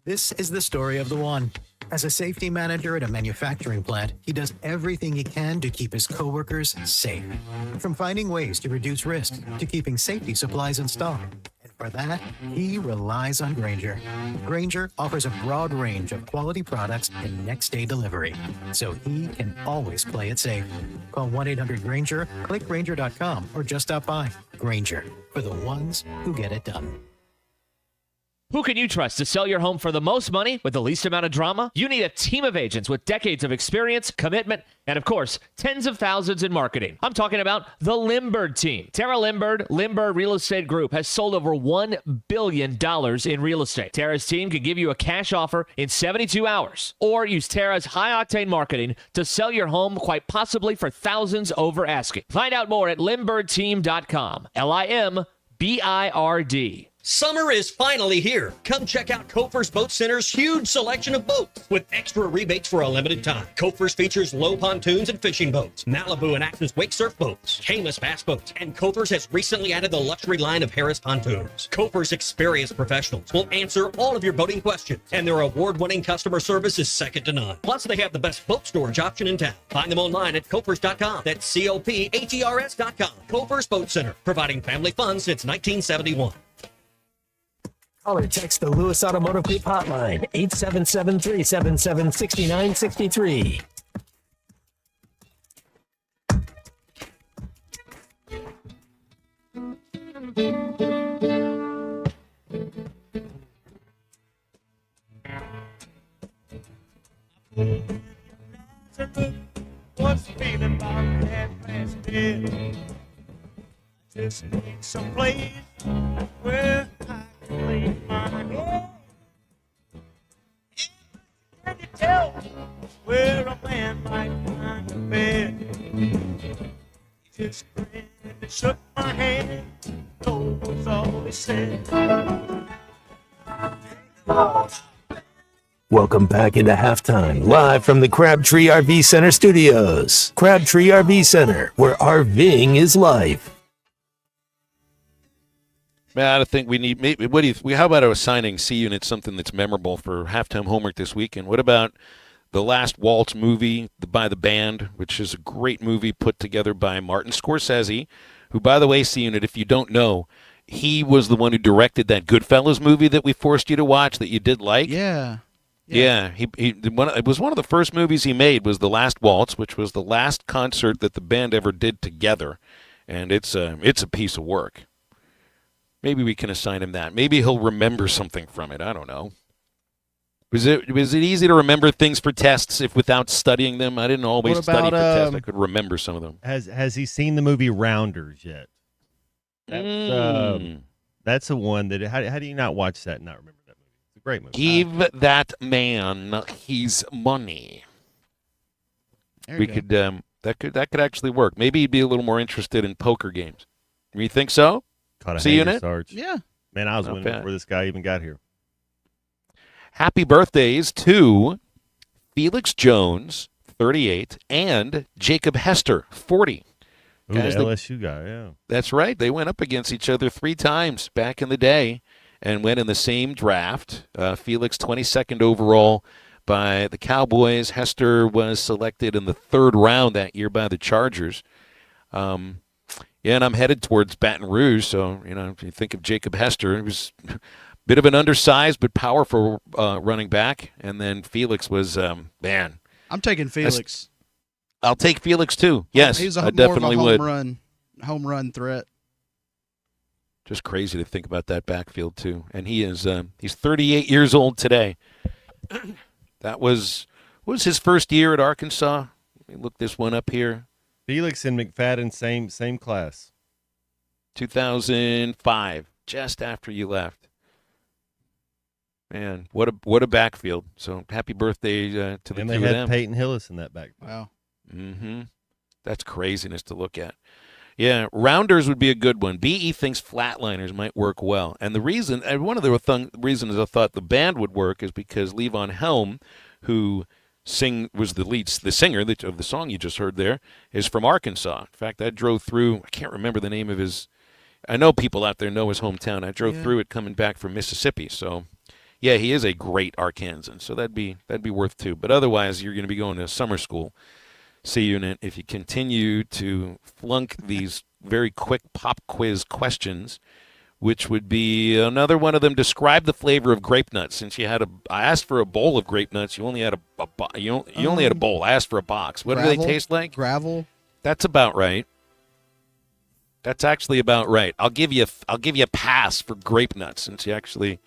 S19: This is the story of the one. As a safety manager at a manufacturing plant, he does everything he can to keep his coworkers safe. From finding ways to reduce risk to keeping safety supplies in stock. And for that, he relies on Grainger. Grainger offers a broad range of quality products and next-day delivery, so he can always play it safe. Call 1-800-GRAINGER, click Grainger.com, or just stop by. Grainger, for the ones who get it done.
S29: Who can you trust to sell your home for the most money with the least amount of drama? You need a team of agents with decades of experience, commitment, and of course, tens of thousands in marketing. I'm talking about the Limbird team. Tara Limbird Real Estate Group has sold over $1 billion in real estate. Tara's team can give you a cash offer in 72 hours or use Tara's high-octane marketing to sell your home quite possibly for thousands over asking. Find out more at limbirdteam.com. LIMBIRD.
S13: Summer is finally here. Come check out Kofer's Boat Center's huge selection of boats with extra rebates for a limited time. Kofer's features low pontoons and fishing boats, Malibu and Axis wake surf boats, Caymas bass boats, and Kofer's has recently added the luxury line of Harris pontoons. Kofer's experienced professionals will answer all of your boating questions, and their award-winning customer service is second to none. Plus, they have the best boat storage option in town. Find them online at Kofers.com. That's COPHERS.com. Kofer's Boat Center, providing family fun since 1971.
S17: Call or text the Lewis Automotive Group hotline, 877-377-6963.
S21: nice bed. Just need some place where I can lay my head. Can you tell where a man might find a bed? He just grinned and shook my hand. No was all he said.
S5: Welcome back into halftime, live from the Crabtree RV Center studios. Crabtree RV Center, where RVing is life.
S6: Man, I think we need. Maybe, what do you? How about assigning C Unit something that's memorable for halftime homework this weekend? What about the Last Waltz movie by the band, which is a great movie put together by Martin Scorsese, who, by the way, C Unit, if you don't know, he was the one who directed that Goodfellas movie that we forced you to watch that you did like.
S7: Yeah.
S6: Yeah, it was one of the first movies he made was The Last Waltz, which was the last concert that the band ever did together, and it's a piece of work. Maybe we can assign him that. Maybe he'll remember something from it. I don't know. Was it easy to remember things for tests if without studying them? I didn't always study for tests. I could remember some of them.
S1: Has he seen the movie Rounders yet? That's a one that. How do you not watch that and not remember that movie? It's a great movie.
S6: Give that man his money. We could that could actually work. Maybe he'd be a little more interested in poker games. You think so?
S1: Caught a
S6: See
S1: hanger,
S6: Unit?
S1: Sarge.
S7: Yeah.
S1: Man, I was
S6: Not
S1: winning
S6: bad.
S1: before this guy even got here.
S6: Happy birthdays to Felix Jones, 38, and Jacob Hester, 40.
S1: Ooh,
S6: Guys,
S1: the LSU guy, yeah.
S6: That's right. They went up against each other 3 times back in the day and went in the same draft. Felix, 22nd overall by the Cowboys. Hester was selected in the 3rd round that year by the Chargers. Yeah, and I'm headed towards Baton Rouge, so, if you think of Jacob Hester, he was a bit of an undersized but powerful running back, and then Felix was, man.
S7: I'm taking Felix.
S6: I'll take Felix, too. Yes,
S7: He's
S6: I definitely
S7: more of a
S6: would.
S7: home run threat.
S6: Just crazy to think about that backfield, too. And he is he's 38 years old today. That was his first year at Arkansas. Let me look this one up here.
S1: Felix and McFadden, same class.
S6: 2005, just after you left. Man, what a backfield. So happy birthday to the
S1: And
S6: two
S1: they
S6: of
S1: had
S6: them.
S1: Peyton Hillis in that backfield.
S7: Wow.
S6: Mm-hmm. That's craziness to look at. Yeah, Rounders would be a good one. BE thinks Flatliners might work well. And the reason, and one of the reasons I thought the band would work is because Levon Helm, who was the singer of the song you just heard there, is from Arkansas. In fact, I drove through, I can't remember the name of his, I know people out there know his hometown. I drove through it coming back from Mississippi. So, yeah, he is a great Arkansan. So that'd be worth 2. But otherwise, you're going to be going to summer school, C Unit, if you continue to flunk these very quick pop quiz questions, which would be another one of them. Describe the flavor of grape nuts. Since I asked for a bowl of grape nuts, you only had you only had a bowl. I asked for a box. What do they taste like?
S7: Gravel.
S6: That's about right. That's actually about right. I'll give you a pass for grape nuts since you actually.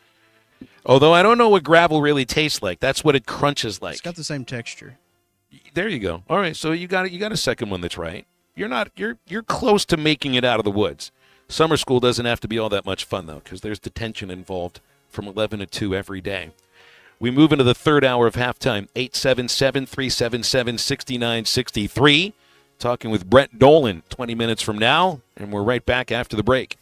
S6: Although I don't know what gravel really tastes like. That's what it crunches like.
S7: It's got the same texture.
S6: There you go. All right, so you got a second one that's right. You're close to making it out of the woods. Summer school doesn't have to be all that much fun, though, because there's detention involved from 11 to 2 every day. We move into the 3rd hour of halftime, 877-377-6963. Talking with Brett Dolan 20 minutes from now, and we're right back after the break.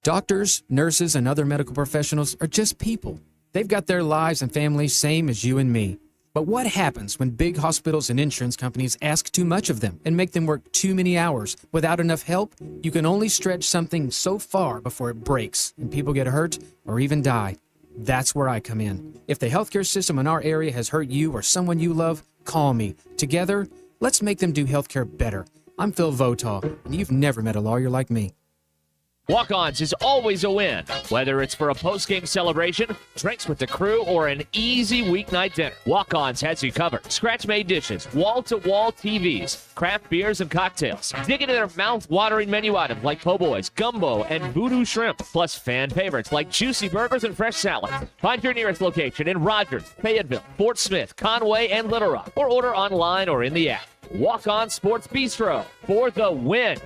S3: Doctors, nurses, and other medical professionals are just people. They've got their lives and families same as you and me. But what happens when big hospitals and insurance companies ask too much of them and make them work too many hours without enough help? You can only stretch something so far before it breaks and people get hurt or even die. That's where I come in. If the healthcare system in our area has hurt you or someone you love, call me. Together, let's make them do healthcare better. I'm Phil Votaw, and you've never met a lawyer like me.
S29: Walk-Ons is always a win. Whether it's for a post-game celebration, drinks with the crew, or an easy weeknight dinner, Walk-Ons has you covered. Scratch-made dishes, wall-to-wall TVs, craft beers and cocktails. Dig into their mouth-watering menu items like po' boys, gumbo, and voodoo shrimp, plus fan favorites like juicy burgers and fresh salads. Find your nearest location in Rogers, Fayetteville, Fort Smith, Conway, and Little Rock, or order online or in the app. Walk-On Sports Bistro for the win.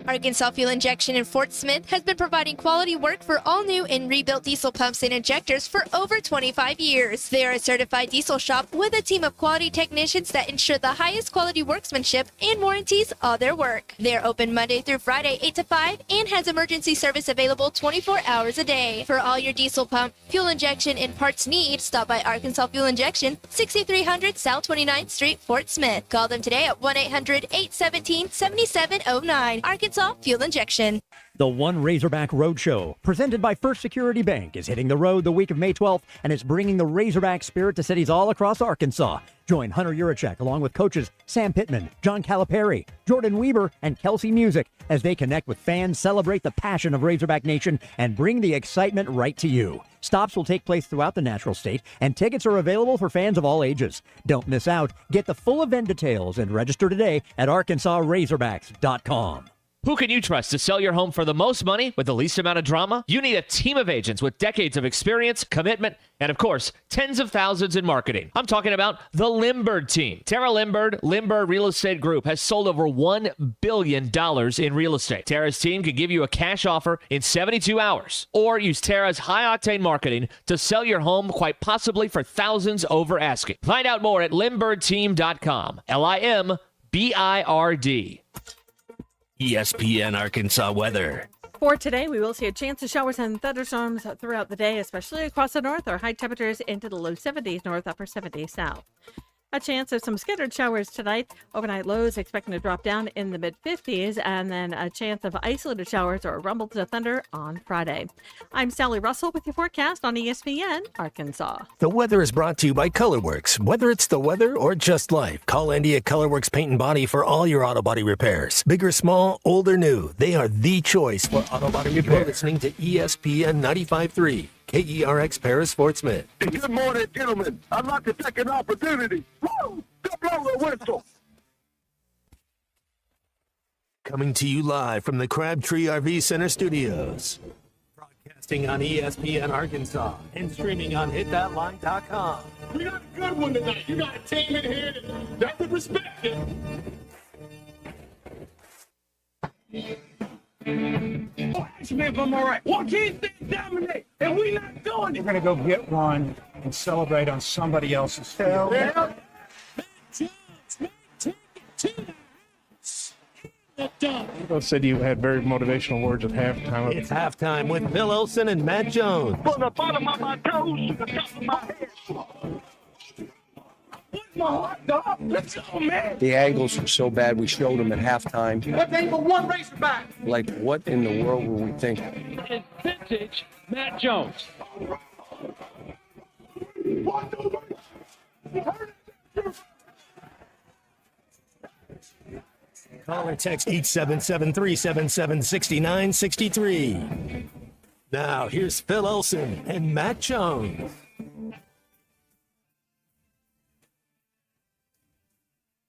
S8: Arkansas Fuel Injection in Fort Smith has been providing quality work for all new and rebuilt diesel pumps and injectors for over 25 years. They are a certified diesel shop with a team of quality technicians that ensure the highest quality workmanship and warranties all their work. They are open Monday through Friday 8 to 5 and has emergency service available 24 hours a day. For all your diesel pump, fuel injection, and parts needs, stop by Arkansas Fuel Injection, 6300 South 29th Street, Fort Smith. Call them today at 1-800-817-7709. Arkansas Fuel Injection.
S11: The One Razorback Roadshow, presented by First Security Bank, is hitting the road the week of May 12th, and it's bringing the Razorback spirit to cities all across Arkansas. Join Hunter Yurachek along with coaches Sam Pittman, John Calipari, Jordan Weber, and Kelsey Music as they connect with fans, celebrate the passion of Razorback Nation, and bring the excitement right to you. Stops will take place throughout the Natural State, and tickets are available for fans of all ages. Don't miss out. Get the full event details and register today at ArkansasRazorbacks.com.
S29: Who can you trust to sell your home for the most money with the least amount of drama? You need a team of agents with decades of experience, commitment, and of course, tens of thousands in marketing. I'm talking about the Limbird team. Tara Limbird Real Estate Group has sold over $1 billion in real estate. Tara's team can give you a cash offer in 72 hours, or use Tara's high-octane marketing to sell your home quite possibly for thousands over asking. Find out more at limbirdteam.com. LIMBIRD.
S5: ESPN Arkansas weather.
S12: For today, we will see a chance of showers and thunderstorms throughout the day, especially across the north. Our high temperatures into the low 70s north, upper 70s south. A chance of some scattered showers tonight. Overnight lows expecting to drop down in the mid-50s, and then a chance of isolated showers or rumbles of thunder on Friday. I'm Sally Russell with your forecast on ESPN Arkansas.
S5: The weather is brought to you by Colorworks. Whether it's the weather or just life, call Andy at Colorworks Paint and Body for all your auto body repairs. Big or small, old or new, they are the choice for auto body repair. You're listening to ESPN 95.3. KERX Paris, Fort Smith.
S20: Good morning, gentlemen. I'd like to take an opportunity. Woo! Go blow the whistle.
S5: Coming to you live from the Crabtree RV Center studios. Broadcasting on ESPN Arkansas and streaming on hitthatline.com.
S20: We got a good one tonight. You got a team in here that would respect it. Oh, ask me if I'm all right. Why can't they dominate? And we not doing it.
S22: We're going to go get one and celebrate on somebody else's field.
S20: Yeah.
S22: Both said you had very motivational words at halftime.
S5: It's halftime with Phil Olsen and Matt Jones.
S20: From the bottom of my toes to the top of my head. What's my heart, dog? Let's go, man.
S23: The angles were so bad, we showed them at halftime.
S20: What they for one Razorback?
S23: Like, what in the world were we thinking?
S20: It's vintage Matt Jones.
S5: Call or text 877-377-6963. Now, here's Phil Olsen and Matt Jones.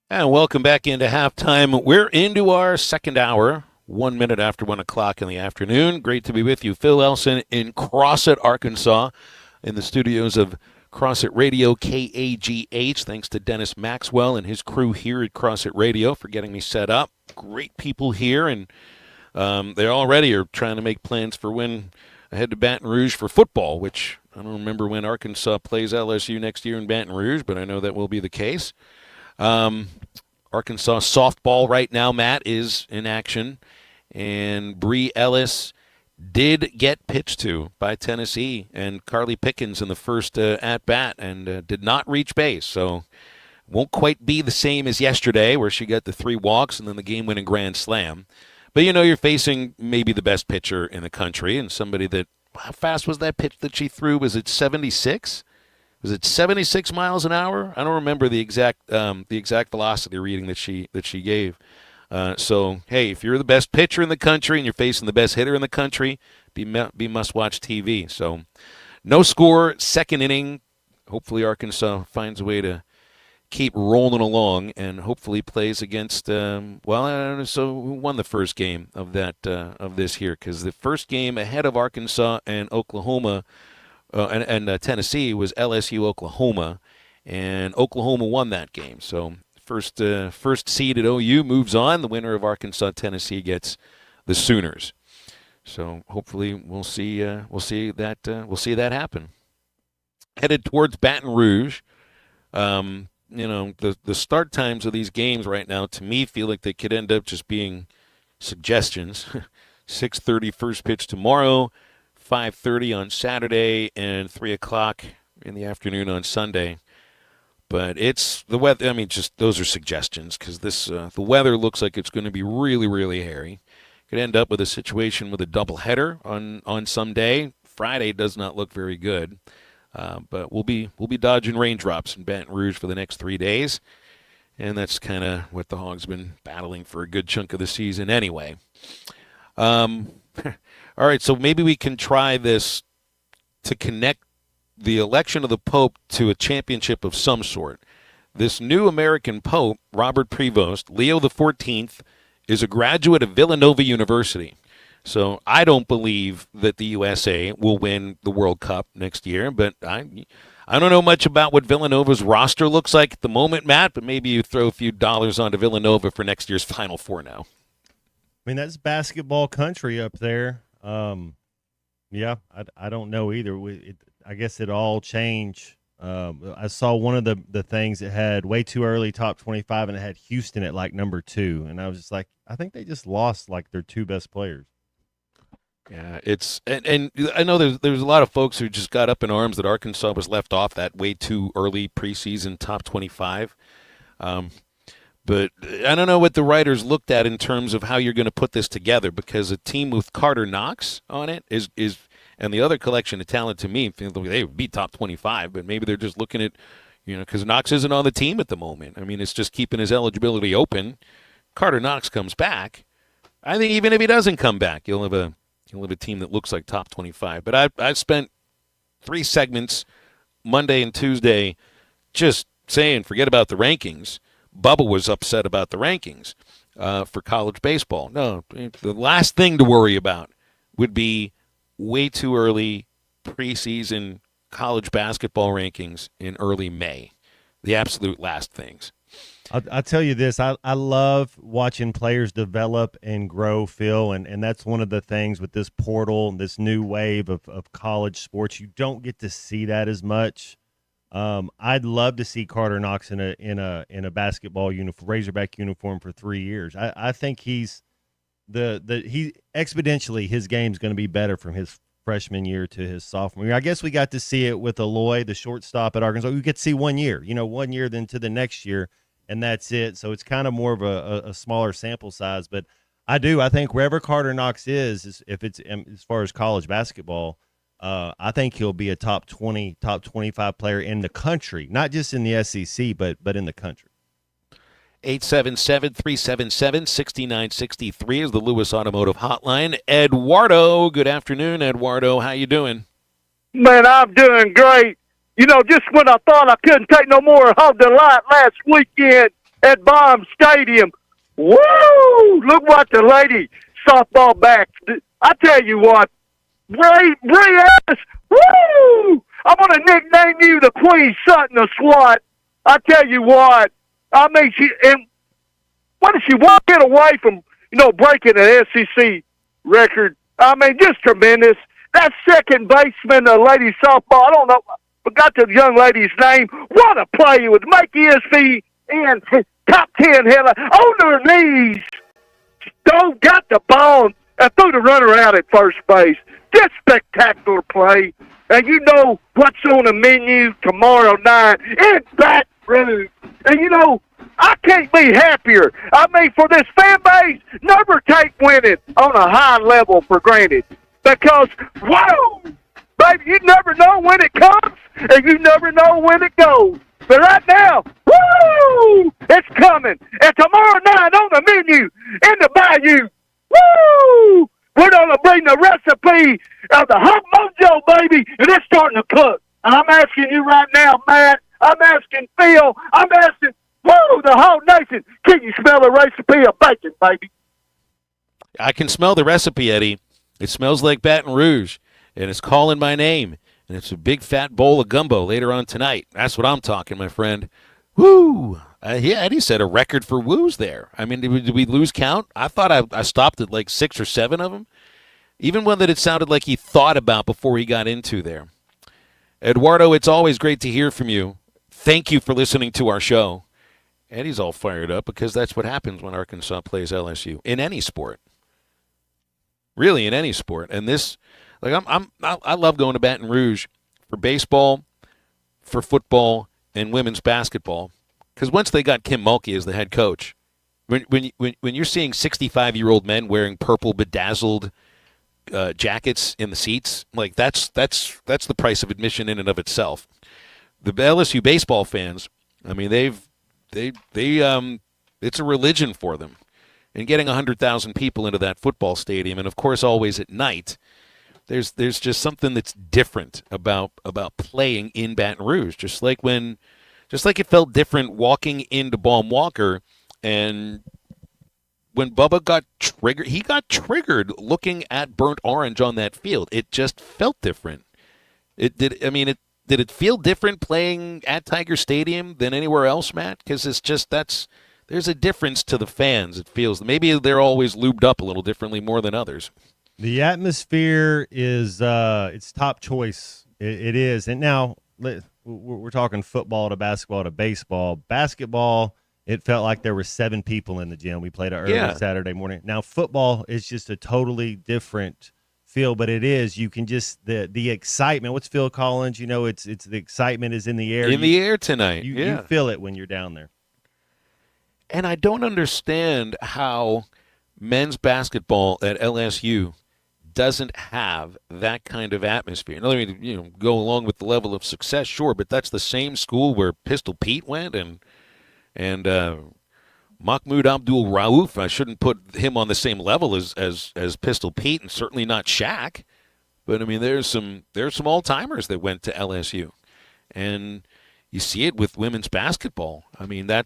S6: And welcome back into halftime. We're into our second hour, 1 minute after 1 o'clock in the afternoon. Great to be with you. Phil Elson in Crossett, Arkansas, in the studios of Crossett Radio, KAGH. Thanks to Dennis Maxwell and his crew here at Crossett Radio for getting me set up. Great people here, and they already are trying to make plans for when I head to Baton Rouge for football, which I don't remember when Arkansas plays LSU next year in Baton Rouge, but I know that will be the case. Arkansas softball right now, Matt, is in action, and Bree Ellis did get pitched to by Tennessee and Carly Pickens in the first at-bat and did not reach base, so won't quite be the same as yesterday where she got the 3 walks and then the game-winning grand slam. But, you know, you're facing maybe the best pitcher in the country and somebody that, how fast was that pitch that she threw? Was it 76? Was it 76 miles an hour? I don't remember the exact velocity reading that she gave. So, hey, if you're the best pitcher in the country and you're facing the best hitter in the country, be must-watch TV. So, no score, second inning. Hopefully Arkansas finds a way to keep rolling along and hopefully plays against, so who won the first game of this here? Because the first game ahead of Arkansas and Oklahoma and Tennessee was LSU-Oklahoma, and Oklahoma won that game. So first seed at OU moves on. The winner of Arkansas-Tennessee gets the Sooners. So hopefully we'll see that happen. Headed towards Baton Rouge. The start times of these games right now, to me, feel like they could end up just being suggestions. 6:30 first pitch tomorrow, 5:30 on Saturday, and 3 o'clock in the afternoon on Sunday. But it's the weather. I mean, just those are suggestions because the weather looks like it's going to be really, really hairy. Could end up with a situation with a doubleheader on some day. Friday does not look very good. But we'll be dodging raindrops in Baton Rouge for the next 3 days, and that's kind of what the Hogs been battling for a good chunk of the season anyway. All right, so maybe we can try this to connect the election of the Pope to a championship of some sort. This new American Pope, Robert Prevost, Leo XIV, is a graduate of Villanova University. So I don't believe that the USA will win the World Cup next year, but I don't know much about what Villanova's roster looks like at the moment, Matt, but maybe you throw a few dollars onto Villanova for next year's Final Four now.
S1: I mean, that's basketball country up there. Yeah, I don't know either. I guess it all change. I saw one of the things that had way too early top 25, and it had Houston at like number 2, and I was just like, I think they just lost like their 2 best players.
S6: Yeah, it's and I know there's a lot of folks who just got up in arms that Arkansas was left off that way too early preseason top 25. But I don't know what the writers looked at in terms of how you're going to put this together, because a team with Carter Knox on it is and the other collection of talent, to me, they would be top 25, but maybe they're just looking at, because Knox isn't on the team at the moment. I mean, it's just keeping his eligibility open. Carter Knox comes back. I think even if he doesn't come back, you'll have a team that looks like top 25. But I've spent 3 segments Monday and Tuesday just saying forget about the rankings. Bubba was upset about the rankings for college baseball. No, the last thing to worry about would be way too early preseason college basketball rankings in early May. The absolute last things.
S1: I'll tell you this. I love watching players develop and grow, Phil, and that's one of the things with this portal and this new wave of college sports. You don't get to see that as much. I'd love to see Carter Knox in a basketball uniform, Razorback uniform for 3 years. I think he's he exponentially his game's going to be better from his freshman year to his sophomore year. I guess we got to see it with Aloy, the shortstop at Arkansas. We get to see 1 year, 1 year then to the next year. And that's it. So it's kind of more of a smaller sample size. But I think wherever Carter Knox is if it's as far as college basketball, I think he'll be a top 20, top 25 player in the country, not just in the SEC, but in the country.
S6: 877-377-6963 is the Lewis Automotive Hotline. Eduardo, good afternoon, Eduardo. How you doing?
S20: Man, I'm doing great. Just when I thought I couldn't take no more of the light last weekend at Baum Stadium, woo! Look what the lady softball back. I tell you what, Ray ass, woo! I'm going to nickname you the Queen Sutton of SWAT. I tell you what, I mean, what did she want to get away from, breaking an SEC record? I mean, just tremendous. That second baseman, the lady softball, I don't know. Forgot the young lady's name. What a play with Mikey SV and top 10 header on their knees. Got the ball and threw the runner out at first base. Just spectacular play. And you know what's on the menu tomorrow night in Baton Rouge. And I can't be happier. I mean, for this fan base, never take winning on a high level for granted. Because, whoa! Baby, you never know when it comes, and you never know when it goes. But right now, woo! Woo! It's coming. And tomorrow night on the menu in the Bayou, woo! We're going to bring the recipe of the Hot Mojo, baby, and it's starting to cook. And I'm asking you right now, Matt, I'm asking Phil, I'm asking, woo, the whole nation, can you smell the recipe of bacon, baby?
S6: I can smell the recipe, Eddie. It smells like Baton Rouge, and it's calling my name. And it's a big fat bowl of gumbo later on tonight. That's what I'm talking, my friend. Woo! Yeah, Eddie said a record for woos there. I mean, did we lose count? I thought I stopped at like 6 or 7 of them. Even one that it sounded like he thought about before he got into there. Eduardo, it's always great to hear from you. Thank you for listening to our show. Eddie's all fired up because that's what happens when Arkansas plays LSU in any sport. Really, in any sport. And this, like, I love going to Baton Rouge for baseball, for football, and women's basketball. Because once they got Kim Mulkey as the head coach, when you're seeing 65-year-old men wearing purple bedazzled jackets in the seats, like that's the price of admission in and of itself. The LSU baseball fans, I mean, it's a religion for them. And getting 100,000 people into that football stadium, and of course always at night, there's just something that's different about playing in Baton Rouge. Just like it felt different walking into Baum Walker, and when Bubba got triggered, he got triggered looking at burnt orange on that field. It just felt different. Did it feel different playing at Tiger Stadium than anywhere else, Matt? Because it's just there's a difference to the fans. It feels maybe they're always lubed up a little differently more than others.
S1: The atmosphere is it's top choice. It is. And now we're talking football to basketball to baseball. Basketball, it felt like there were 7 people in the gym. We played an early Saturday morning. Now football is just a totally different feel, but it is. You can just the excitement. What's Phil Collins? You know, it's the excitement is in the air.
S6: The air tonight.
S1: You feel it when you're down there.
S6: And I don't understand how men's basketball at LSU doesn't have that kind of atmosphere. Now, let me go along with the level of success, sure, but that's the same school where Pistol Pete went and Mahmoud Abdul Rauf. I shouldn't put him on the same level as Pistol Pete, and certainly not Shaq. But I mean, there's some all-timers that went to LSU, and you see it with women's basketball. I mean, I'm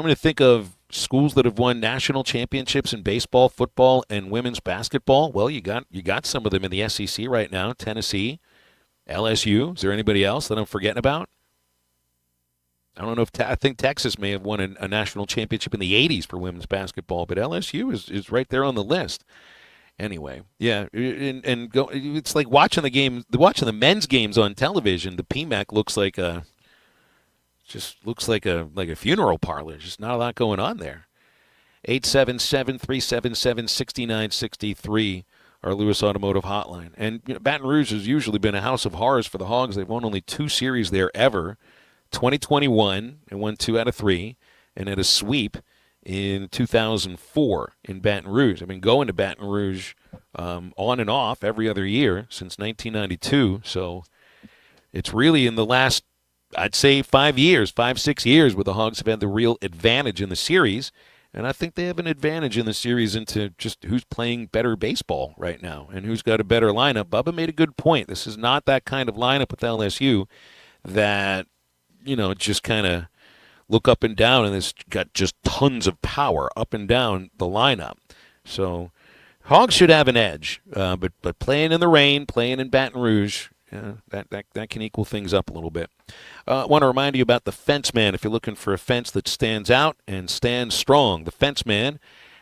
S6: going to think of schools that have won national championships in baseball, football, and women's basketball. Well, you got some of them in the SEC right now. Tennessee, LSU. Is there anybody else that I'm forgetting about? I don't know if I think Texas may have won a national championship in the 80s for women's basketball, but LSU is right there on the list. Anyway, yeah, and go. It's like watching the men's games on television. The PMAC looks like a funeral parlor. Just not a lot going on there. 877-377-6963, our Lewis Automotive Hotline. And Baton Rouge has usually been a house of horrors for the Hogs. They've won only 2 series there ever. 2021, and won 2 out of 3, and had a sweep in 2004 in Baton Rouge. I've been going to Baton Rouge on and off every other year since 1992. So it's really in the last, I'd say 5 years, 5-6 years, where the Hogs have had the real advantage in the series. And I think they have an advantage in the series into just who's playing better baseball right now and who's got a better lineup. Bubba made a good point. This is not that kind of lineup with LSU that, just kind of look up and down and it's got just tons of power up and down the lineup. So Hogs should have an edge. But playing in the rain, playing in Baton Rouge, that can equal things up a little bit. I want to remind you about the Fence Man. If you're looking for a fence that stands out and stands strong, the Fence Man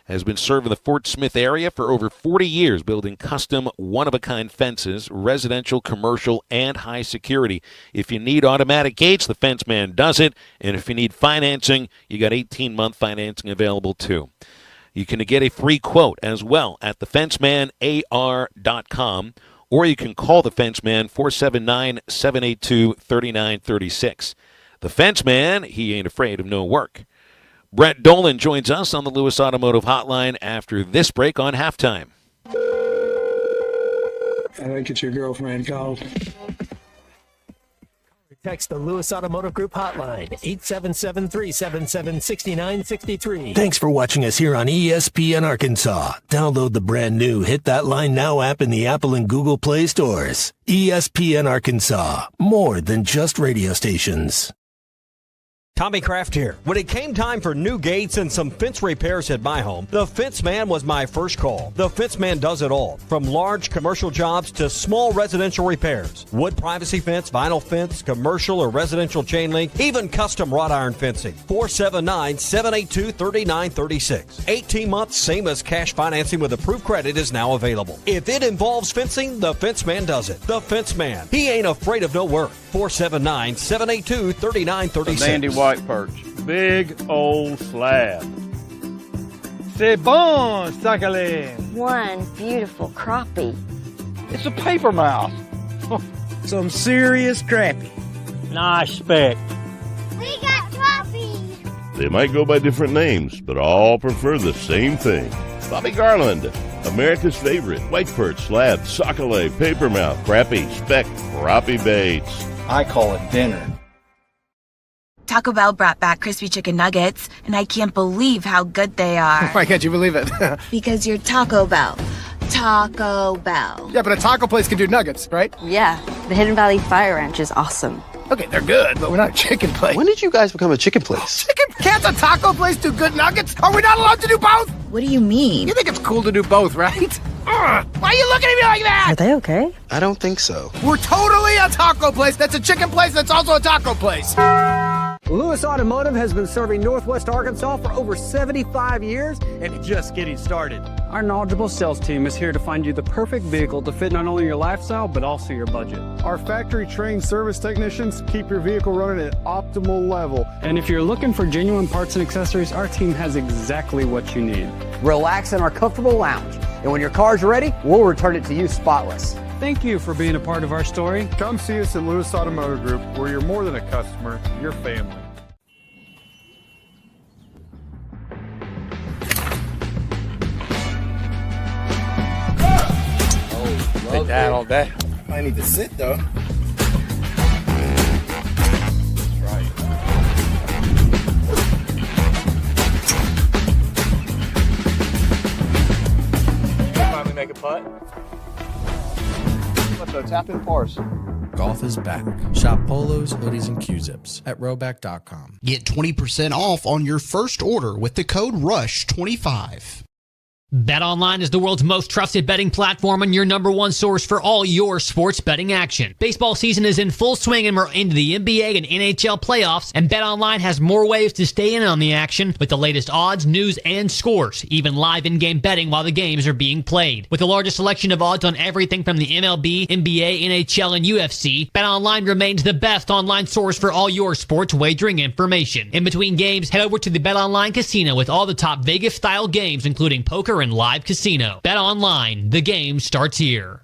S6: has been serving the Fort Smith area for over 40 years, building custom, one-of-a-kind fences, residential, commercial, and high security. If you need automatic gates, the Fence Man does it. And if you need financing, you got 18-month financing available too. You can get a free quote as well at thefencemanar.com. Or you can call the Fence Man, 479-782-3936. The Fence Man, he ain't afraid of no work. Brett Dolan joins us on the Lewis Automotive Hotline after this break on Halftime.
S2: I think it's your girlfriend called.
S5: Text the Lewis Automotive Group hotline, 877-377-6963. Thanks for watching us here on ESPN Arkansas. Download the brand new Hit That Line Now app in the Apple and Google Play stores. ESPN Arkansas, more than just radio stations.
S2: Tommy Kraft here. When it came time for new gates and some fence repairs at my home, the Fence Man was my first call. The Fence Man does it all, from large commercial jobs to small residential repairs. Wood privacy fence, vinyl fence, commercial or residential chain link, even custom wrought iron fencing. 479-782-3936. 18 months, same as cash financing with approved credit is now available. If it involves fencing, the Fence Man does it. The Fence Man. He ain't afraid of no work. 479-782-3936.
S4: Sandy white perch. Big old slab. C'est bon, sacalé.
S10: One beautiful crappie.
S4: It's a paper mouse. Some serious crappie. Nice speck.
S10: We got crappie.
S14: They might go by different names, but all prefer the same thing. Bobby Garland, America's favorite white perch, slab, sockeye, papermouth, crappie, speck, crappie baits.
S4: I call it dinner.
S15: Taco Bell brought back crispy chicken nuggets, and I can't believe how good they are.
S7: Why can't you believe it?
S15: Because you're Taco Bell. Taco Bell.
S7: Yeah, but a taco place can do nuggets, right?
S10: Yeah, the Hidden Valley Fire Ranch is awesome.
S7: Okay, they're good, but we're not a chicken place.
S16: When did you guys become a chicken place?
S7: Chicken? Can't a taco place do good nuggets? Are we not allowed to do both?
S15: What do you mean?
S7: You think it's cool to do both, right? Why are you looking at me like that?
S10: Are they okay?
S16: I don't think so.
S7: We're totally a taco place that's a chicken place that's also a taco place.
S2: Lewis Automotive has been serving Northwest Arkansas for over 75 years, and it's just getting started.
S22: Our knowledgeable sales team is here to find you the perfect vehicle to fit not only your lifestyle, but also your budget. Our factory-trained service technicians keep your vehicle running at optimal level. And if you're looking for genuine parts and accessories, our team has exactly what you need.
S2: Relax in our comfortable lounge, and when your car's ready, we'll return it to you spotless.
S22: Thank you for being a part of our story. Come see us at Lewis Automotive Group, where you're more than a customer, you're family.
S4: Take that all day.
S16: I need to sit though.
S4: Finally make a putt. Let's go tap in pars.
S24: Golf is back. Shop polos, hoodies, and Q-zips at rowback.com.
S27: Get 20% off on your first order with the code RUSH25.
S28: BetOnline is the world's most trusted betting platform and your number one source for all your sports betting action. Baseball season is in full swing and we're into the NBA and NHL playoffs, and BetOnline has more ways to stay in on the action with the latest odds, news, and scores, even live in-game betting while the games are being played. With the largest selection of odds on everything from the MLB, NBA, NHL, and UFC, BetOnline remains the best online source for all your sports wagering information. In between games, head over to the BetOnline Casino with all the top Vegas-style games, including poker and live casino. Bet online. The game starts here.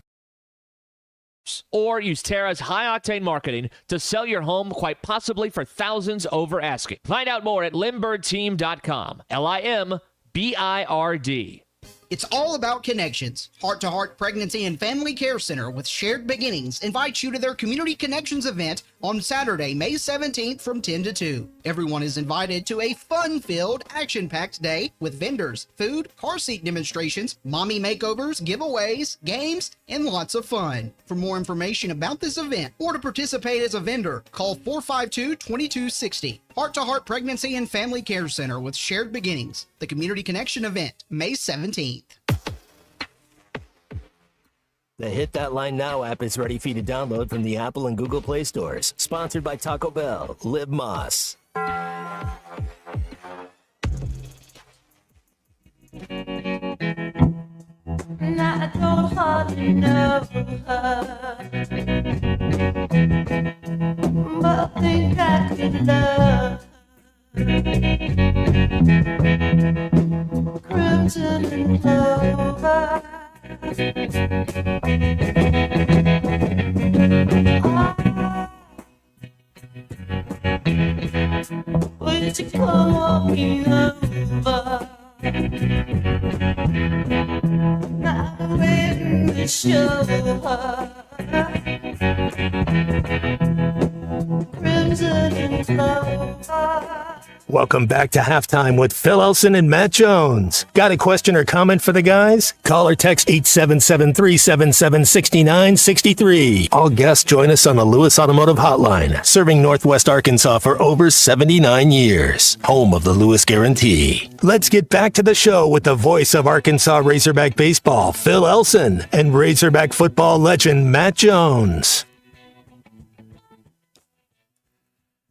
S29: Or use Terra's high-octane marketing to sell your home quite possibly for thousands over asking. Find out more at LimbirdTeam.com. LIMBIRD.
S27: It's all about connections. Heart to Heart Pregnancy and Family Care Center with Shared Beginnings invites you to their Community Connections event on Saturday, May 17th from 10 to 2. Everyone is invited to a fun-filled, action-packed day with vendors, food, car seat demonstrations, mommy makeovers, giveaways, games, and lots of fun. For more information about this event or to participate as a vendor, call 452-2260. Heart to Heart Pregnancy and Family Care Center with Shared Beginnings. The Community Connection event, May 17th.
S5: The Hit That Line Now app is ready for you to download from the Apple and Google Play stores. Sponsored by Taco Bell. Live Moss.
S21: And I don't hardly know her, but I think I could love her. Crimson and clover. Would you come walking over? Now I'm waiting to show her.
S5: Welcome back to Halftime with Phil Elson and Matt Jones. Got a question or comment for the guys? Call or text 877-377-6963. All guests join us on the Lewis Automotive Hotline, serving Northwest Arkansas for over 79 years. Home of the Lewis Guarantee. Let's get back to the show with the voice of Arkansas Razorback baseball, Phil Elson, and Razorback football legend Matt Jones.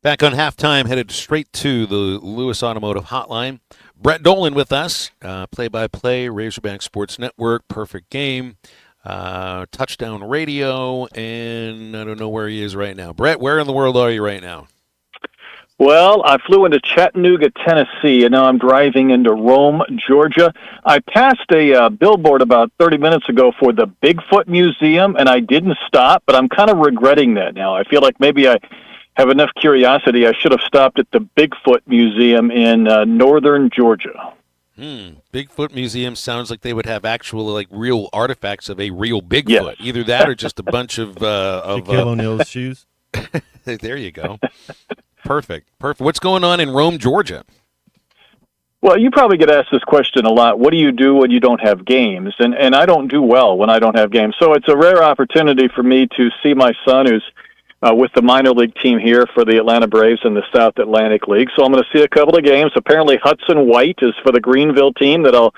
S6: Back on Halftime, headed straight to the Lewis Automotive Hotline. Brett Dolan with us, play-by-play, Razorback Sports Network, Perfect Game, Touchdown Radio, and I don't know where he is right now. Brett, where in the world are you right now?
S3: Well, I flew into Chattanooga, Tennessee, and now I'm driving into Rome, Georgia. I passed a billboard about 30 minutes ago for the Bigfoot Museum, and I didn't stop, but I'm kind of regretting that now. I feel like maybe I have enough curiosity. I should have stopped at the Bigfoot Museum in northern Georgia.
S6: Bigfoot Museum sounds like they would have actual, like, real artifacts of a real Bigfoot. Yes. Either that or just a bunch of
S1: Shaquille O'Neal's shoes.
S6: There you go. Perfect. What's going on in Rome, Georgia?
S3: Well, you probably get asked this question a lot. What do you do when you don't have games? And I don't do well when I don't have games. So it's a rare opportunity for me to see my son, who's with the minor league team here for the Atlanta Braves in the South Atlantic League. So I'm going to see a couple of games. Apparently Hudson White is for the Greenville team that I'll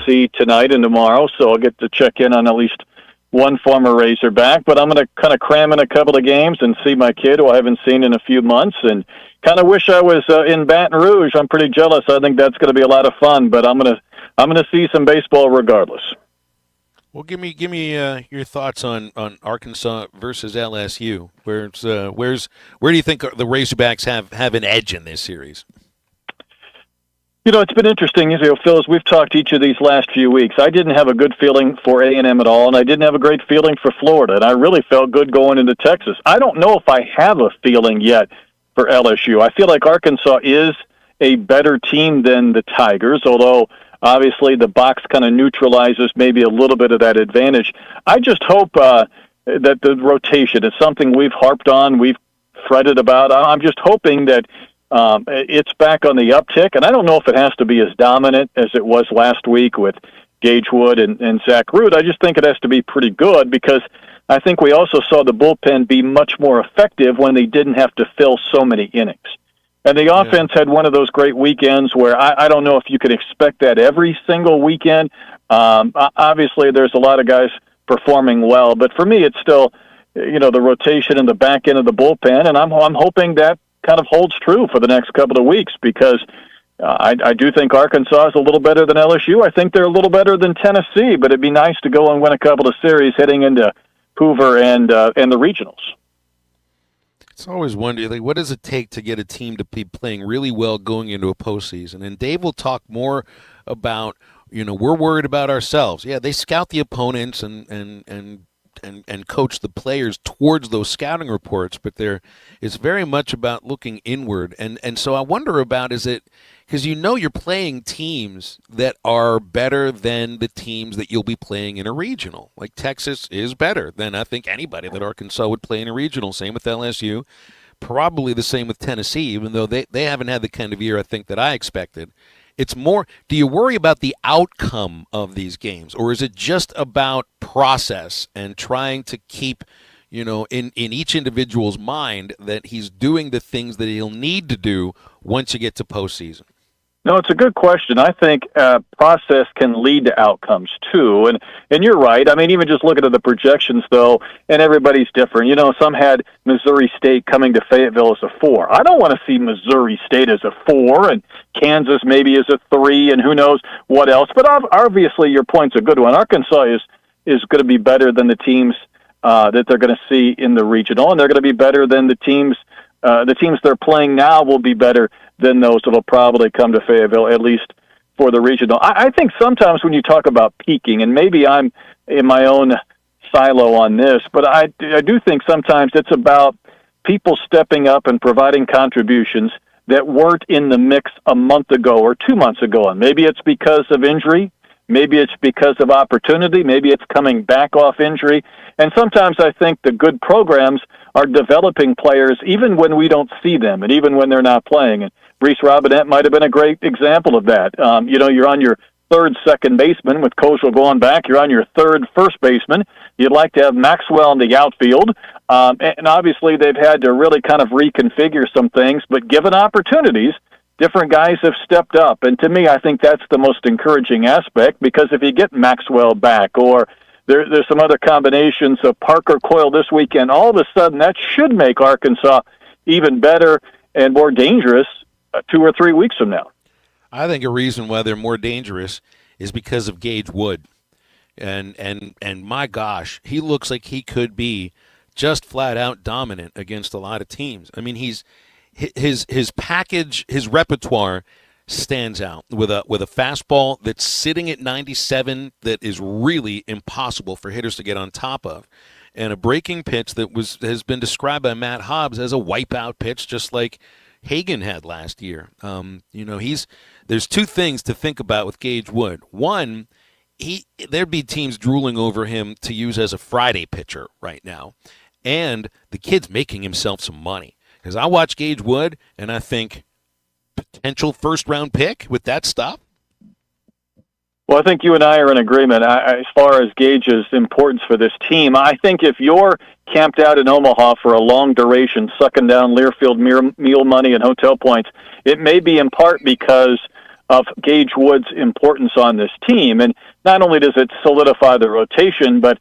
S3: see tonight and tomorrow. So I'll get to check in on at least one former Razorback. But I'm going to kind of cram in a couple of games and see my kid, who I haven't seen in a few months, and kind of wish I was in Baton Rouge. I'm pretty jealous. I think that's going to be a lot of fun. But I'm going to see some baseball regardless.
S6: Well, give me your thoughts on Arkansas versus LSU. Where do you think the Razorbacks have an edge in this series?
S3: You know, it's been interesting, Phil, as we've talked each of these last few weeks. I didn't have a good feeling for A&M at all, and I didn't have a great feeling for Florida, and I really felt good going into Texas. I don't know if I have a feeling yet for LSU. I feel like Arkansas is a better team than the Tigers, although obviously the box kind of neutralizes maybe a little bit of that advantage. I just hope that the rotation is something we've harped on, we've fretted about. I'm just hoping that it's back on the uptick, and I don't know if it has to be as dominant as it was last week with Gage Wood and Zach Root. I just think it has to be pretty good, because I think we also saw the bullpen be much more effective when they didn't have to fill so many innings. And the offense had one of those great weekends where I don't know if you could expect that every single weekend. Obviously, there's a lot of guys performing well, but for me, it's still, the rotation in the back end of the bullpen, and I'm hoping that kind of holds true for the next couple of weeks, because I do think Arkansas is a little better than LSU. I think they're a little better than Tennessee, but it'd be nice to go and win a couple of series heading into Hoover and the regionals.
S6: It's always wondered, like, what does it take to get a team to be playing really well going into a postseason? And Dave will talk more about, we're worried about ourselves. Yeah, they scout the opponents and coach the players towards those scouting reports, but it's very much about looking inward. And so I wonder about, is it because you're playing teams that are better than the teams that you'll be playing in a regional. Like Texas is better than I think anybody that Arkansas would play in a regional. Same with LSU. Probably the same with Tennessee, even though they haven't had the kind of year I think that I expected. It's more, do you worry about the outcome of these games, or is it just about process and trying to keep, in each individual's mind that he's doing the things that he'll need to do once you get to postseason?
S3: No, it's a good question. I think process can lead to outcomes too, and you're right. I mean, even just looking at the projections, though, and everybody's different. Some had Missouri State coming to Fayetteville as a 4. I don't want to see Missouri State as a 4, and Kansas maybe as a 3, and who knows what else. But obviously, your point's a good one. Arkansas is going to be better than the teams that they're going to see in the regional, and they're going to be better than the teams they're playing now will be better than those that will probably come to Fayetteville, at least for the regional. I think sometimes when you talk about peaking, and maybe I'm in my own silo on this, but I do think sometimes it's about people stepping up and providing contributions that weren't in the mix a month ago or 2 months ago. And maybe it's because of injury, maybe it's because of opportunity, maybe it's coming back off injury. And sometimes I think the good programs are developing players even when we don't see them and even when they're not playing. And Reese Robinette might have been a great example of that. You're on your third second baseman with Kozel going back. You're on your third first baseman. You'd like to have Maxwell in the outfield. And obviously they've had to really kind of reconfigure some things, but given opportunities, different guys have stepped up. And to me, I think that's the most encouraging aspect, because if you get Maxwell back, or there's some other combinations of Parker Coyle this weekend, all of a sudden that should make Arkansas even better and more dangerous 2 or 3 weeks from now.
S6: I think a reason why they're more dangerous is because of Gage Wood. And my gosh, he looks like he could be just flat out dominant against a lot of teams. I mean, his package, his repertoire stands out with a fastball that's sitting at 97 that is really impossible for hitters to get on top of, and a breaking pitch that has been described by Matt Hobbs as a wipeout pitch, just like Hagan had last year. There's two things to think about with Gage Wood. One, there'd be teams drooling over him to use as a Friday pitcher right now, and the kid's making himself some money. Because I watch Gage Wood and I think potential first-round pick with that stuff.
S3: Well, I think you and I are in agreement as far as Gage's importance for this team. I think if you're camped out in Omaha for a long duration, sucking down Learfield meal money and hotel points, it may be in part because of Gage Wood's importance on this team. And not only does it solidify the rotation, but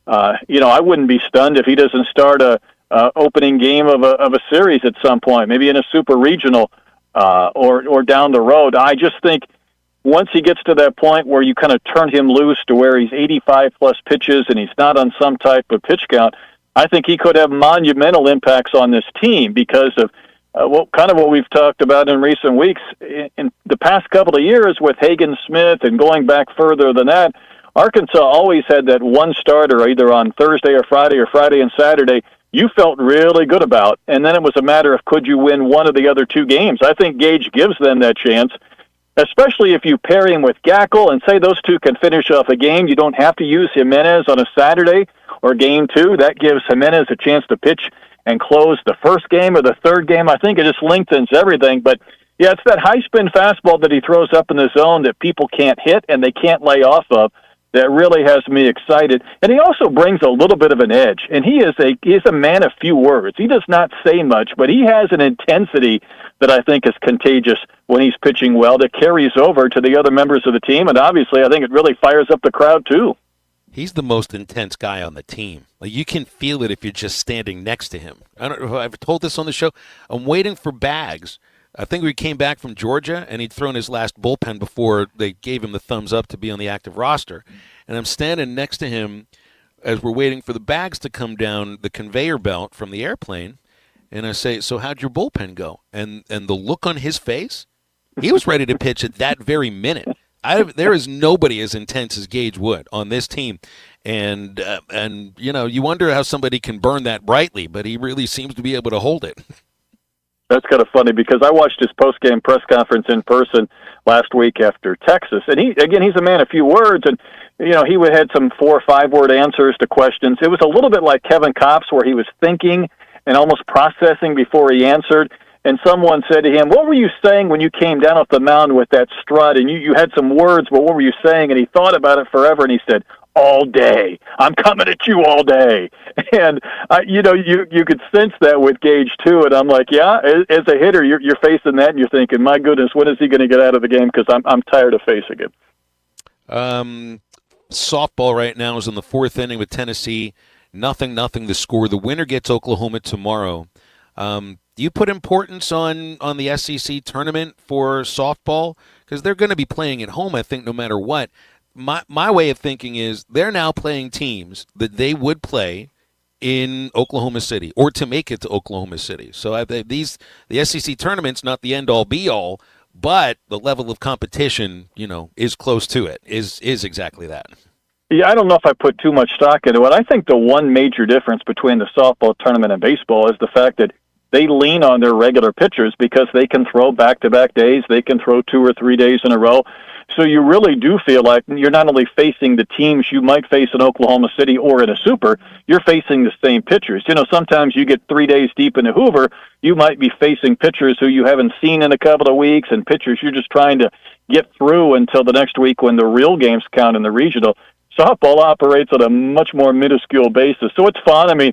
S3: I wouldn't be stunned if he doesn't start a opening game of a series at some point, maybe in a super regional or down the road. I just think once he gets to that point where you kind of turn him loose to where he's 85-plus pitches and he's not on some type of pitch count, I think he could have monumental impacts on this team because of what we've talked about in recent weeks. In the past couple of years with Hagan Smith and going back further than that, Arkansas always had that one starter either on Thursday or Friday and Saturday you felt really good about, and then it was a matter of could you win one of the other two games. I think Gage gives them that chance, especially if you pair him with Gackle and say those two can finish off a game. You don't have to use Jimenez on a Saturday or game 2. That gives Jimenez a chance to pitch and close the first game or the third game. I think it just lengthens everything. But, yeah, it's that high-spin fastball that he throws up in the zone that people can't hit and they can't lay off of that really has me excited. And he also brings a little bit of an edge. And he is a man of few words. He does not say much, but he has an intensity that I think is contagious when he's pitching well that carries over to the other members of the team. And obviously, I think it really fires up the crowd, too.
S6: He's the most intense guy on the team. Like, you can feel it if you're just standing next to him. I don't know if I've told this on the show. I'm waiting for Bags. I think we came back from Georgia, and he'd thrown his last bullpen before they gave him the thumbs up to be on the active roster. And I'm standing next to him as we're waiting for the bags to come down the conveyor belt from the airplane. And I say, so how'd your bullpen go? And the look on his face, he was ready to pitch at that very minute. There is nobody as intense as Gage Wood on this team. And you wonder how somebody can burn that brightly, but he really seems to be able to hold it.
S3: That's kind of funny because I watched his post-game press conference in person last week after Texas. And he's a man of few words. And, he had some 4 or 5 word answers to questions. It was a little bit like Kevin Kopps where he was thinking and almost processing before he answered. And someone said to him, what were you saying when you came down off the mound with that strut? And you had some words, but what were you saying? And he thought about it forever, and he said, all day. I'm coming at you all day. And, you could sense that with Gage, too. And I'm like, yeah, as a hitter, you're facing that, and you're thinking, my goodness, when is he going to get out of the game? Because I'm tired of facing it.
S6: Softball right now is in the 4th inning with Tennessee. 0-0 the score. The winner gets Oklahoma tomorrow. Do you put importance on the SEC tournament for softball? Because they're going to be playing at home, I think, no matter what. My way of thinking is they're now playing teams that they would play in Oklahoma City or to make it to Oklahoma City. So the SEC tournament's not the end-all, be-all, but the level of competition, is close to it, is exactly that.
S3: Yeah, I don't know if I put too much stock into it. I think the one major difference between the softball tournament and baseball is the fact that they lean on their regular pitchers because they can throw back-to-back days. They can throw 2 or 3 days in a row. So you really do feel like you're not only facing the teams you might face in Oklahoma City or in a Super, you're facing the same pitchers. Sometimes you get 3 days deep into Hoover, you might be facing pitchers who you haven't seen in a couple of weeks and pitchers you're just trying to get through until the next week when the real games count in the regional. Softball operates on a much more minuscule basis, so it's fun. I mean,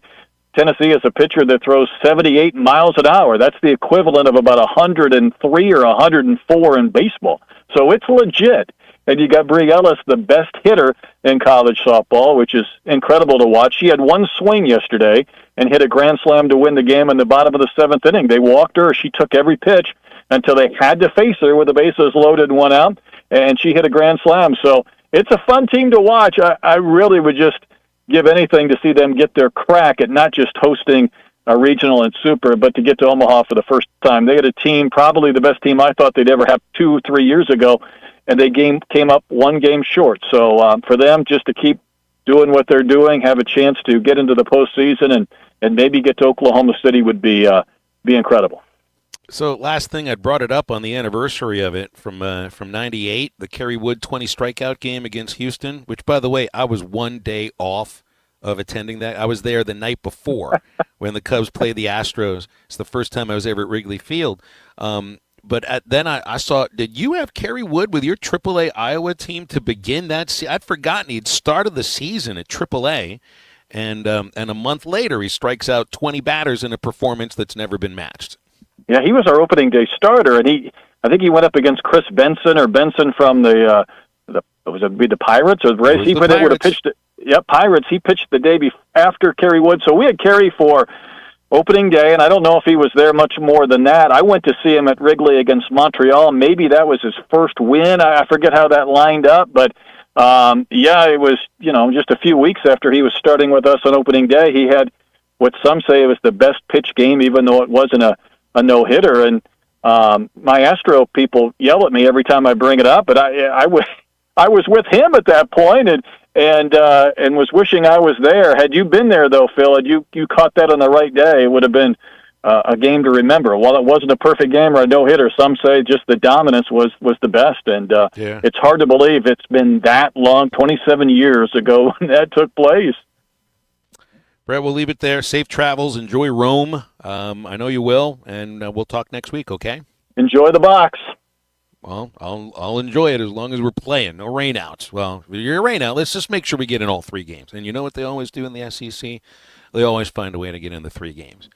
S3: Tennessee is a pitcher that throws 78 miles an hour. That's the equivalent of about 103 or 104 in baseball. So it's legit. And you got Brie Ellis, the best hitter in college softball, which is incredible to watch. She had one swing yesterday and hit a grand slam to win the game in the bottom of the seventh inning. They walked her. She took every pitch until they had to face her with the bases loaded and one out, and she hit a grand slam. So it's a fun team to watch. I really would just give anything to see them get their crack at not just hosting a regional and Super, but to get to Omaha for the first time. They had a team, probably the best team I thought they'd ever have 2-3 years ago, and they came up one game short. So for them, just to keep doing what they're doing, have a chance to get into the postseason and maybe get to Oklahoma City would be incredible.
S6: So last thing, I brought it up on the anniversary of it from '98, the Kerry Wood 20 strikeout game against Houston, which, by the way, I was 1 day off of attending that. I was there the night before when the Cubs played the Astros. It's the first time I was ever at Wrigley Field. But then I saw, did you have Kerry Wood with your AAA Iowa team to begin that? I'd forgotten he'd started the season at AAA, and a month later he strikes out 20 batters in a performance that's never been matched.
S3: Yeah, he was our opening day starter, and I think he went up against Chris Benson from the Pirates or the Rays. He would have pitched it. Yep, Pirates. He pitched the day after Kerry Wood. So we had Kerry for opening day, and I don't know if he was there much more than that. I went to see him at Wrigley against Montreal. Maybe that was his first win. I forget how that lined up, but it was just a few weeks after he was starting with us on opening day. He had what some say was the best pitch game, even though it wasn't a no-hitter. And my Astro people yell at me every time I bring it up, but I was with him at that point and was wishing I was there. Had you been there, though, Phil, had you caught that on the right day, it would have been a game to remember. While it wasn't a perfect game or a no-hitter, some say just the dominance was the best. And It's hard to believe it's been that long, 27 years ago when that took place.
S6: Brett, we'll leave it there. Safe travels. Enjoy Rome. I know you will, and we'll talk next week, okay?
S3: Enjoy the box.
S6: Well, I'll enjoy it as long as we're playing. No rainouts. Well, if you're a rainout, let's just make sure we get in all 3 games. And you know what they always do in the SEC? They always find a way to get in the 3 games.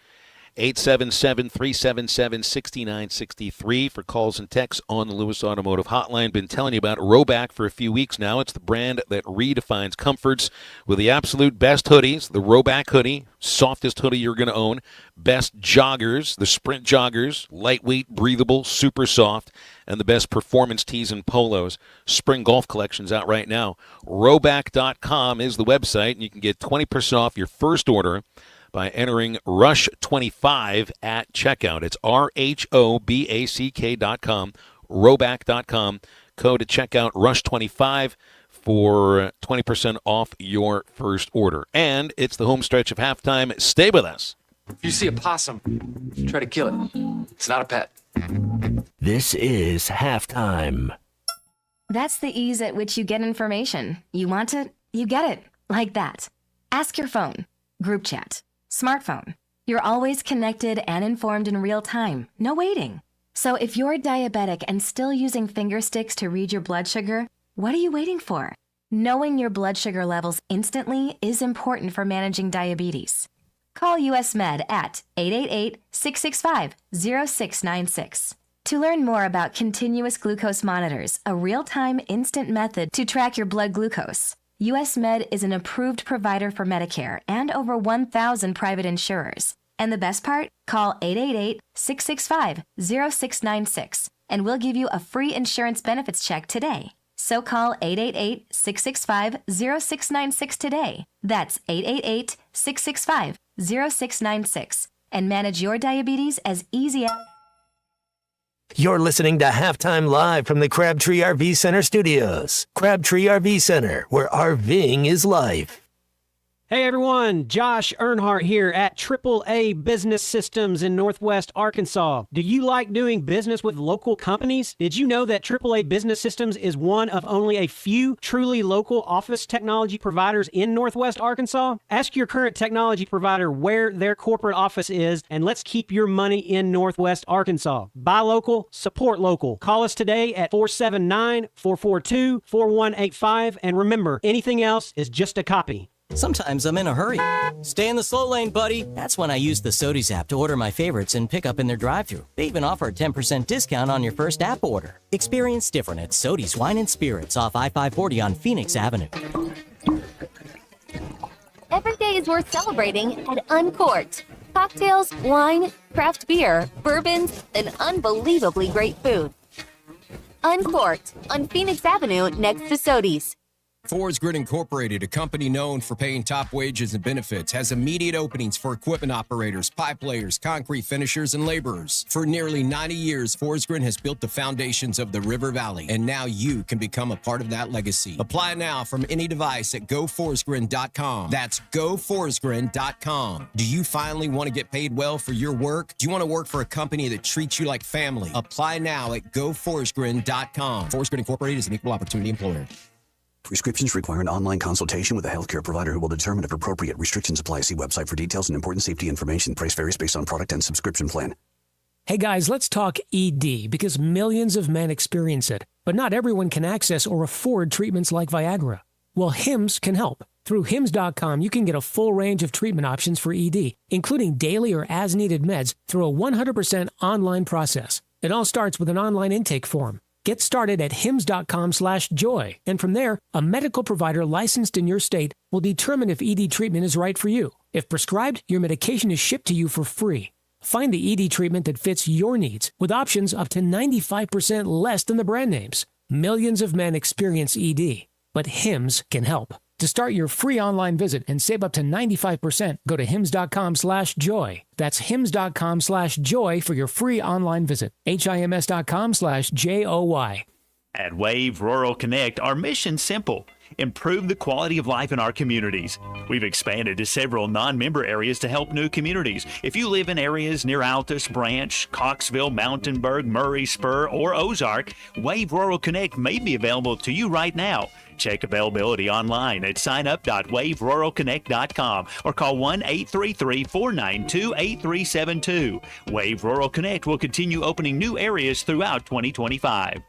S6: 877-377-6963 for calls and texts on the Lewis Automotive Hotline. Been telling you about Roback for a few weeks now. It's the brand that redefines comforts with the absolute best hoodies. The Roback hoodie, softest hoodie you're going to own. Best joggers, the Sprint joggers, lightweight, breathable, super soft, and the best performance tees and polos. Spring golf collections out right now. Roback.com is the website, and you can get 20% off your first order by entering RUSH25 at checkout. It's RHOBACK.com, Roback.com. Code at checkout RUSH25 for 20% off your first order. And it's the home stretch of halftime. Stay with us.
S8: If you see a possum, try to kill it. It's not a pet.
S5: This is halftime.
S9: That's the ease at which you get information. You want it, you get it. Like that. Ask your phone. Group chat. Smartphone. You're always connected and informed in real time. No waiting. So if you're diabetic and still using finger sticks to read your blood sugar, what are you waiting for? Knowing your blood sugar levels instantly is important for managing diabetes. Call US Med at 888-665-0696. To learn more about continuous glucose monitors, a real-time instant method to track your blood glucose, US Med is an approved provider for Medicare and over 1,000 private insurers. And the best part? Call 888-665-0696 and we'll give you a free insurance benefits check today. So call 888-665-0696 today. That's 888-665-0696 and manage your diabetes as easy as...
S5: You're listening to Halftime Live from the Crabtree RV Center studios. Crabtree RV Center, where RVing is life.
S11: Hey everyone, Josh Earnhardt here at AAA Business Systems in Northwest Arkansas. Do you like doing business with local companies? Did you know that AAA Business Systems is one of only a few truly local office technology providers in Northwest Arkansas? Ask your current technology provider where their corporate office is, and let's keep your money in Northwest Arkansas. Buy local, support local. Call us today at 479-442-4185, and remember, anything else is just a copy.
S12: Sometimes I'm in a hurry. Stay in the slow lane, buddy. That's when I use the Sodies app to order my favorites and pick up in their drive-thru. They even offer a 10% discount on your first app order. Experience different at Sodies Wine and Spirits off I-540 on Phoenix Avenue.
S13: Every day is worth celebrating at Uncorked. Cocktails, wine, craft beer, bourbons, and unbelievably great food. Uncorked on Phoenix Avenue next to Sodies.
S17: Forest Grid Incorporated, a company known for paying top wages and benefits, has immediate openings for equipment operators, pipe layers, concrete finishers, and laborers. For nearly 90 years, Forest Grid has built the foundations of the River Valley, and now you can become a part of that legacy. Apply now from any device at GoForestGrid.com. That's GoForestGrid.com. Do you finally want to get paid well for your work? Do you want to work for a company that treats you like family? Apply now at GoForestGrid.com. Forest Grid Incorporated is an equal opportunity employer.
S18: Prescriptions require an online consultation with a healthcare provider who will determine if appropriate. Restrictions apply. See website for details and important safety information. Price varies based on product and subscription plan.
S19: Hey guys, let's talk ED because millions of men experience it, but not everyone can access or afford treatments like Viagra. Well, Hims can help. Through Hims.com, you can get a full range of treatment options for ED, including daily or as-needed meds through a 100% online process. It all starts with an online intake form. Get started at hims.com/joy, and from there, a medical provider licensed in your state will determine if ED treatment is right for you. If prescribed, your medication is shipped to you for free. Find the ED treatment that fits your needs, with options up to 95% less than the brand names. Millions of men experience ED, but Hims can help. To start your free online visit and save up to 95%, go to hims.com/joy. That's hims.com/joy for your free online visit. HIMS.com/JOY.
S23: At Wave Rural Connect, our mission's simple: improve the quality of life in our communities. We've expanded to several non-member areas to help new communities. If you live in areas near Altus, Branch, Coxville, Mountainburg, Murray, Spur, or Ozark, Wave Rural Connect may be available to you right now. Check availability online at signup.waveruralconnect.com or call 1-833-492-8372. Wave Rural Connect will continue opening new areas throughout 2025.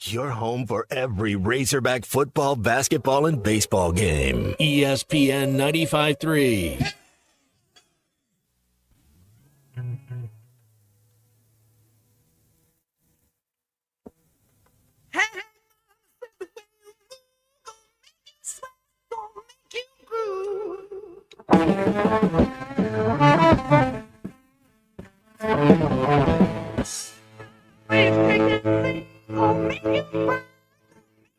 S5: Your home for every Razorback football, basketball, and baseball game. ESPN 95.3.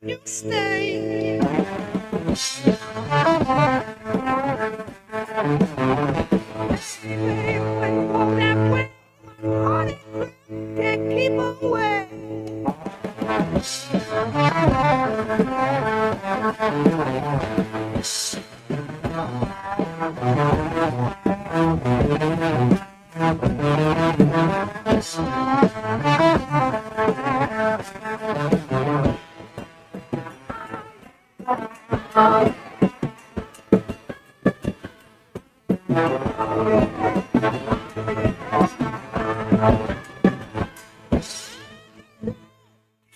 S21: You stay. Can't keep away.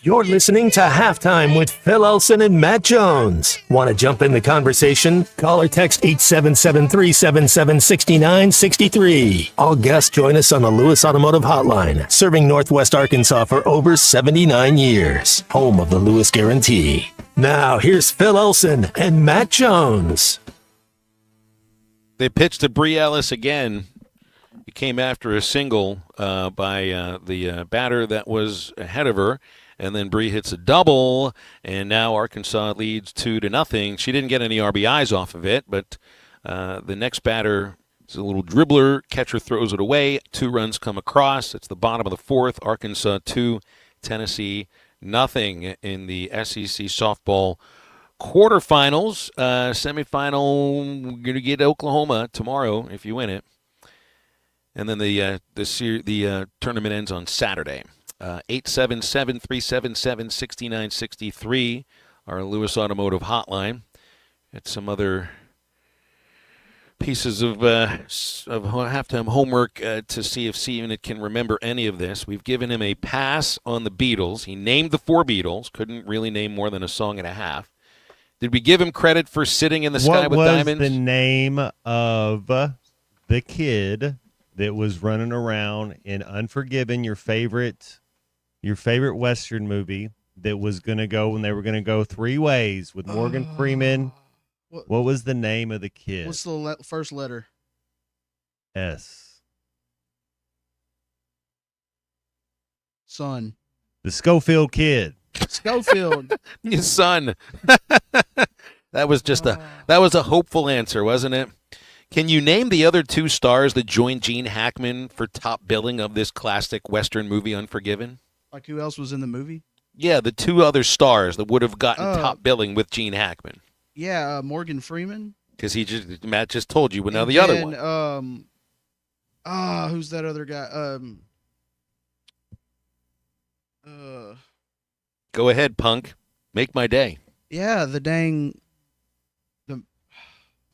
S5: You're listening to Halftime with Phil Elson and Matt Jones. Want to jump in the conversation? Call or text 877-377-6963. All guests join us on the Lewis Automotive Hotline, serving Northwest Arkansas for over 79 years. Home of the Lewis Guarantee. Now, here's Phil Elson and Matt Jones.
S6: They pitched to Bree Ellis again. It came after a single by the batter that was ahead of her. And then Bree hits a double, and now Arkansas leads 2-0. She didn't get any RBIs off of it, but the next batter is a little dribbler. Catcher throws it away. 2 runs come across. It's the bottom of the 4th. Arkansas 2, Tennessee 0 in the SEC softball quarterfinals, semifinal, we're going to get Oklahoma tomorrow if you win it. And then the tournament ends on Saturday. 877-377-6963, our Lewis Automotive hotline. It's some other pieces of halftime homework to see if C-Unit can remember any of this. We've given him a pass on the Beatles. He named the 4 Beatles. Couldn't really name more than a song and a half. Did we give him credit for Sitting in the Sky with Diamonds?
S1: What was the name of the kid that was running around in Unforgiven, your favorite Western movie, that was going to go when they were going to go 3 ways with Morgan Freeman? What was the name of the kid?
S2: What's the first letter?
S1: S.
S2: Son.
S1: The Schofield kid.
S2: Schofield.
S6: His son. That was a hopeful answer, wasn't it? Can you name the other 2 stars that joined Gene Hackman for top billing of this classic Western movie, Unforgiven?
S2: Like who else was in the movie?
S6: Yeah, the 2 other stars that would have gotten top billing with Gene Hackman.
S2: Yeah, Morgan Freeman.
S6: Because Matt just told you, but now the other one.
S2: Who's that other guy?
S6: Go ahead, punk. Make my day.
S2: Yeah,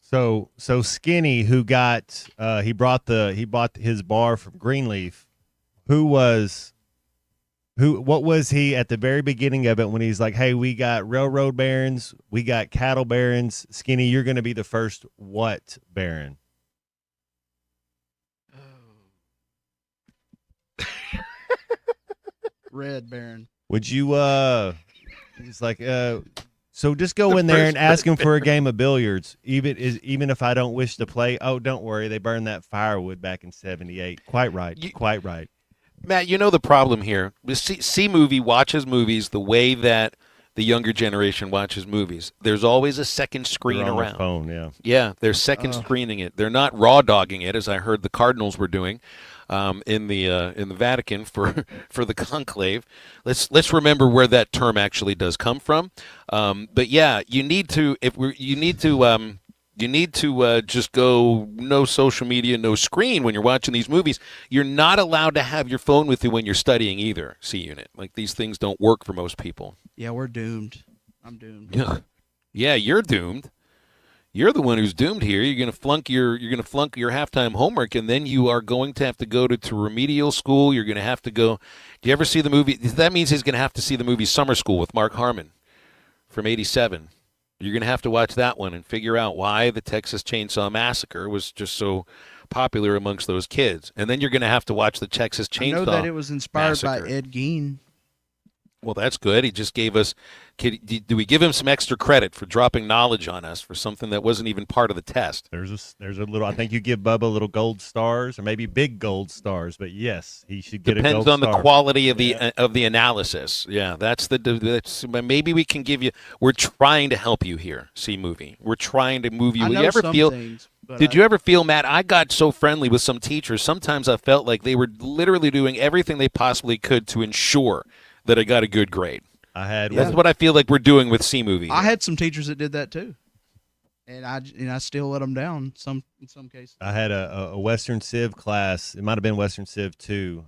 S1: So Skinny, who got he bought his bar from Greenleaf. What was he at the very beginning of it when he's like, hey, we got railroad barons, we got cattle barons. Skinny, you're going to be the first what baron?
S2: Red Baron.
S1: Would you, he's like, so just go in there and ask him for a game of billiards, even if I don't wish to play. Oh, don't worry. They burned that firewood back in 78. Quite right. Quite right.
S6: Matt, you know the problem here. The C-Movie watches movies the way that the younger generation watches movies. There's always a second screen
S1: They're on
S6: around.
S1: their phone, yeah.
S6: Yeah, they're second screening it. They're not raw dogging it, as I heard the Cardinals were doing in the Vatican for the conclave. Let's remember where that term actually does come from. But yeah, you need to just go no social media, no screen when you're watching these movies. You're not allowed to have your phone with you when you're studying either, C-Unit. Like, these things don't work for most people.
S2: Yeah, we're doomed. I'm doomed.
S6: Yeah, you're doomed. You're the one who's doomed here. You're going to flunk your halftime homework, and then you are going to have to go to remedial school. You're going to have to go. Do you ever see the movie? That means he's going to have to see the movie Summer School with Mark Harmon from '87. You're going to have to watch that one and figure out why the Texas Chainsaw Massacre was just so popular amongst those kids. And then you're going to have to watch the Texas Chainsaw Massacre.
S2: I know that it was inspired by Ed Gein.
S6: Well, that's good. He just gave us – do we give him some extra credit for dropping knowledge on us for something that wasn't even part of the test?
S1: There's a little – I think you give Bubba little gold stars or maybe big gold stars, but yes, he should get a gold star.
S6: Depends on the quality of the analysis. Yeah, that's maybe we can give you – we're trying to help you here, C-Movie. We're trying to move you.
S2: I know some things.
S6: Did you ever feel, Matt, I got so friendly with some teachers, sometimes I felt like they were literally doing everything they possibly could to ensure that I got a good grade. That's what I feel like we're doing with C-Movie.
S2: I had some teachers that did that too, and I still let them down in some cases.
S1: I had a Western Civ class. It might have been Western Civ 2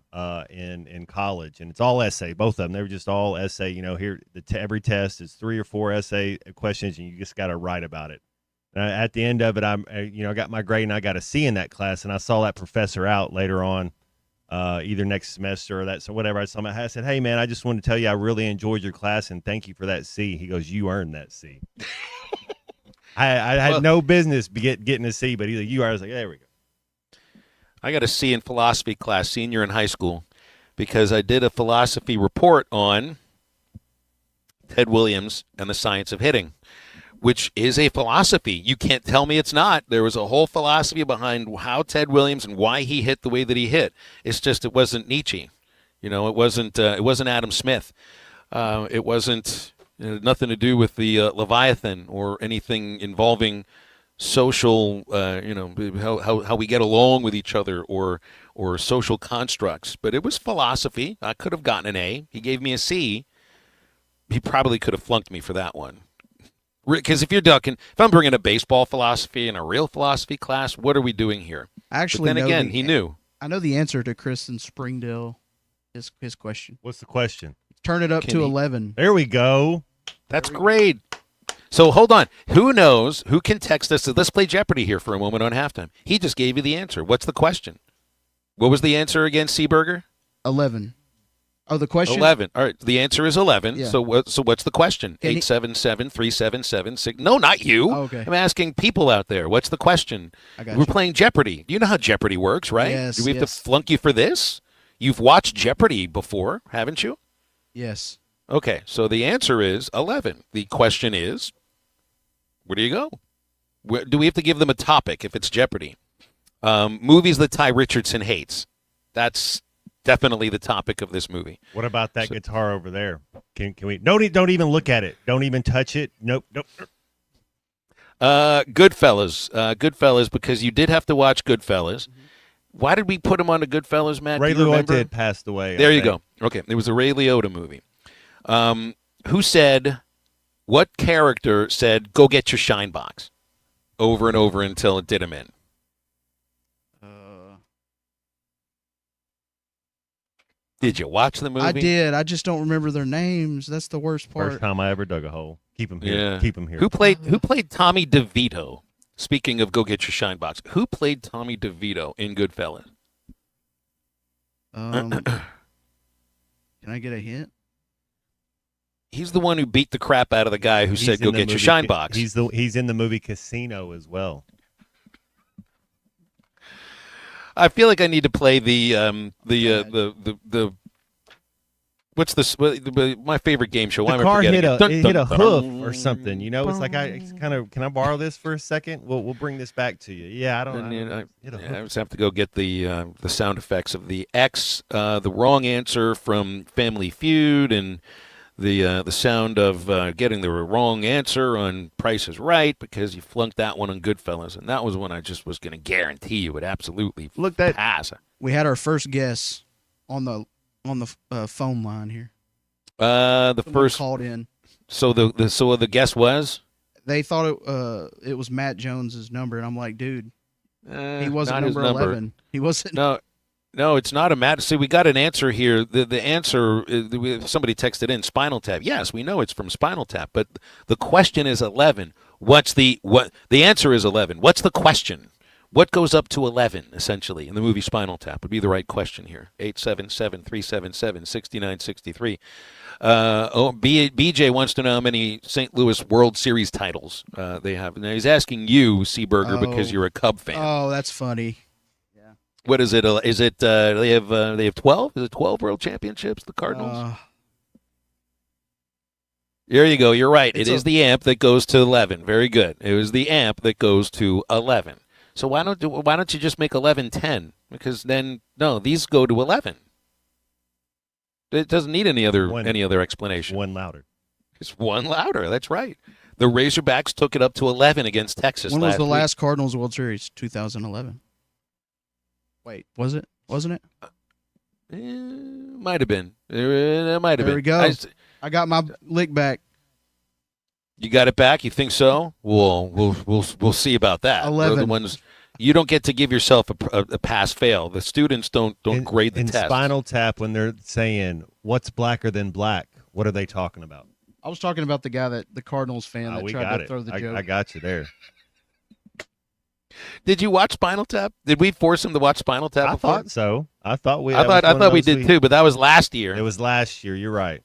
S1: in college, and it's all essay. Both of them, they were just all essay. You know, here every test is 3 or 4 essay questions, and you just got to write about it. And at the end of it, I got my grade, and I got a C in that class, and I saw that professor out later on. Either next semester or so whatever. I said, hey, man, I just wanted to tell you I really enjoyed your class and thank you for that C. He goes, you earned that C. I had no business getting a C, but he's like, you are. I was like, there we go.
S6: I got a C in philosophy class, senior in high school, because I did a philosophy report on Ted Williams and the science of hitting, which is a philosophy. You can't tell me it's not. There was a whole philosophy behind how Ted Williams and why he hit the way that he hit. It's just it wasn't Nietzsche. You know, it wasn't Adam Smith. It wasn't nothing to do with the Leviathan or anything involving social, how we get along with each other or social constructs. But it was philosophy. I could have gotten an A. He gave me a C. He probably could have flunked me for that one. Because if I'm bringing a baseball philosophy and a real philosophy class, what are we doing here?
S2: Actually,
S6: but then again, he knew.
S2: I know the answer to Chris in Springdale. His question.
S1: What's the question?
S2: Turn it up to 11.
S1: There we go.
S6: That's great. So hold on. Who knows? Who can text us? Let's play Jeopardy here for a moment on halftime. He just gave you the answer. What's the question? What was the answer again, Seaburger?
S2: 11. Oh, the question?
S6: 11. All right. The answer is 11.
S2: Yeah.
S6: So what's the question? 877-377-6. No, not you.
S2: Oh, okay.
S6: I'm asking people out there. What's the question?
S2: We're
S6: playing Jeopardy. You know how Jeopardy works, right?
S2: Yes,
S6: Do we have to flunk you for this? You've watched Jeopardy before, haven't you?
S2: Yes.
S6: Okay. So the answer is 11. The question is, where do you go? Do we have to give them a topic if it's Jeopardy? Movies that Ty Richardson hates. That's definitely the topic of this movie.
S1: What about that guitar over there? Can we? Don't even look at it. Don't even touch it. Nope.
S6: Goodfellas. Goodfellas, because you did have to watch Goodfellas. Mm-hmm. Why did we put him on to Goodfellas, Matt?
S1: Ray Liotta passed away.
S6: There you go. Okay, it was a Ray Liotta movie. Who said? What character said, "Go get your shine box," over and over until it did him in? Did you watch the movie?
S2: I did. I just don't remember their names. That's the worst part.
S1: First time I ever dug a hole. Keep him here.
S6: Yeah.
S1: Keep him here.
S6: Who played Tommy DeVito? Speaking of Go Get Your Shine Box, who played Tommy DeVito in Goodfellas?
S2: Can I get a hint?
S6: He's the one who beat the crap out of the guy who said, "Go get your shine box."
S1: He's in the movie Casino as well.
S6: I feel like I need to play what's this? My favorite game show.
S1: The car hit a hoof or something. You know, it's like can I borrow this for a second? We'll bring this back to you. Yeah,
S6: I just have to go get the sound effects of the X, the wrong answer from Family Feud, and the sound of getting the wrong answer on Price is Right, because you flunked that one on Goodfellas, and that was one I just was going to guarantee you would absolutely pass.
S2: We had our first guess on the phone line here.
S6: The
S2: Someone
S6: first
S2: called in.
S6: So the guess was
S2: they thought it was Matt Jones's number, and I'm like, dude, he wasn't
S6: not his
S2: number 11. He wasn't.
S6: No, it's not a matter. See, we got an answer here. The answer, somebody texted in, Spinal Tap. Yes, we know it's from Spinal Tap, but the question is 11. The answer is 11. What's the question? What goes up to 11, essentially, in the movie Spinal Tap would be the right question here. 877-377-6963. BJ wants to know how many St. Louis World Series titles they have. Now, he's asking you, Seaburger, because you're a Cub fan.
S2: Oh, that's funny.
S6: What is it? Is it they have 12? Is it 12 World Championships? The Cardinals. There you go. You're right. It is the amp that goes to 11. Very good. It was the amp that goes to 11. So why don't you just make 11 10? Because then these go to 11. It doesn't need any other explanation.
S1: One louder.
S6: It's one louder. That's right. The Razorbacks took it up to 11 against Texas.
S2: When was the last Cardinals World Series? 2011. Wait, was it? Wasn't it?
S6: Might have been. It might have been.
S2: There we go. I got my lick back.
S6: You got it back? You think so? We'll see about that.
S2: 11.
S6: They're the ones you don't get to give yourself a pass fail. The students don't grade the
S1: in
S6: test.
S1: Spinal Tap, when they're saying what's blacker than black, what are they talking about?
S2: I was talking about the Cardinals fan that tried to throw the joke.
S1: I got you there.
S6: Did you watch Spinal Tap? Did we force him to watch Spinal Tap?
S1: I thought so. I thought we
S6: did too, but that was last year.
S1: It was last year. You're right.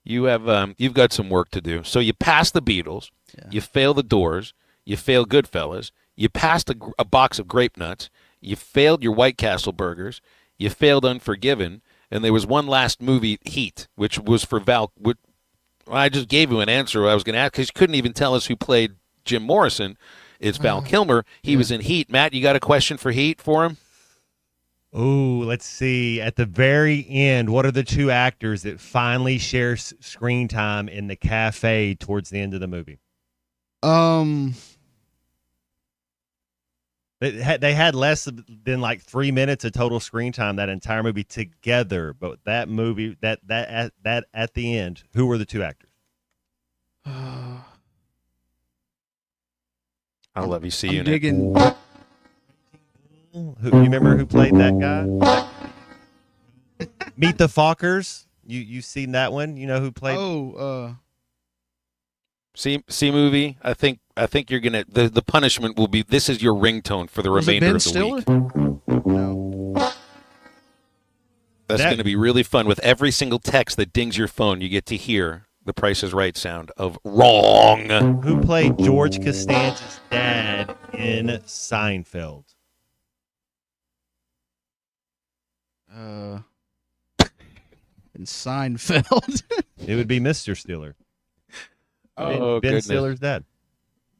S6: You've got some work to do. So you passed the Beatles, you fail the Doors, you fail Goodfellas, you passed a box of grape nuts, you failed your White Castle burgers, you failed Unforgiven, and there was one last movie, Heat, which was for Val. I just gave you an answer I was going to ask because you couldn't even tell us who played Jim Morrison. It's Val Kilmer. He was in Heat. Matt, you got a question for Heat for him?
S1: Oh, let's see. At the very end, what are the two actors that finally share screen time in the cafe towards the end of the movie? They had less than like 3 minutes of total screen time that entire movie together. But that movie, that at the end, who were the two actors?
S6: I love you. See
S2: I'm
S6: you.
S2: digging.
S1: You remember who played that guy? Meet the Fockers. You seen that one? You know who played?
S6: See movie. I think you're gonna. The punishment will be. This is your ringtone for the remainder of the week.
S2: No.
S6: That's going to be really fun. With every single text that dings your phone, you get to hear the Price is Right sound of wrong.
S1: Who played George Costanza's dad in Seinfeld?
S2: In Seinfeld.
S1: It would be Mr. Stiller.
S6: Oh,
S1: Ben
S6: goodness.
S1: Stiller's dad.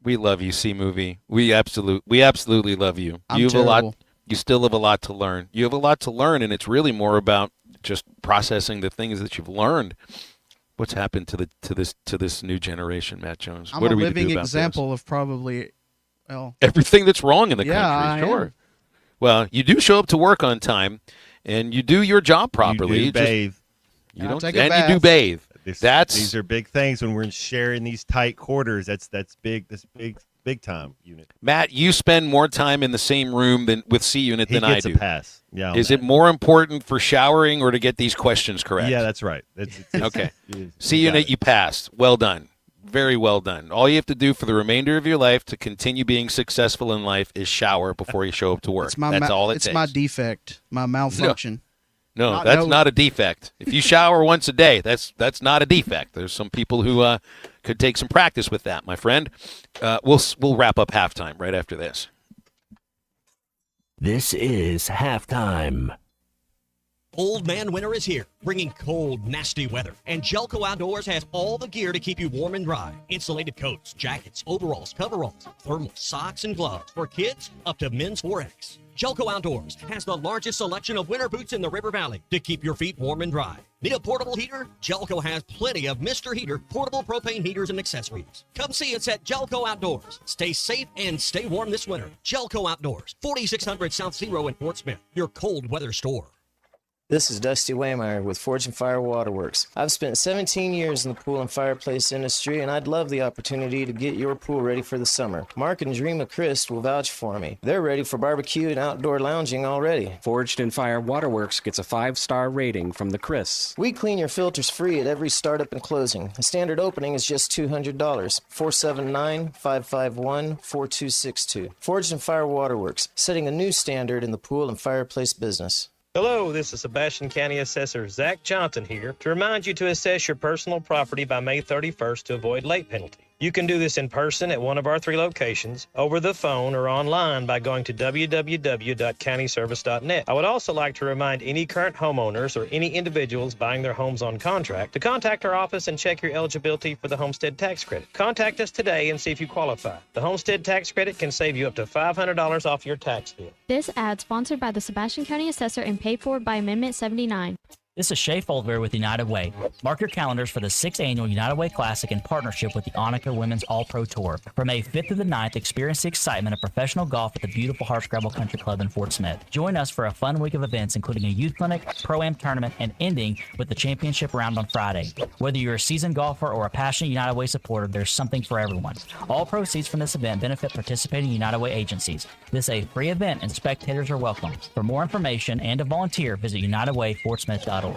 S6: We love you, C movie. We absolutely love you.
S2: I'm
S6: You have
S2: terrible.
S6: a lot. You still have a lot to learn. You have a lot to learn, and it's really more about just processing the things that you've learned. What's happened to this new generation, Matt Jones?
S2: I'm
S6: What
S2: a
S6: are we
S2: living
S6: to do about
S2: example of probably, well,
S6: everything that's wrong in the
S2: Yeah,
S6: country?
S2: I
S6: Sure.
S2: am.
S6: Well, you do show up to work on time, and you do your job properly.
S1: You do bathe.
S6: You
S2: I'll
S6: don't,
S2: take a
S6: and you do
S2: bath.
S6: bathe.
S1: These are big things when we're sharing these tight quarters. That's big. That's big time unit.
S6: Matt, you spend more time in the same room with C Unit
S1: He
S6: than I
S1: gets
S6: do.
S1: a pass. Yeah.
S6: Is it more important for showering or to get these questions correct?
S1: Yeah, that's right. It's
S6: Okay.
S1: you
S6: C
S1: got
S6: Unit,
S1: it.
S6: you passed. Well done. Very well done. All you have to do for the remainder of your life to continue being successful in life is shower before you show up to work. That's all it takes.
S2: It's my defect, my malfunction.
S6: No, that's not a defect. If you shower once a day, that's not a defect. There's some people who could take some practice with that, my friend. We'll wrap up halftime right after this.
S5: This is halftime.
S7: Old Man Winter is here, bringing cold, nasty weather. And Jelco Outdoors has all the gear to keep you warm and dry. Insulated coats, jackets, overalls, coveralls, thermal socks, and gloves. For kids, up to men's 4X. Jelco Outdoors has the largest selection of winter boots in the River Valley to keep your feet warm and dry. Need a portable heater? Jelco has plenty of Mr. Heater portable propane heaters and accessories. Come see us at Jelco Outdoors. Stay safe and stay warm this winter. Jelco Outdoors, 4600 South Zero in Fort Smith, your cold weather store.
S10: This is Dusty Waymeyer with Forge and Fire Waterworks. I've spent 17 years in the pool and fireplace industry, and I'd love the opportunity to get your pool ready for the summer. Mark and Dream of Chris will vouch for me. They're ready for barbecue and outdoor lounging already.
S14: Forged and Fire Waterworks gets a 5-star rating from the Chris.
S10: We clean your filters free at every startup and closing. The standard opening is just $200. 479-551-4262. Forged and Fire Waterworks, setting a new standard in the pool and fireplace business.
S15: Hello, this is Sebastian County Assessor Zach Johnson here to remind you to assess your personal property by May 31st to avoid late penalty. You can do this in person at one of our 3 locations, over the phone, or online by going to www.countyservice.net. I would also like to remind any current homeowners or any individuals buying their homes on contract to contact our office and check your eligibility for the homestead tax credit. Contact us today and see if you qualify. The homestead tax credit can save you up to $500 off your tax bill.
S16: This ad sponsored by the Sebastian County Assessor and paid for by Amendment 79.
S20: This is Shay Foldberry with United Way. Mark your calendars for the 6th Annual United Way Classic in partnership with the Annika Women's All-Pro Tour. From May 5th to the 9th, experience the excitement of professional golf at the beautiful Hardscrabble Country Club in Fort Smith. Join us for a fun week of events, including a youth clinic, pro-am tournament, and ending with the championship round on Friday. Whether you're a seasoned golfer or a passionate United Way supporter, there's something for everyone. All proceeds from this event benefit participating United Way agencies. This is a free event and spectators are welcome. For more information and to volunteer, visit UnitedWayFortSmith.org.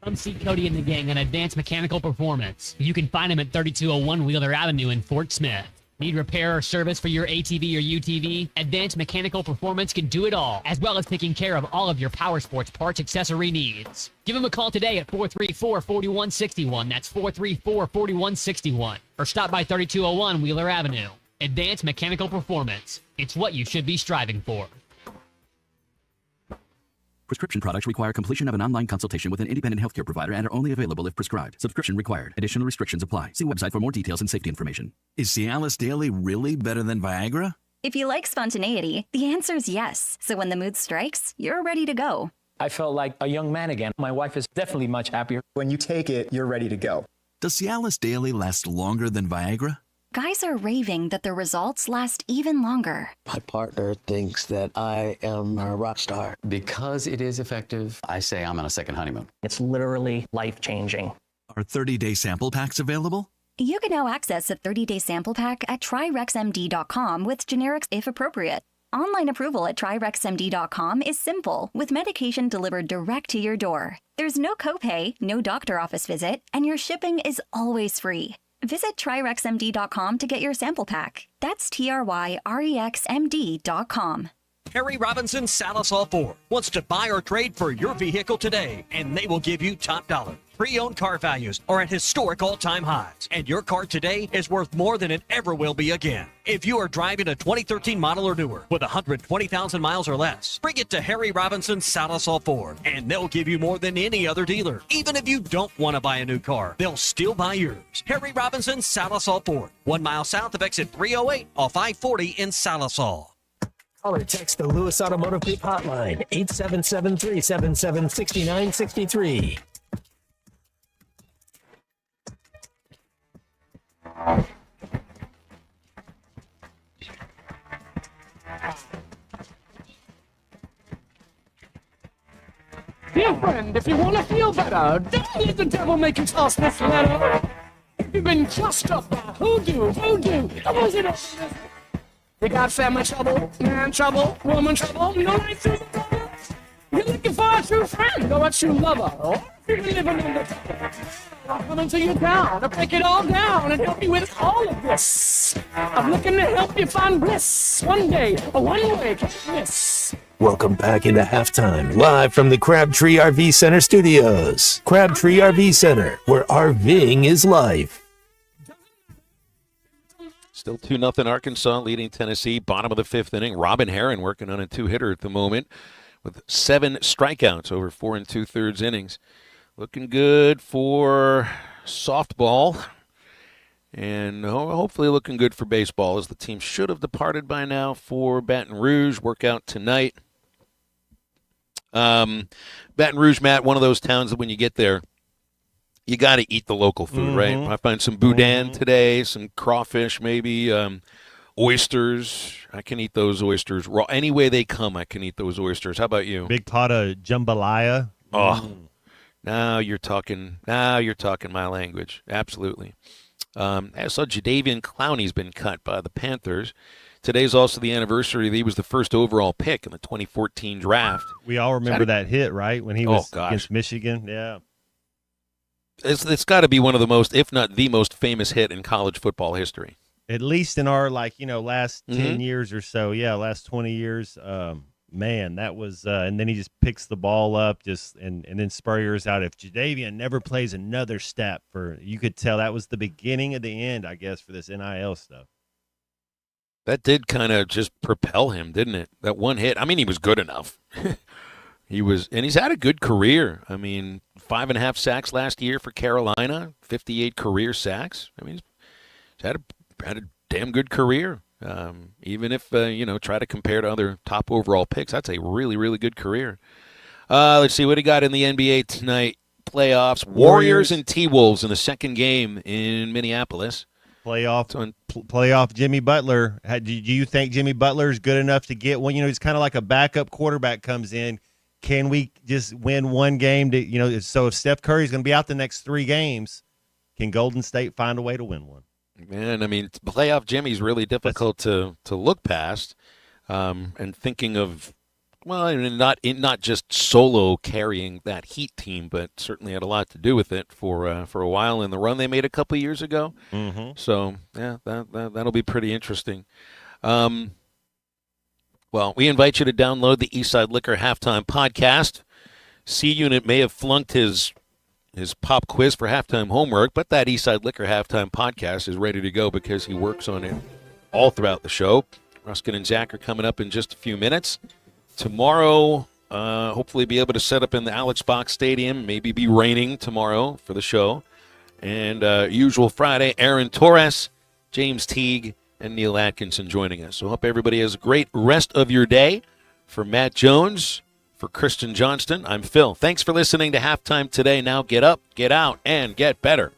S28: Come see Cody and the gang on Advanced Mechanical Performance. You can find him at 3201 Wheeler Avenue in Fort Smith. Need repair or service for your ATV or UTV? Advanced Mechanical Performance can do it all, as well as taking care of all of your power sports parts accessory needs. Give him a call today at 434-4161. That's 434-4161. Or stop by 3201 Wheeler Avenue. Advanced Mechanical Performance. It's what you should be striving for.
S18: Prescription products require completion of an online consultation with an independent healthcare provider and are only available if prescribed. Subscription required. Additional restrictions apply. See website for more details and safety information.
S22: Is Cialis Daily really better than Viagra?
S25: If you like spontaneity, the answer is yes. So when the mood strikes, you're ready to go.
S26: I felt like a young man again. My wife is definitely much happier.
S30: When you take it, you're ready to go.
S22: Does Cialis Daily last longer than Viagra?
S25: Guys are raving that their results last even longer.
S3: My partner thinks that I am a rock star.
S4: Because it is effective, I say I'm on a second honeymoon.
S8: It's literally life-changing.
S22: Are 30-day sample packs available?
S25: You can now access a 30-day sample pack at TryRexMD.com with generics if appropriate. Online approval at TryRexMD.com is simple, with medication delivered direct to your door. There's no copay, no doctor office visit, and your shipping is always free. Visit TryRexMD.com to get your sample pack. That's TryRexMD.com.
S7: Harry Robinson Salisol Ford wants to buy or trade for your vehicle today, and they will give you top dollar. Pre-owned car values are at historic all-time highs, and your car today is worth more than it ever will be again. If you are driving a 2013 model or newer with 120,000 miles or less, bring it to Harry Robinson Salisol Ford, and they'll give you more than any other dealer. Even if you don't want to buy a new car, they'll still buy yours. Harry Robinson Salisol Ford, 1 mile south of exit 308 off I-40 in Salisol.
S5: Call or text the Lewis Automotive Group hotline, 877-377-6963.
S21: Dear friend, if you want to feel better, don't let the devil make you toss this letter. If you've been trussed up by hoodoo, was it you got family trouble, man trouble, woman trouble, no life through the trouble. You're looking for a true friend or a true lover, or if you're living under trouble. I'm coming to you down to break it all down and help you with all of this. I'm looking to help you find bliss. One day, a one-way can't miss.
S5: Welcome back into halftime, live from the Crabtree RV Center studios. Crabtree RV Center, where RVing is life.
S6: Still 2-0 Arkansas leading Tennessee. Bottom of the 5th inning. Robin Herron working on a 2-hitter at the moment with 7 strikeouts over 4 2/3 innings. Looking good for softball and hopefully looking good for baseball, as the team should have departed by now for Baton Rouge. Workout tonight. Baton Rouge, Matt, one of those towns that when you get there, you got to eat the local food, right? I find some boudin today, some crawfish maybe, oysters. I can eat those oysters raw. Any way they come, I can eat those oysters. How about you?
S1: Big pot of jambalaya.
S6: Oh, now you're talking my language. Absolutely. I saw Jadeveon Clowney's been cut by the Panthers. Today's also the anniversary that he was the first overall pick in the 2014 draft.
S1: We all remember that hit, right? When he was against Michigan. Yeah.
S6: It's got to be one of the most, if not the most famous hit in college football history.
S1: At least in our, last 10 years or so. Yeah, last 20 years. Man, that was and then he just picks the ball up and then Spurrier's out. If Jadeveon never plays another step, you could tell that was the beginning of the end, I guess, for this NIL stuff.
S6: That did kind of just propel him, didn't it? That one hit. I mean, he was good enough. He's had a good career. I mean, 5.5 sacks last year for Carolina, 58 career sacks. I mean, he's had a damn good career. Even if, try to compare to other top overall picks, that's a really, really good career. Let's see what he got in the NBA tonight. Playoffs. Warriors and T-Wolves in the second game in Minneapolis.
S1: Playoff Jimmy Butler. Do you think Jimmy Butler is good enough to get one? He's kind of like a backup quarterback comes in. Can we just win one game so if Steph Curry's going to be out the next 3 games, can Golden State find a way to win one?
S6: Man, I mean, playoff Jimmy's really difficult to look past. And thinking of, not just solo carrying that Heat team, but certainly had a lot to do with it for a while in the run they made a couple of years ago.
S1: Mm-hmm.
S6: So, yeah, that'll be pretty interesting. Well, we invite you to download the Eastside Liquor Halftime Podcast. C-Unit may have flunked his pop quiz for halftime homework, but that Eastside Liquor Halftime Podcast is ready to go because he works on it all throughout the show. Ruskin and Zach are coming up in just a few minutes. Tomorrow, hopefully be able to set up in the Alex Box Stadium, maybe be raining tomorrow for the show. And usual Friday, Aaron Torres, James Teague, and Neil Atkinson joining us. So hope everybody has a great rest of your day. For Matt Jones, for Kristen Johnston, I'm Phil. Thanks for listening to Halftime today. Now get up, get out, and get better.